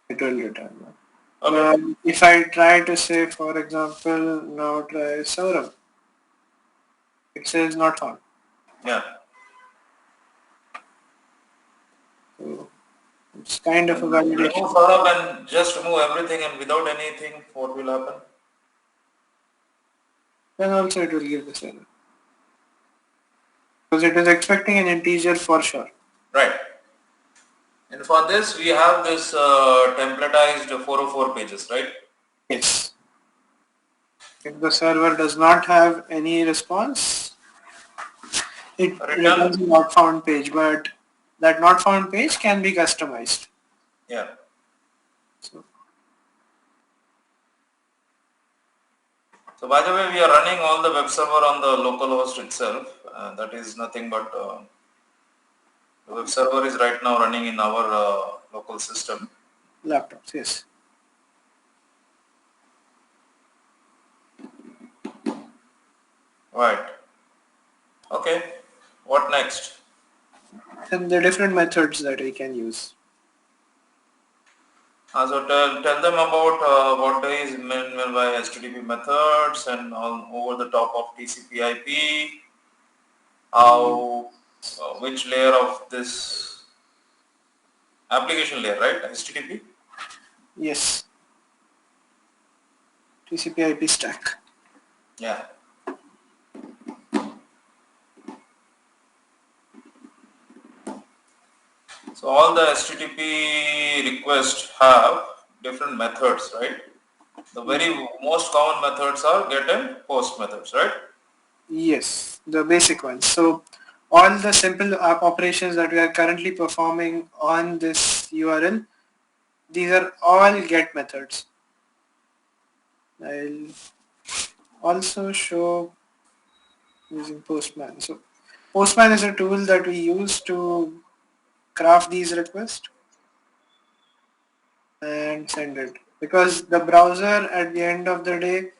It will return one. Okay. Now, if I try to say, for example, now try Saurabh, it says not found. Yeah. So it's kind of a Remove validation. Saurabh and just remove everything and without anything, what will happen? Then also it will give this error. Because it is expecting an integer for sure. Right. And for this, we have this templatized 404 pages, right? Yes. If the server does not have any response, it Return. returns a not found page, but that not found page can be customized. Yeah. So So by the way, we are running all the web server on the local host itself. That is nothing but the web server is right now running in our local system. laptops, yes. Right. Okay. What next? And the different methods that we can use. So tell them about what is meant by HTTP methods and all over the top of TCP/IP. How which layer of this application layer, right? HTTP. Yes. TCP/IP stack. Yeah. So all the HTTP requests have different methods, right? The very most common methods are get and post methods, right? Yes, the basic ones. So all the simple operations that we are currently performing on this URL, these are all get methods. I'll also show using Postman. So Postman is a tool that we use to craft these requests and send it, because the browser at the end of the day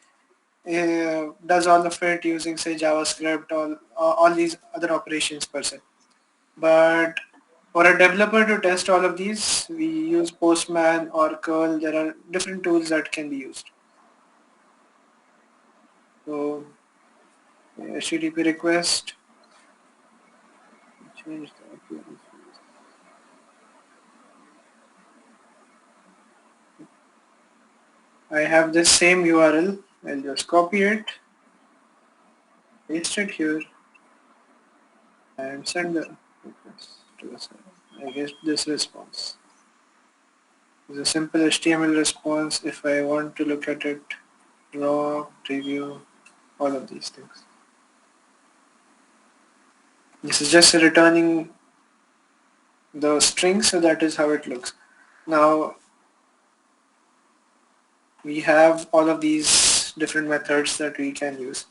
does all of it using, say, JavaScript, all these other operations per se. But for a developer to test all of these, we use Postman or curl. There are different tools that can be used. So HTTP request, change the appearance. I have this same URL. I'll just copy it, paste it here, and send the request to the server. I guess this response is a simple HTML response. If I want to look at it, raw, preview, all of these things. This is just returning the string, so that is how it looks. Now we have all of these different methods that we can use.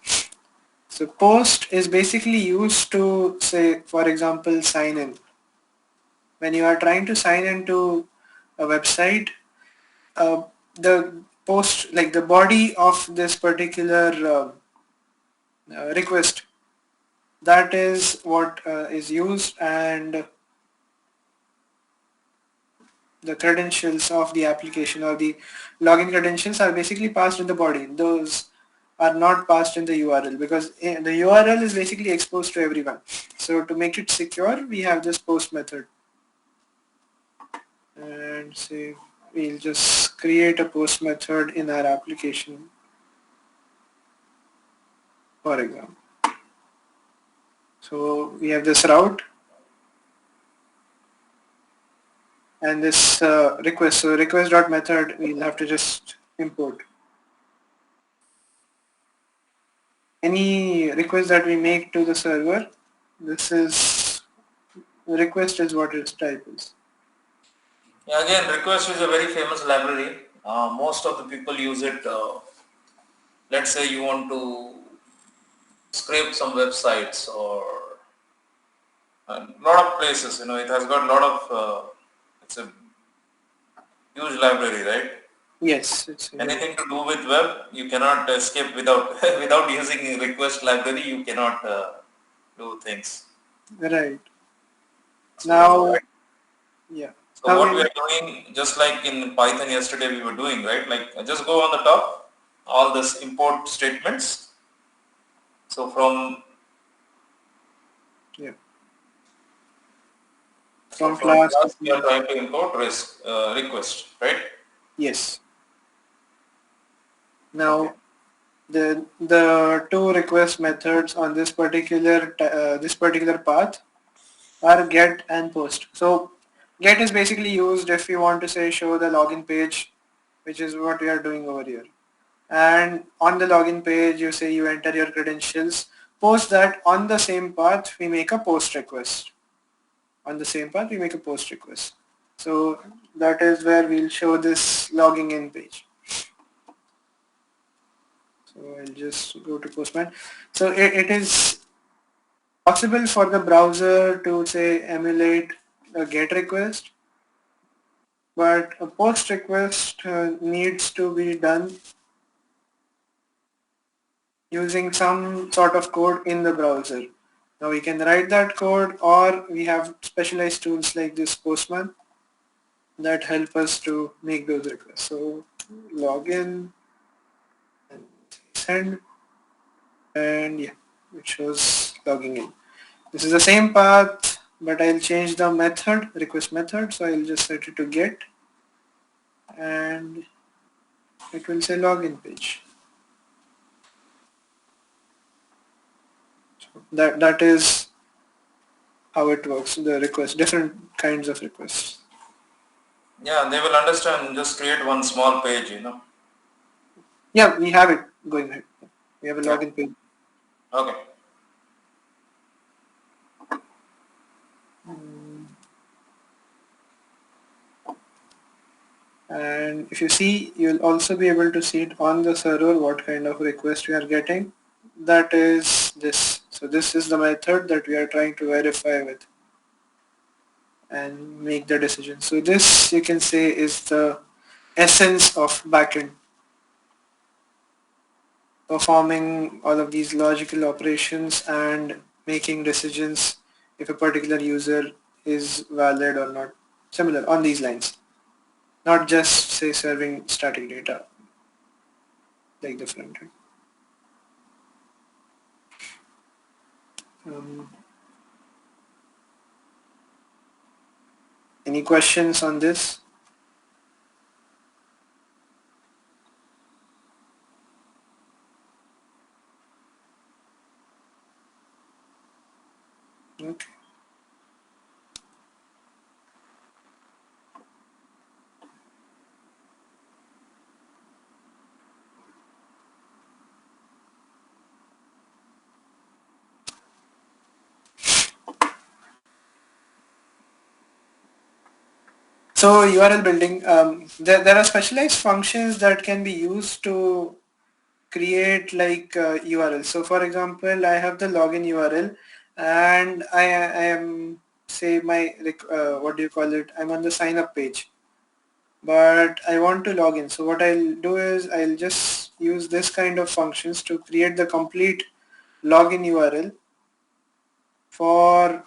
So post is basically used to, say, for example, sign in. When you are trying to sign into a website, the post, like the body of this particular request, that is what is used, and the credentials of the application or the login credentials are basically passed in the body. Those are not passed in the URL, because the URL is basically exposed to everyone. So to make it secure, we have this post method. And say we'll just create a post method in our application, for example. So we have this route and this request. So request.method we'll have to just import. Any request that we make to the server, this is, request is what its type is. Yeah, again, request is a very famous library. Most of the people use it. Let's say you want to scrape some websites or a lot of places. It has got a lot of. It's a huge library, right? Yes, it's Anything to do with web, you cannot escape without without using a request library. You cannot do things. right. So, Now, yeah. so Now what we we, are doing, just like in Python yesterday we were doing, right? Like just go on the top, all this import statements. So from yeah, so from from class to class we are trying to import request, right? yes. Okay. Now the two request methods on this particular path are get and post. So get is basically used if you want to, say, show the login page, which is what we are doing over here. And on the login page, you say you enter your credentials. Post that on the same path, we make a post request. On the same path, we make a post request. So that is where we'll show this logging in page. So I'll just go to Postman. So it is possible for the browser to, say, emulate a GET request, but a POST request needs to be done using some sort of code in the browser. Now we can write that code, or we have specialized tools like this Postman that help us to make those requests. So login and send, and yeah, it shows logging in. This is the same path, but I'll change the method, request method. So I'll just set it to get, and it will say login page. So that is how it works. The request, different kinds of requests. Yeah, they will understand. Just create one small page. Yeah, we have it going ahead. We have a Yeah. login page. Okay. And if you see, you'll also be able to see it on the server what kind of request we are getting. That is this. So this is the method that we are trying to verify with and make the decision. So this, you can say, is the essence of backend, performing all of these logical operations and making decisions if a particular user is valid or not. Similar on these lines, not just say serving static data like the front end. Um, any questions on this? Okay. So URL building, there are specialized functions that can be used to create like URL. So for example, I have the login URL and I am say my what do you call it? I'm on the sign up page, but I want to log in. So what I'll do is I'll just use this kind of functions to create the complete login URL for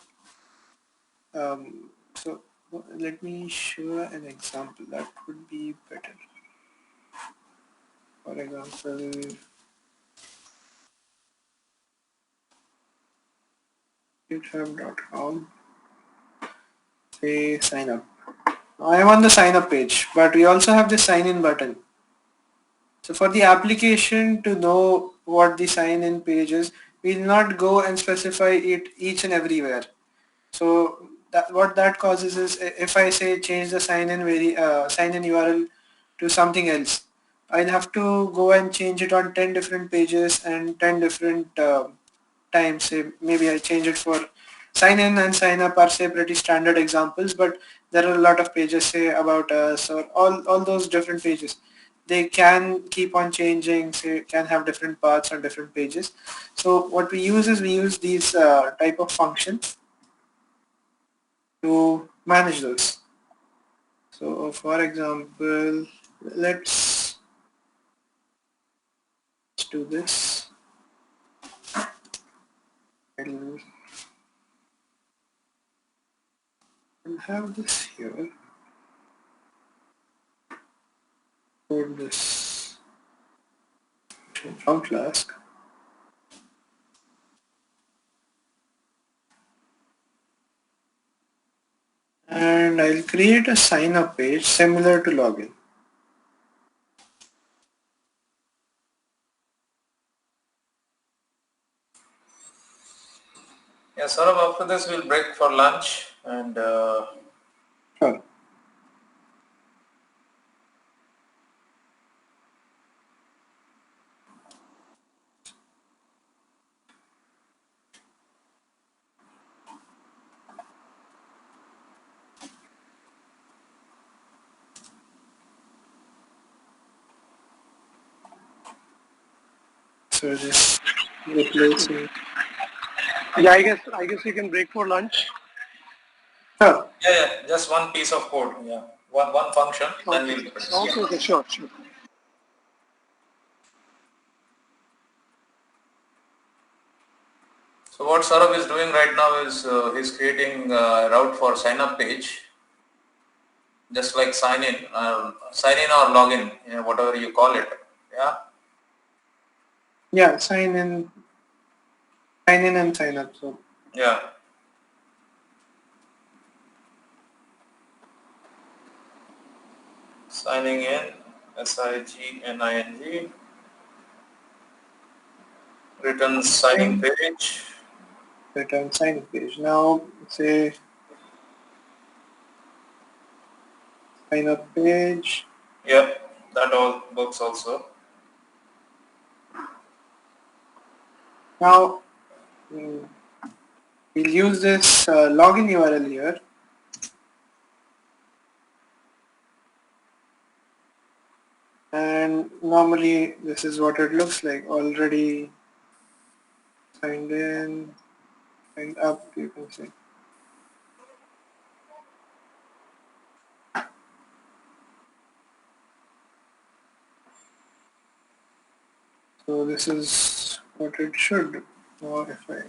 so let me show an example that would be better. For example, github.com, say sign up. I am on the sign up page, but we also have the sign in button. So for the application to know what the sign in page is, we will not go and specify it each and everywhere. So what that causes is if I say change the sign in URL to something else, I'll have to go and change it on 10 different pages and 10 different times. Say maybe I change it for sign in and sign up are say pretty standard examples, but there are a lot of pages say about us or all those different pages. They can keep on changing, say can have different paths on different pages. So what we use is we use these type of functions to manage those. So for example, let's do this. I'll have this here. Code this from Flask. And I'll create a sign up page similar to login. Yeah, Saurabh, after this we'll break for lunch and Sure. So just replacing. Yeah, I guess you can break for lunch. Sure. yeah, just one piece of code, yeah, one function, then Okay. we'll. Okay, sure. So what Saurabh is doing right now is he's creating a route for sign up page, just like sign in or login, whatever you call it. Yeah. Yeah, sign in and sign up. So Yeah. Signing in, SIGNING, return signing page. return sign up page. Now say sign up page. Yep, that all works also. Now we'll use this login URL here. And normally this is what it looks like, already signed in, signed up, you can say. So this is what it should do. Now if I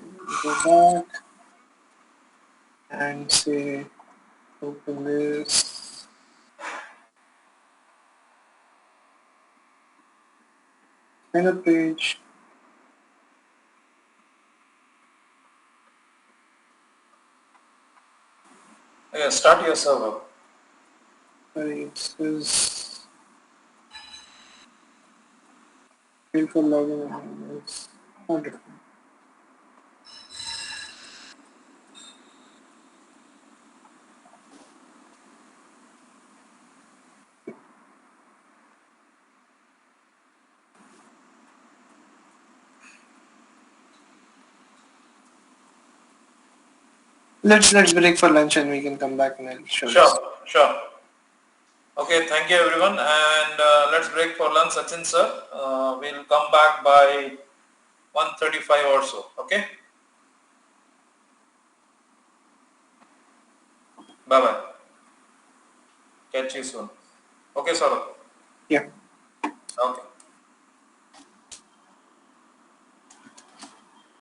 go back and say open this, sign up page, Yeah, start your server. sorry, it says field for login and it's not different. Let's break for lunch and we can come back and I'll show you. Sure. Okay, thank you everyone, and let's break for lunch, Sachin sir. We'll come back by 1:35 or so. Okay. Bye bye. Catch you soon. Okay, Saurabh. Yeah. Okay.